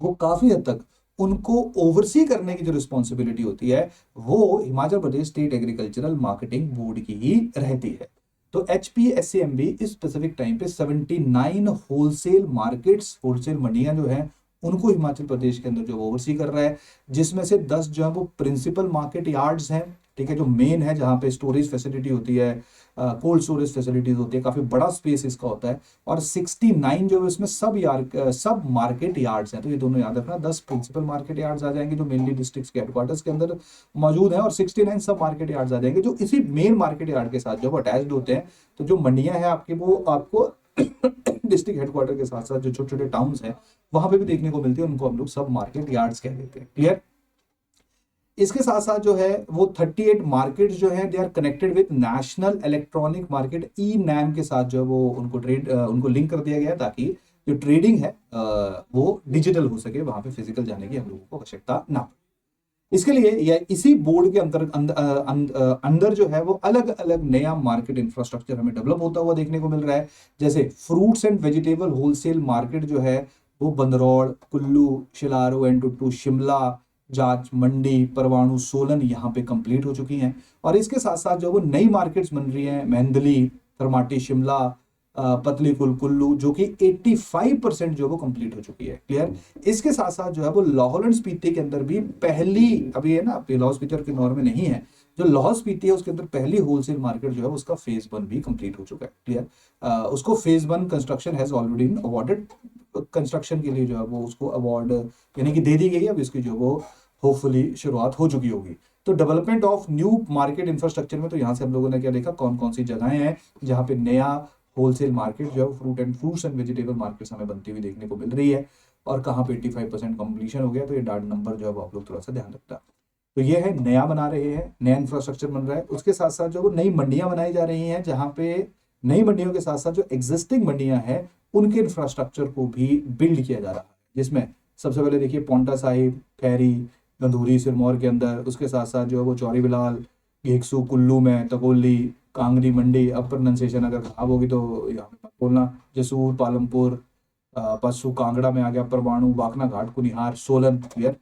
Speaker 1: वो काफी हद तक उनको ओवरसी करने की जो रिस्पॉन्सिबिलिटी होती है वो Himachal Pradesh state agricultural marketing board की ही रहती है। तो HPSAMB इस स्पेसिफिक टाइम पे 79 होलसेल मार्केट्स, होलसेल मंडियां जो हैं उनको हिमाचल प्रदेश के अंदर जो ओवरसी कर रहा है, जिसमें से 10 जो है वो प्रिंसिपल मार्केट यार्ड्स हैं, ठीक है, जो मेन है, जहां पे स्टोरेज फैसिलिटी होती है, कोल्ड स्टोरेज फैसिलिटीज होती है, काफी बड़ा स्पेस इसका होता है। और 69 जो है इसमें सब मार्केट यार्ड्स हैं। तो ये दोनों याद रखना, 10 प्रिंसिपल मार्केट यार्ड्स आ जाएंगे जो मेनली डिस्ट्रिक्ट के हेडक्वार्टर्स के अंदर मौजूद है, और 69 सब मार्केट यार्ड्स आ जाएंगे जो इसी मेन मार्केट यार्ड के साथ जो अटैच्ड होते हैं। तो जो मंडियां हैं आपकी, वो आपको डिस्ट्रिक्ट हेडक्वार्टर के साथ साथ जो छोटे छोटे टाउन्स हैं वहां पे भी देखने को मिलती है, उनको हम लोग सब मार्केट यार्ड्स कह देते हैं। क्लियर। इसके साथ साथ जो है वो 38 मार्केट जो है they are connected with national electronic market e NAM के साथ जो है वो उनको लिंक कर दिया गया है, ताकि जो ट्रेडिंग है वो डिजिटल हो सके, वहां पे फिजिकल जाने की हम लोगों को आवश्यकता ना पड़े। इसके लिए या इसी बोर्ड के अंदर जो है वो अलग अलग नया मार्केट इंफ्रास्ट्रक्चर हमें डेवलप होता हुआ देखने को मिल रहा है। जैसे fruits and vegetable wholesale market जो है वो बंदरौड़, कुल्लू, शिलारू एंड टुट्टू, शिमला, जाट मंडी, परवाणु, सोलन यहाँ पे कंप्लीट हो चुकी हैं। और इसके साथ साथ जो वो नई मार्केट्स बन रही हैं, मेहंदली, थरमाटी, शिमला, पतली कुल, कुल्लू, जो कि 85% जो वो कंप्लीट हो चुकी है। क्लियर। इसके साथ साथ जो है वो लाहौल एंड स्पीति के अंदर भी पहली, अभी है ना लाहौल स्पीति के नॉर में नहीं है, जो लाहौल स्पीति है उसके अंदर पहली होलसेल मार्केट जो है उसका फेज 1 भी कंप्लीट हो चुका है। क्लियर। उसको phase 1 construction has already been awarded, construction के लिए जो है वो उसको अवार्ड यानी कि दे दी गई है। अब इसकी जो वो होपफुली शुरुआत हो चुकी होगी। तो development of new market infrastructure में तो यहाँ से हम लोगों ने क्या देखा, कौन कौन सी जगहें हैं जहाँ पे नया होलसेल मार्केट जो है फ्रूट्स एंड वेजिटेबल मार्केट हमें बनती हुई देखने को मिल रही है, और कहाँ पे 85% कंप्लीशन हो गया। तो ये डाटा नंबर जो है वो आप लोग थोड़ा सा ध्यान रखना। तो ये है नया बना रहे हैं, नया इंफ्रास्ट्रक्चर बन रहा है। उसके साथ साथ जो वो नई मंडियां बनाई जा रही हैं, जहाँ पे नई मंडियों के साथ साथ जो एग्जिस्टिंग मंडियां हैं उनके इंफ्रास्ट्रक्चर को भी बिल्ड किया जा रहा है, जिसमें सबसे पहले देखिए पौंटा साहिब, खैरी, गंधूरी, सिरमौर के अंदर। उसके साथ साथ जो है वो चौरी बिलाल, घेक्सू, कुल्लू में, तकोली, कांगड़ी मंडी, अब प्रोनाउंसिएशन अगर खराब होगी तो यहाँ पे मत बोलना, जसूर, पालमपुर, पशु, कांगड़ा में आ गया, परवाणु, वाकना घाट, कुनिहार, सोलन। क्लियर।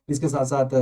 Speaker 1: इसके साथ साथ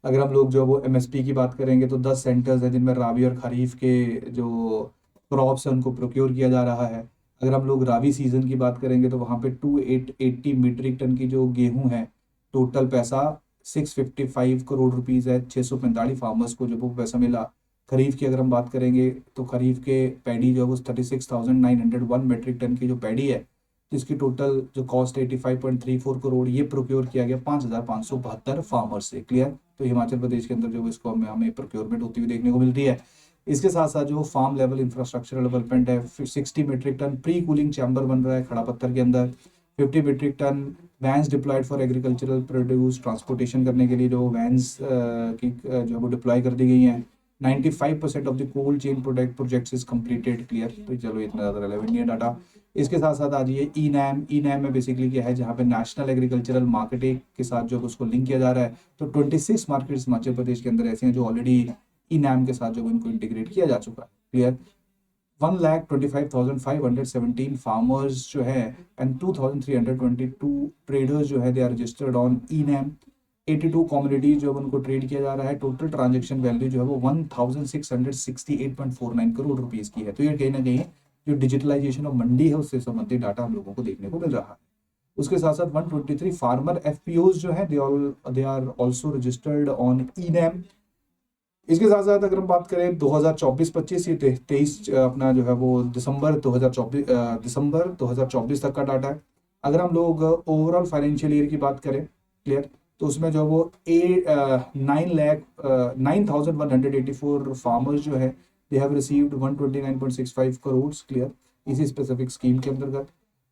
Speaker 1: अगर हम लोग जो वो एमएसपी की बात करेंगे तो 10 सेंटर्स हैं जिनमें राबी और खरीफ के जो क्रॉप्स हैं उनको प्रोक्योर किया जा रहा है। अगर हम लोग राबी सीजन की बात करेंगे तो वहाँ पे 2880 मीट्रिक टन की जो गेहूं है, टोटल पैसा 655 करोड़ रुपीस है। 645 फार्मर्स को जो वो पैसा मिला। खरीफ की अगर हम बात करेंगे तो खरीफ के पैडी जो है वो 36,901 मेट्रिक टन की जो पैडी है, जिसकी टोटल जो कॉस्ट 85.34 करोड़, ये प्रोक्योर किया गया 5,572 फार्मर से। क्लियर। तो हिमाचल प्रदेश के अंदर जो इसको हमें प्रोक्योरमेंट होती हुई देखने को मिल रही है। इसके साथ साथ जो फार्म लेवल इंफ्रास्ट्रक्चर डेवलपमेंट है, 60 metric ton pre cooling chamber बन रहा है खड़ा पत्थर के अंदर। 50 metric ton vans deployed for agricultural produce, transportation करने के लिए जो वैन्स की जो वो डिप्लॉय कर दी गई हैं। 95% of the cold chain projects is completed. Clear. तो चलो इतना ज़्यादा रेलेवेंट नहीं है डाटा। इसके साथ साथ आ जाइए ई नैम में बेसिकली क्या है, जहाँ पे नेशनल एग्रीकल्चरल मार्केटिंग के साथ जो उसको लिंक किया जा रहा है। तो 26 मार्केट्स हिमाचल प्रदेश के अंदर ऐसे हैं जो ऑलरेडी ई नैम के साथ जो इनको इंटीग्रेट किया जा चुका है। क्लियर। 1,25,517 फार्मर्स जो है एंड 2,322 ट्रेडर्स जो है they are registered on e NAM. 82 communities जो उनको ट्रेड किया जा रहा है। टोटल ट्रांजेक्शन वैल्यू जो है वो 1,668.49 करोड़ रुपीस की है। तो ये कहीं ना कहीं जो डिजिटलाइजेशन ऑफ मंडी है उससे संबंधित डाटा हम लोगों को देखने को मिल रहा है। उसके साथ साथ 123 फार्मर एफपीओज जो है they are also registered on e NAM. इसके साथ साथ अगर हम बात करें 2024-25 ये 23 अपना जो है वो दिसंबर 2024 तक का डाटा है। अगर हम लोग ओवरऑल फाइनेंशियल ईयर की बात करें, क्लियर, तो उसमें जो वो 9,184 फार्मर्स जो है they have received 129.65 crore. Clear. इसी स्पेसिफिक स्कीम के अंतर्गत।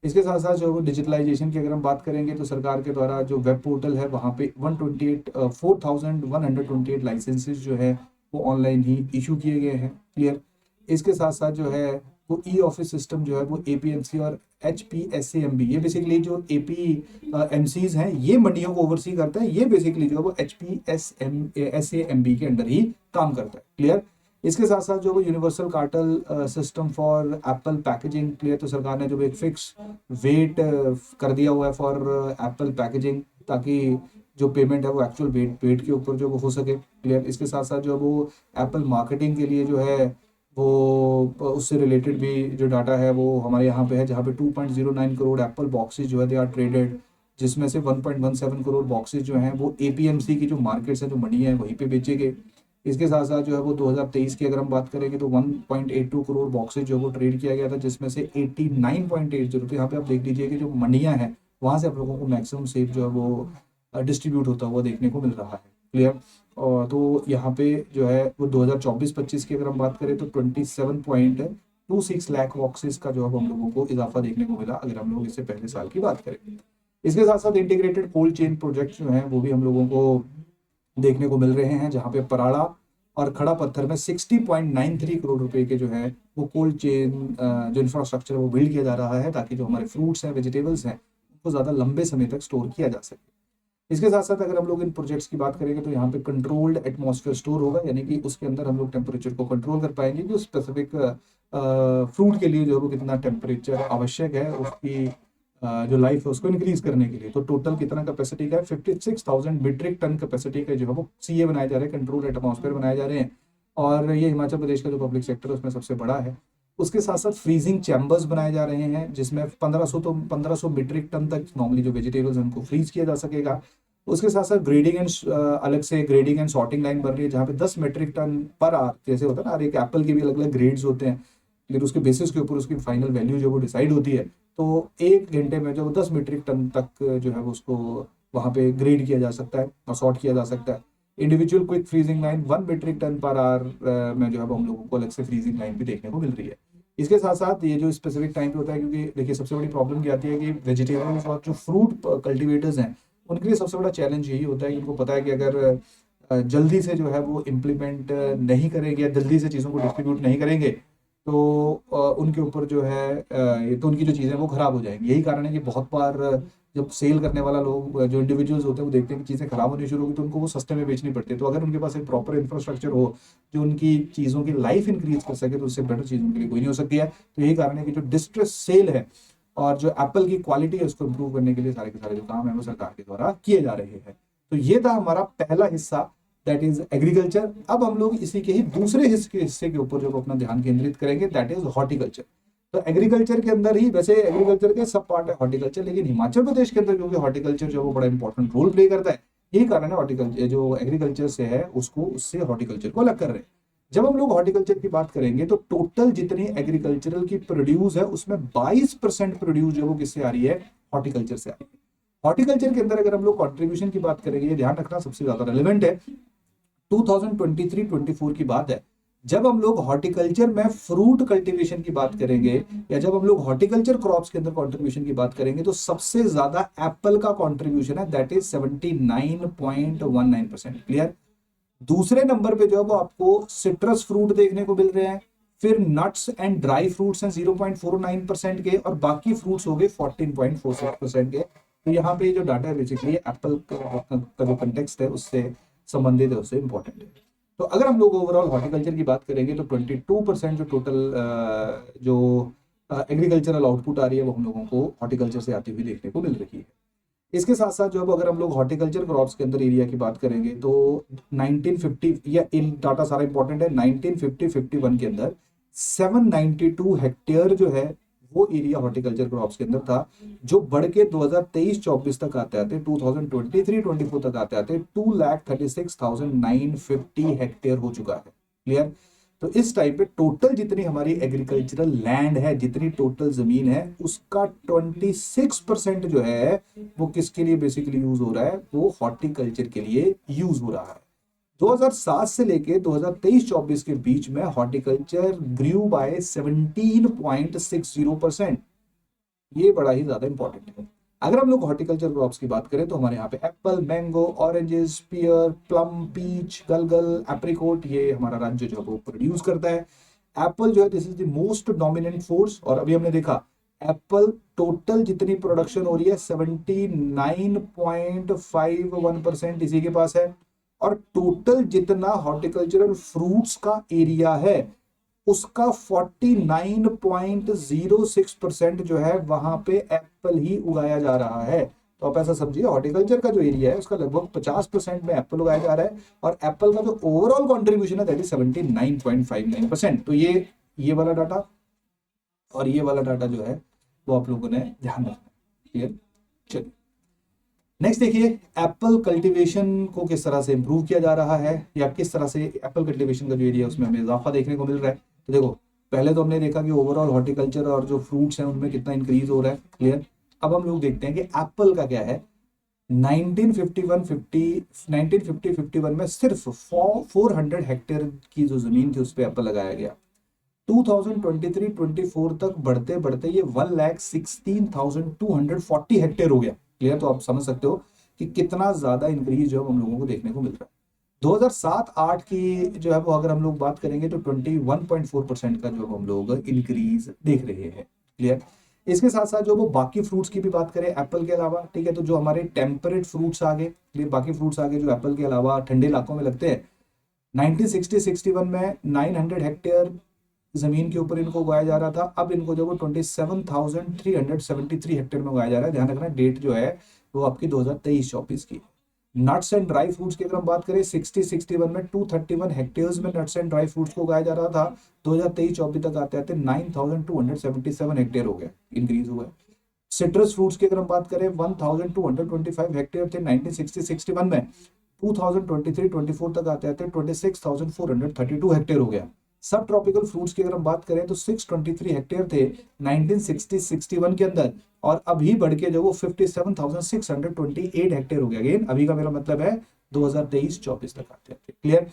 Speaker 1: इसके साथ साथ जो वो डिजिटलाइजेशन की अगर हम बात करेंगे तो सरकार के द्वारा जो वेब पोर्टल है वहाँ पे 4,128 लाइसेंसेस जो है वो ऑनलाइन ही इशू किए गए हैं। क्लियर। इसके साथ साथ जो है वो ई ऑफिस सिस्टम जो है वो एपीएमसी और HPSAMB, ये बेसिकली जो APMCs हैं ये मंडियों को ओवरसी करता है। ये बेसिकली जो है वो HPSAMB के अंडर ही काम करता है। क्लियर। इसके साथ साथ जो वो universal cartel system for Apple packaging. Clear. तो सरकार ने जो एक फिक्स वेट कर दिया हुआ है फॉर एप्पल पैकेजिंग, ताकि जो पेमेंट है वो एक्चुअल वेट के ऊपर जो वो हो सके। क्लियर। इसके साथ साथ जो वो एप्पल मार्केटिंग के लिए जो है वो उससे रिलेटेड भी जो डाटा है वो हमारे यहाँ पे है, जहाँ पे 2.09 करोड़ एप्पल बॉक्सेस जो है दे आर ट्रेडेड, जिसमें से 1.17 करोड़ बॉक्सेस जो हैं वो APMC की जो मार्केट्स है जो मंडी है वहीं पे बेचे गए। इसके साथ साथ जो है वो 2023 की अगर हम बात करेंगे तो 1.82 करोड़ बॉक्सेज जो वो ट्रेड किया गया था, जिसमें से 89.80, तो यहाँ पे आप देख लीजिए कि जो मंडियाँ हैं वहाँ से आप लोगों को मैक्सिमम सेफ जो है वो डिस्ट्रीब्यूट होता हुआ देखने को मिल रहा है। क्लियर। और तो यहाँ पे जो है वो 2024-25 की अगर हम बात करें तो 27.12 1.26 लाख बॉक्सेस का जो हम लोगों को इजाफा देखने को मिला अगर हम लोग इससे पहले साल की बात करें। इसके साथ साथ इंटीग्रेटेड कोल्ड चेन प्रोजेक्ट जो हैं वो भी हम लोगों को देखने को मिल रहे हैं, जहाँ पे पराड़ा और खड़ा पत्थर में 60.93 करोड़ रुपए के जो है वो कोल्ड चेन जो इंफ्रास्ट्रक्चर है वो बिल्ड किया जा रहा है, ताकि जो हमारे फ्रूट्स हैं, वेजिटेबल्स हैं, उनको ज़्यादा लंबे समय तक स्टोर किया जा सके। इसके साथ साथ अगर हम लोग इन प्रोजेक्ट्स की बात करेंगे तो यहाँ पे कंट्रोल्ड एटमॉस्फेयर स्टोर होगा, यानी कि उसके अंदर हम लोग टेम्परेचर को कंट्रोल कर पाएंगे कि उस स्पेसिफिक फ्रूट के लिए जो है वो कितना टेम्परेचर आवश्यक है उसकी जो लाइफ है उसको इंक्रीज करने के लिए। तो टोटल कितना कैपेसिटी का है, 56,000 मीट्रिक टन कैपेसिटी का जो है वो सीए बनाए जा रहे हैं, कंट्रोल एटमॉस्फेयर बनाए जा रहे हैं, और ये हिमाचल प्रदेश का जो पब्लिक सेक्टर है उसमें सबसे बड़ा है। उसके साथ साथ फ्रीजिंग चैम्बर्स बनाए जा रहे हैं, जिसमें 1500 मीट्रिक टन तक नॉर्मली जो वेजिटेबल्स हैं उनको फ्रीज किया जा सकेगा। उसके साथ साथ ग्रेडिंग एंड अलग से ग्रेडिंग एंड सॉर्टिंग लाइन बन रही है, जहाँ पे 10 मीट्रिक टन पर आवर, जैसे होता है ना, एक एप्पल के भी अलग अलग ग्रेड्स होते हैं, लेकिन उसके बेसिस के ऊपर उसकी फाइनल वैल्यू जो वो डिसाइड होती है। तो 1 घंटे में जो 10 मीट्रिक टन तक जो है वो उसको वहाँ पे ग्रेड किया जा सकता है और सॉर्ट किया जा सकता है। Individual quick freezing line 1 metric ton per hour में जो है हम लोगों को अलग से फ्रीजिंग लाइन भी देखने को मिल रही है। इसके साथ साथ ये जो स्पेसिफिक टाइम पे होता है, क्योंकि देखिए सबसे बड़ी प्रॉब्लम क्या आती है कि वेजिटेबल्स और जो फ्रूट कल्टिवेटर्स हैं उनके लिए सबसे बड़ा चैलेंज यही होता है कि उनको पता है कि अगर जल्दी से जो है वो इम्प्लीमेंट नहीं करेंगे या जल्दी से चीज़ों को डिस्ट्रीब्यूट नहीं करेंगे तो उनके ऊपर जो है तो उनकी जो चीज़ें वो खराब हो जाएंगी। यही कारण है कि बहुत बार जब सेल करने वाला लोग जो इंडिविजुअल्स होते हैं वो देखते हैं कि चीज़ें खराब होनी शुरू होगी तो उनको वो सस्ते में बेचनी पड़ती है। तो अगर उनके पास एक प्रॉपर इंफ्रास्ट्रक्चर हो जो उनकी चीज़ों की लाइफ इंक्रीज कर सके तो उससे बेटर चीज़ उनके लिए कोई नहीं हो सकती है। तो यही कारण है कि जो डिस्ट्रेस सेल है और जो एप्पल की क्वालिटी है उसको इम्प्रूव करने के लिए सारे के सारे जो काम है वो सरकार के द्वारा किए जा रहे हैं। तो ये था हमारा पहला हिस्सा, दैट इज एग्रीकल्चर। अब हम लोग इसी के ही दूसरे हिस्से के ऊपर जो अपना ध्यान केंद्रित करेंगे, दैट इज हॉर्टिकल्चर। तो एग्रीकल्चर के अंदर ही, वैसे एग्रीकल्चर के सब पार्ट है हॉर्टिकल्चर, लेकिन हिमाचल प्रदेश के अंदर क्योंकि हॉर्टिकल्चर जो वो बड़ा इंपॉर्टेंट रोल प्ले करता है, यही कारण है हॉर्टिकल्चर जो एग्रीकल्चर से है उसको उससे हॉर्टिकल्चर को अलग कर रहे हैं। जब हम लोग हॉर्टिकल्चर की बात करेंगे तो टोटल जितनी एग्रीकल्चरल की प्रोड्यूस है उसमें 22% प्रोड्यूस जो वो किससे आ रही है, हॉर्टिकल्चर से आ रही है। हॉर्टिकल्चर के अंदर अगर हम लोग कंट्रीब्यूशन की बात करेंगे, ये ध्यान रखना सबसे ज्यादा रेलेवेंट है, 2023-24 की बात है, जब हम लोग हॉर्टिकल्चर में फ्रूट कल्टीवेशन की बात करेंगे या जब हम लोग हॉर्टिकल्चर क्रॉप्स के अंदर कंट्रीब्यूशन की बात करेंगे तो सबसे ज्यादा एप्पल का कंट्रीब्यूशन है, दैट इज 79.19%। क्लियर। दूसरे नंबर पे जो है वो आपको सिट्रस फ्रूट देखने को मिल रहे हैं, फिर नट्स एंड ड्राई फ्रूट्स हैं 0.49% के, और बाकी फ्रूट्स हो गए 14.46% के। तो यहाँ पे जो डाटा है बेसिकली एप्पल का जो कंटेक्स्ट है उससे संबंधित है, उससे इंपॉर्टेंट है। तो अगर हम लोग ओवरऑल हॉर्टिकल्चर की बात करेंगे तो 22% जो टोटल जो एग्रीकल्चरल आउटपुट आ रही है वो हम लोगों को हॉर्टिकल्चर से आती हुई देखने को मिल रही है। इसके साथ साथ जो अब अगर हम लोग हॉर्टिकल्चर क्रॉप्स के अंदर एरिया की बात करेंगे तो 1950 या इन डाटा सारा इंपॉर्टेंट है, 1950-51 के अंदर 792 हेक्टेयर जो है वो एरिया हॉर्टिकल्चर क्रॉप्स के अंदर था, जो बढ़ के 2023-24 तक आते आते 2023-24 तक आते आते 2,36,950 हेक्टेयर हो चुका है। क्लियर। तो इस टाइप पे टोटल जितनी हमारी एग्रीकल्चरल लैंड है, जितनी टोटल जमीन है, उसका 26% जो है वो किसके लिए बेसिकली यूज हो रहा है, वो हॉर्टिकल्चर के लिए यूज हो रहा है। 2007 से लेके 2023-24 के बीच में हॉर्टिकल्चर ग्रू बाय 17.60%। ये बड़ा ही ज्यादा इंपॉर्टेंट है। अगर हम लोग हॉर्टिकल्चर क्रॉप्स की बात करें तो हमारे यहाँ पे एप्पल, मैंगो, ऑरेंजेस, पियर, प्लम, पीच, गलगल, एप्रिकॉट, ये हमारा राज्य जो है वो प्रोड्यूस करता है। एप्पल जो है this is the most dominant force, और अभी हमने देखा एप्पल टोटल जितनी प्रोडक्शन हो रही है 79.51% इसी के पास है, और टोटल जितना हॉर्टिकल्चरल फ्रूट्स का एरिया है उसका 49.06% जो है वहां पे एप्पल ही उगाया जा रहा है। तो आप ऐसा समझिए हॉर्टिकल्चर का जो एरिया है उसका लगभग 50% में एप्पल उगाया जा रहा है, और एप्पल का जो ओवरऑल कंट्रीब्यूशन है दैट इज 79.59%। तो ये वाला डाटा और ये वाला डाटा जो है वो आप लोगों ने ध्यान रखना है। क्लियर। चलिए नेक्स्ट देखिए, एप्पल कल्टीवेशन को किस तरह से इंप्रूव किया जा रहा है या किस तरह से एप्पल कल्टीवेशन का जो एरिया है उसमें हमें इजाफा देखने को मिल रहा है। तो देखो पहले तो हमने देखा कि ओवरऑल हॉर्टिकल्चर और जो फ्रूट्स हैं उनमें कितना इंक्रीज हो रहा है। क्लियर। अब हम लोग देखते हैं कि एप्पल का क्या है। 1950-51 में सिर्फ 400 हेक्टेयर की जो जमीन थी उस पर एप्पल लगाया गया। 2023-24 तक बढ़ते बढ़ते ये 1,16,240 हेक्टेयर हो गया। क्लियर? तो आप समझ सकते हो कि कितना ज्यादा इंक्रीज जो है हम लोगों को देखने को मिल रहा है। 2007-8 की जो है वो अगर हम लोग बात करेंगे तो 21.4% का जो हम लोग इंक्रीज देख रहे हैं। क्लियर? इसके साथ साथ जो वो बाकी फ्रूट्स की भी बात करें एप्पल के अलावा, ठीक है, तो जो हमारे टेम्परेट फ्रूट्स आ गए, क्लियर, बाकी फ्रूट्स आ गए जो एप्पल के अलावा ठंडे इलाकों में लगते हैं, 1960-61 में 900 हेक्टेयर जमीन के ऊपर इनको उगाया जा रहा था। अब इनको जो वो 27,373 हेक्टेयर में उगाया जा रहा है। ध्यान रखना डेट जो है वो आपकी 2023-24 की। नट्स एंड ड्राई फ्रूट्स की अगर हम बात करें 60-61 में 231 हेक्टेयर्स में नट्स एंड ड्राई फ्रूट्स को उगाया जा रहा था। 2023-24 तक आते आते 9,277 हेक्टेयर हो गया, इंक्रीज हुआ है। सिट्रस फ्रूट्स की अगर हम बात करें 1,225 हेक्टेयर थे 1960-61 में, 2023-24 तक आते आते 26,432 हेक्टेयर हो गया। सब ट्रॉपिकल फ्रूट्स की अगर हम बात करें तो 623 हेक्टेयर थे 1960-61 के अंदर, और अभी बढ़ के जो वो 57,628 हेक्टेयर हो गया। अगेन अभी का मेरा मतलब है 2023-24 तक आते आते। क्लियर?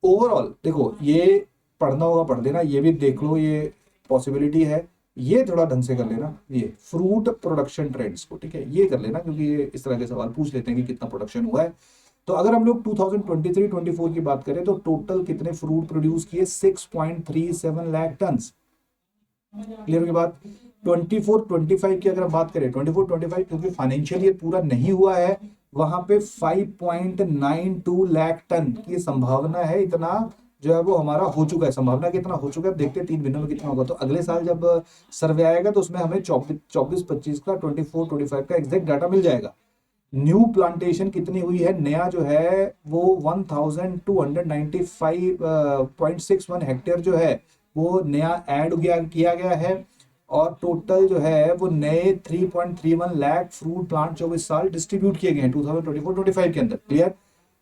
Speaker 1: ओवरऑल देखो, ये पढ़ना होगा पढ़ देना, ये भी देख लो, ये पॉसिबिलिटी है, ये थोड़ा ढंग से कर लेना, ये फ्रूट प्रोडक्शन ट्रेंड्स को, ठीक है, ये कर लेना, क्योंकि ये इस तरह के सवाल पूछ लेते हैं कि कितना प्रोडक्शन हुआ है। तो अगर हम लोग 2023-24 की बात करें तो टोटल कितने फ्रूट प्रोड्यूस किए? 6.37 लाख टन। क्लियर की बात? 24-25 की अगर हम बात करें, 24-25 क्योंकि फाइनेंशियल ईयर पूरा नहीं हुआ है, वहां पे 5.92 लाख टन की संभावना है। इतना जो है वो हमारा हो चुका है। संभावना कितना हो चुका है देखते हैं 3 महीनों में कितना होगा। तो अगले साल जब सर्वे आएगा तो उसमें हमें 24-25 का 24-25 का एग्जैक्ट डाटा मिल जाएगा। न्यू प्लांटेशन कितनी हुई है? नया जो है वो 1295.61 हेक्टेयर जो है वो नया ऐड किया गया है, और टोटल जो है वो नए 3.31 लाख फ्रूट प्लांट जो इस साल डिस्ट्रीब्यूट किए गए हैं 2024-25 के अंदर। क्लियर?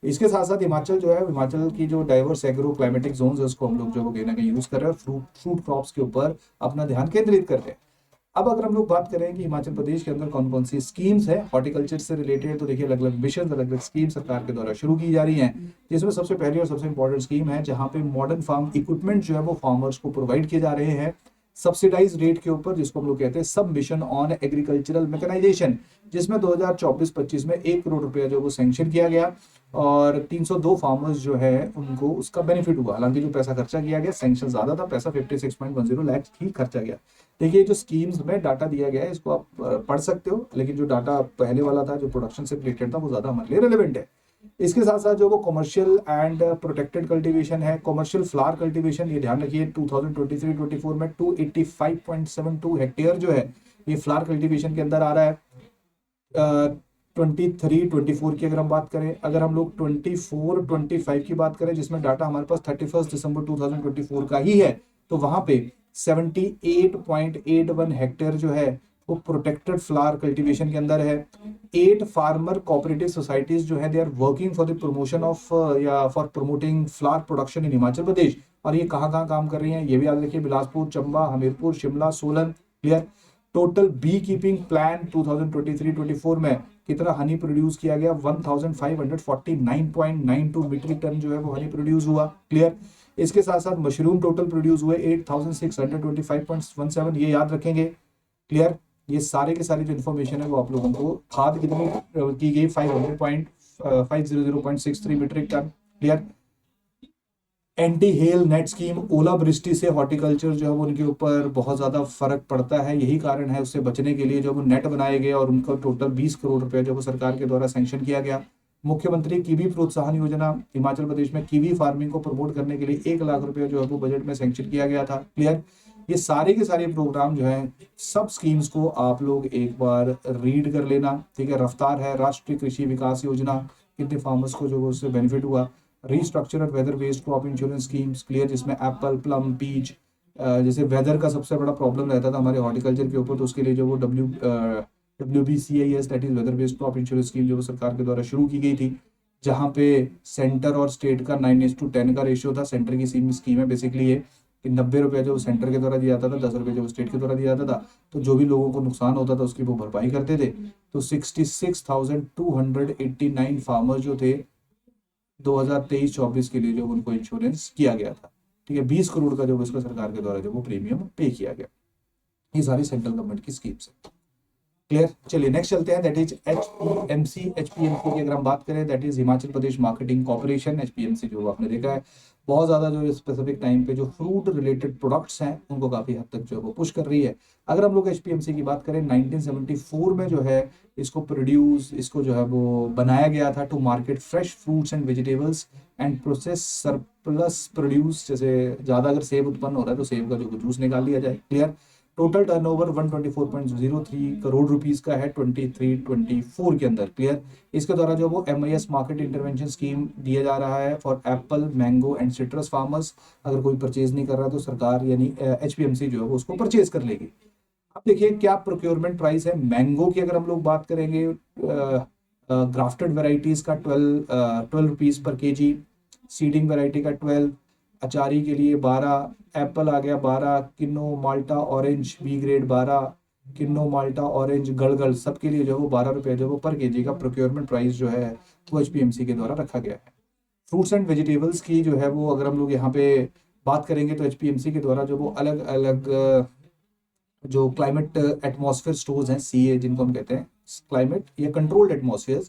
Speaker 1: इसके साथ साथ हिमाचल जो है, हिमाचल की जो डाइवर्स एग्रो क्लाइमेटिक जोन्स है उसको हम लोग जो कहीं ना कहीं यूज कर रहे हैं, फ्रूट क्रॉप्स के ऊपर अपना ध्यान केंद्रित कर रहे हैं। अब अगर हम लोग बात करें कि हिमाचल प्रदेश के अंदर कौन कौन सी स्कीम्स है हॉर्टिकल्चर से रिलेटेड, तो देखिए अलग अलग मिशन, अलग अलग स्कीम सरकार के द्वारा शुरू की जा रही हैं, जिसमें सबसे पहली और सबसे इंपॉर्टेंट स्कीम है जहां पे मॉडर्न फार्म इक्विपमेंट जो है वो फार्मर्स को प्रोवाइड किए जा रहे हैं सब्सिडाइज रेट के ऊपर, जिसको हम लोग कहते हैं सब मिशन ऑन एग्रीकल्चरल मैकेनाइजेशन, जिसमें 2024-25 में 1 करोड़ रुपया जो वो सैंक्शन किया गया, और 302 फार्मर्स जो है उनको उसका बेनिफिट हुआ। हालांकि जो पैसा खर्चा किया गया, सैंक्शन ज्यादा था, पैसा 56.10 लाख ही खर्चा गया। देखिए जो स्कीम्स में डाटा दिया गया है इसको आप पढ़ सकते हो, लेकिन जो डाटा पहले वाला था जो प्रोडक्शन से रिलेटेड था वो ज्यादा हमारे लिए रेलेवेंट है। इसके साथ साथ जो वो कमर्शियल एंड प्रोटेक्टेड कल्टीवेशन है, कमर्शियल फ्लावर कल्टीवेशन, ये ध्यान रखिए 2023-24 में 285.72 हेक्टेयर जो है ये फ्लावर कल्टीवेशन के अंदर आ रहा है। 23-24 की अगर हम बात करें, अगर हम लोग 24-25 की बात करें जिसमें डाटा हमारे पास 31 दिसंबर 2024 का ही है, तो वहां पे 78.81 हेक्टेयर जो है वो प्रोटेक्टेड फ्लावर कल्टीवेशन के अंदर है। 8 फार्मर कोऑपरेटिव सोसाइटीज जो है they are working for the promotion of या for promoting flower production in Himachal Pradesh. और ये कहाँ कहाँ काम कर रही हैं ये भी याद रखिए, Bilaspur, Chamba, Hamirpur, Shimla, Solan. Clear? Total beekeeping plan 2023-24 में कितना हनी प्रोड्यूस किया गया? 1549.92 मीट्रिक टन जो है वो हनी प्रोड्यूस हुआ। क्लियर? इसके साथ साथ मशरूम टोटल प्रोड्यूस हुए 8625.17, ये याद रखेंगे। क्लियर? ये सारे के सारे जो इन्फॉर्मेशन है वो आप लोगों को, खाद कितनी की गई 500.63 metric tonne. Clear? Anti hail net scheme, ओला वृष्टि से हॉर्टिकल्चर जो है वो उनके ऊपर बहुत ज्यादा फर्क पड़ता है, यही कारण है उससे बचने के लिए जो वो नेट बनाए गए और उनका टोटल 20 करोड़ रुपए जो वो सरकार के द्वारा सैंक्शन किया गया। मुख्यमंत्री कीवी प्रोत्साहन योजना, हिमाचल प्रदेश में कीवी फार्मिंग को प्रमोट करने के लिए 1 लाख रुपया जो है वो बजट में सैंक्शन किया गया था। क्लियर? ये सारे के सारे प्रोग्राम जो है, सब स्कीम्स को आप लोग एक बार रीड कर लेना। ठीक है? रफ्तार है राष्ट्रीय कृषि विकास योजना, कितने फार्मर्स को जो उससे बेनिफिट हुआ। Restructure weather based crop insurance schemes, clear, जिसमें एप्पल, प्लम, पीच, जैसे वेदर का सबसे बड़ा प्रॉब्लम रहता था हमारे हॉर्टिकल्चर के ऊपर, तो उसके लिए जो वो WBCIS that is whether based crop insurance scheme जो सरकार के द्वारा शुरू की गई थी, जहाँ पे सेंटर और स्टेट का 9:10 का रेशियो था। सेंटर की स्कीम है बेसिकली ये कि 90 रुपया जो सेंटर के द्वारा दिया जाता था, 10 रुपये जो स्टेट के द्वारा दिया जाता था, तो जो भी लोगों को नुकसान होता था उसकी वो भरपाई करते थे। तो 66,289 फार्मर्स जो थे 2023-24 के लिए जो उनको इंश्योरेंस किया गया था। ठीक है, 20 करोड़ का जो इसका सरकार के द्वारा जो वो प्रीमियम पे किया गया। ये सारी सेंट्रल गवर्नमेंट की स्कीम्स है। क्लियर। चलिए नेक्स्ट चलते हैं, दैट इज एचपीएमसी। एचपीएमसी की अगर हम बात करें, that is Himachal Pradesh marketing corporation. HPMC जो आपने देखा है बहुत ज्यादा जो स्पेसिफिक टाइम पे जो फ्रूट रिलेटेड प्रोडक्ट्स हैं उनको काफी हद तक जो है वो पुश कर रही है। अगर हम लोग एचपीएमसी की बात करें, 1974 में जो है इसको जो है वो बनाया गया था to market fresh fruits and vegetables and process surplus produce. जैसे ज्यादा अगर सेब उत्पन्न हो रहा है तो सेब का जो जूस निकाल लिया जाए। Clear. Total turnover 124.03 crore rupees का है 23-24 के अंदर। क्लियर। इसके द्वारा जो वो MIS मार्केट इंटरवेंशन स्कीम दिया जा रहा है for Apple, mango and citrus farmers. अगर कोई परचेज नहीं कर रहा तो सरकार यानी एचपीएमसी जो है वो उसको परचेज कर लेगी। अब देखिए क्या प्रोक्योरमेंट प्राइस है मैंगो की। अगर हम लोग बात करेंगे ग्राफ्टेड वेराइटीज का 12 rupees per KG, seeding variety का 12, अचारी के लिए 12, एप्पल आ गया 12, किन्नो माल्टा ऑरेंज बी ग्रेड 12, किन्नो माल्टा ऑरेंज गड़गड़ सबके लिए जो है वो 12 रुपये जो वो पर केजी का प्रोक्योरमेंट प्राइस जो है वो एचपीएमसी के द्वारा रखा गया है। फ्रूट्स एंड वेजिटेबल्स की जो है वो अगर हम लोग यहाँ पे बात करेंगे तो एचपीएमसी के द्वारा जो वो अलग अलग जो क्लाइमेट एटमॉस्फेयर स्टोर्स हैं, CA जिनको हम कहते हैं, क्लाइमेट या कंट्रोल्ड एटमॉस्फेयर।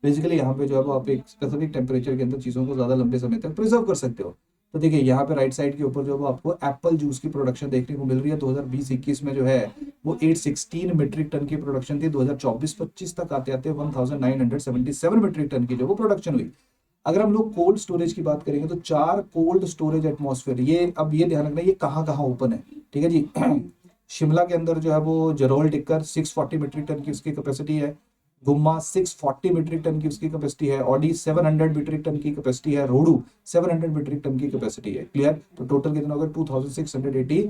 Speaker 1: बेसिकली यहाँ पे जो है वो आप एक स्पेसिफिक टेम्परेचर के अंदर चीज़ों को ज़्यादा लंबे समय तक प्रिजर्व कर सकते हो। तो देखिए यहाँ पे राइट साइड के ऊपर जो है वो आपको एप्पल जूस की प्रोडक्शन देखने को मिल रही है। 2020-21 में जो है वो 816 मीट्रिक टन की प्रोडक्शन थी। 2024-25 तक आते आते 1977 मीट्रिक टन की जो वो प्रोडक्शन हुई। अगर हम लोग कोल्ड स्टोरेज की बात करेंगे तो 4 कोल्ड स्टोरेज एटमॉस्फेयर, ये अब ये ध्यान रखना ये कहाँ कहाँ ओपन है। ठीक है जी। शिमला के अंदर जो है वो जरोल टिक्कर 640 मीट्रिक टन की उसकी कैपेसिटी है। गुम्मा 640 मीट्रिक टन की उसकी कैपेसिटी है। ऑडी 700 मीट्रिक टन की कैपेसिटी है। रोडू 700 मीट्रिक टन की कैपेसिटी है। क्लियर। तो टोटल कितना होगा 2680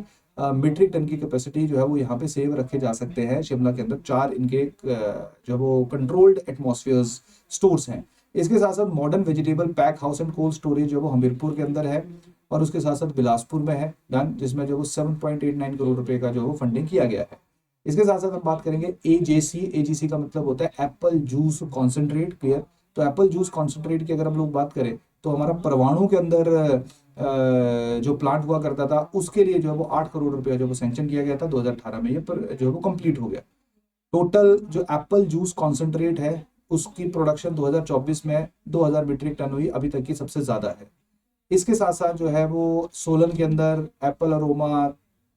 Speaker 1: मीट्रिक टन की कैपेसिटी जो है वो यहाँ पे सेव रखे जा सकते हैं शिमला के अंदर। 4 इनके जो वो कंट्रोल्ड एटमॉस्फेयर स्टोर्स हैं। इसके साथ साथ modern vegetable pack house and cold storage जो वो हमीरपुर के अंदर है और उसके साथ साथ बिलासपुर में है डन, जिसमें जो वो 7.89 करोड़ रुपए का जो वो फंडिंग किया गया है। इसके साथ साथ हम बात करेंगे AJC का मतलब होता है एप्पल जूस कॉन्सेंट्रेट। क्लियर। तो एप्पल जूस कॉन्सेंट्रेट की अगर हम लोग बात करें तो हमारा परवाणु के अंदर जो प्लांट हुआ करता था उसके लिए जो है वो 8 करोड़ रुपया जो वो सैंक्शन किया गया था 2018 में, ये पर जो है वो कंप्लीट हो गया। टोटल जो एप्पल जूस कॉन्सेंट्रेट है उसकी प्रोडक्शन 2024 में 2000 मीट्रिक टन हुई, अभी तक की सबसे ज्यादा है। इसके साथ साथ जो है वो सोलन के अंदर एप्पल अरोमा,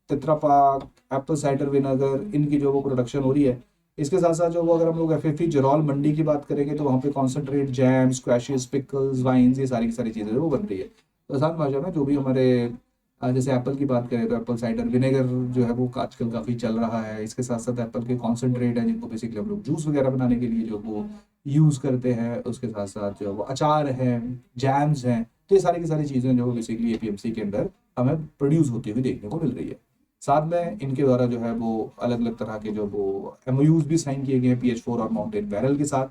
Speaker 1: तेत्रा पाक, एप्पल साइडर विनेगर इनकी जो वो प्रोडक्शन हो रही है। इसके साथ साथ जो वो अगर हम लोग FFE जरौल मंडी की बात करेंगे तो वहाँ पे concentrate, jam, squashes, pickles, wines, ये सारी की सारी चीज़ें वो बन रही है। तो आसान भाषा में जो भी हमारे जैसे एप्पल की बात करें तो एप्पल साइडर विनेगर जो है वो आजकल काफ़ी चल रहा है। इसके साथ साथ एप्पल के कॉन्सेंट्रेट है जिनको बेसिकली हम लोग जूस वगैरह बनाने के लिए जो वो यूज़ करते हैं। उसके साथ साथ जो है वो अचार हैं, जैम्स हैं, तो ये सारी की सारी चीज़ें जो बेसिकली APMC के अंदर हमें प्रोड्यूस होती हुई देखने को मिल रही है। साथ में इनके द्वारा जो है वो अलग अलग तरह के जो वो MOUs भी साइन किए गए हैं PH4 और माउंटेन बैरल के साथ।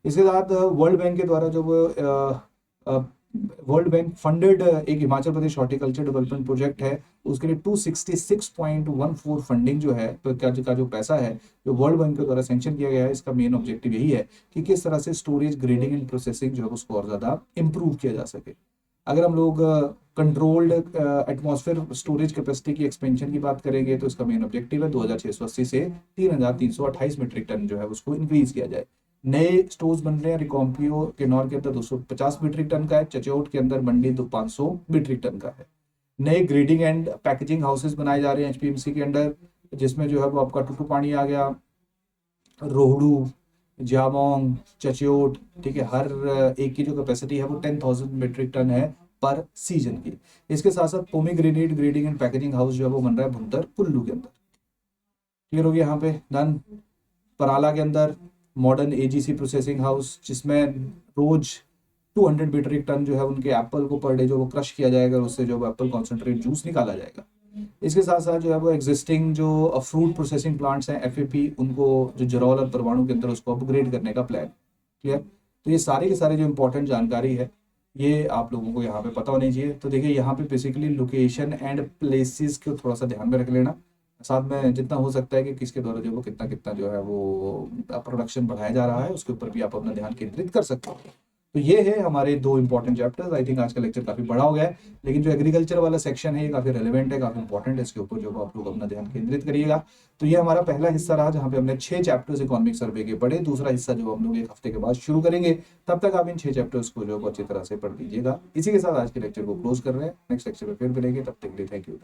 Speaker 1: इसके साथ वर्ल्ड बैंक के द्वारा जो वो वर्ल्ड बैंक फंडेड एक Himachal Pradesh horticulture development project है, उसके लिए 266.14 फंडिंग जो है तो का जो पैसा है जो वर्ल्ड बैंक के द्वारा सैंक्शन किया गया है, इसका मेन ऑब्जेक्टिव यही है कि किस तरह से स्टोरेज, ग्रेडिंग एंड प्रोसेसिंग जो है उसको और ज़्यादा इम्प्रूव किया जा सके। अगर हम लोग कंट्रोल्ड एटमॉस्फेयर स्टोरेज कैपेसिटी की एक्सपेंशन की बात करेंगे तो इसका मेन ऑब्जेक्टिव है 2680 से 3328 मीट्रिक टन जो है उसको इंक्रीज किया जाए। नए स्टोर्स बन रहे हैं, रिकॉम्पियो के नॉर के अंदर 250 मीट्रिक टन का है, चचोट के अंदर मंडी 500 मीट्रिक टन का है। नए ग्रेडिंग एंड पैकेजिंग हाउसेस बनाए जा रहे हैं HPMC के अंडर, जिसमें जो है वो आपका टुटू पानी आ गया, रोहड़ू, जामोंग, चचोट, ठीक है, हर एक की जो कैपेसिटी है वो 10,000 मीट्रिक टन है पर सीजन की। इसके साथ साथ pomegranate grading and packaging house जो है वो बन रहा है भुंतर कुल्लू के अंदर। क्लियर हो गया यहाँ पे डन। पराला के अंदर मॉडर्न AGC प्रोसेसिंग हाउस, जिसमें रोज 200 मीट्रिक टन जो है उनके एप्पल को पर डे जो वो क्रश किया जाएगा, उससे जो एप्पल कॉन्सेंट्रेट जूस निकाला जाएगा। इसके साथ साथ जो है वो एग्जिस्टिंग जो फ्रूट प्रोसेसिंग प्लांट्स हैं FAP, उनको जो जरौल और परवाणु के अंदर उसको अपग्रेड करने का प्लान। क्लियर। तो ये सारे के सारे जो इंपॉर्टेंट जानकारी है ये आप लोगों को यहाँ पे पता होनी चाहिए। तो देखिए यहाँ पे बेसिकली लोकेशन एंड प्लेसेस को थोड़ा सा ध्यान में रख लेना, साथ में जितना हो सकता है कि किसके द्वारा जो वो कितना कितना जो है वो प्रोडक्शन बढ़ाया जा रहा है उसके ऊपर भी आप अपना ध्यान केंद्रित कर सकते हो। तो ये है हमारे दो इंपॉर्टेंट चैप्टर्स। आई थिंक आज का लेक्चर काफी बड़ा हो गया है, लेकिन जो एग्रीकल्चर वाला सेक्शन है ये काफी रेलिवेंट है, काफी इंपॉर्टेंट है, इसके ऊपर जो आप लोग अपना ध्यान केंद्रित करिएगा। तो ये हमारा पहला हिस्सा रहा जहाँ पे हमने 6 चैप्टर्स इकोनॉमिक सर्वे के पढ़े। दूसरा हिस्सा जो हम लोग एक हफ्ते के बाद शुरू करेंगे, तब तक आप इन 6 चैप्टर्स को जो अच्छी तरह से पढ़ लीजिएगा। इसी के साथ आज के लेक्चर को क्लोज कर रहे हैं, नेक्स्ट लेक्चर में फिर मिलेंगे, तब तक के लिए थैंक यू।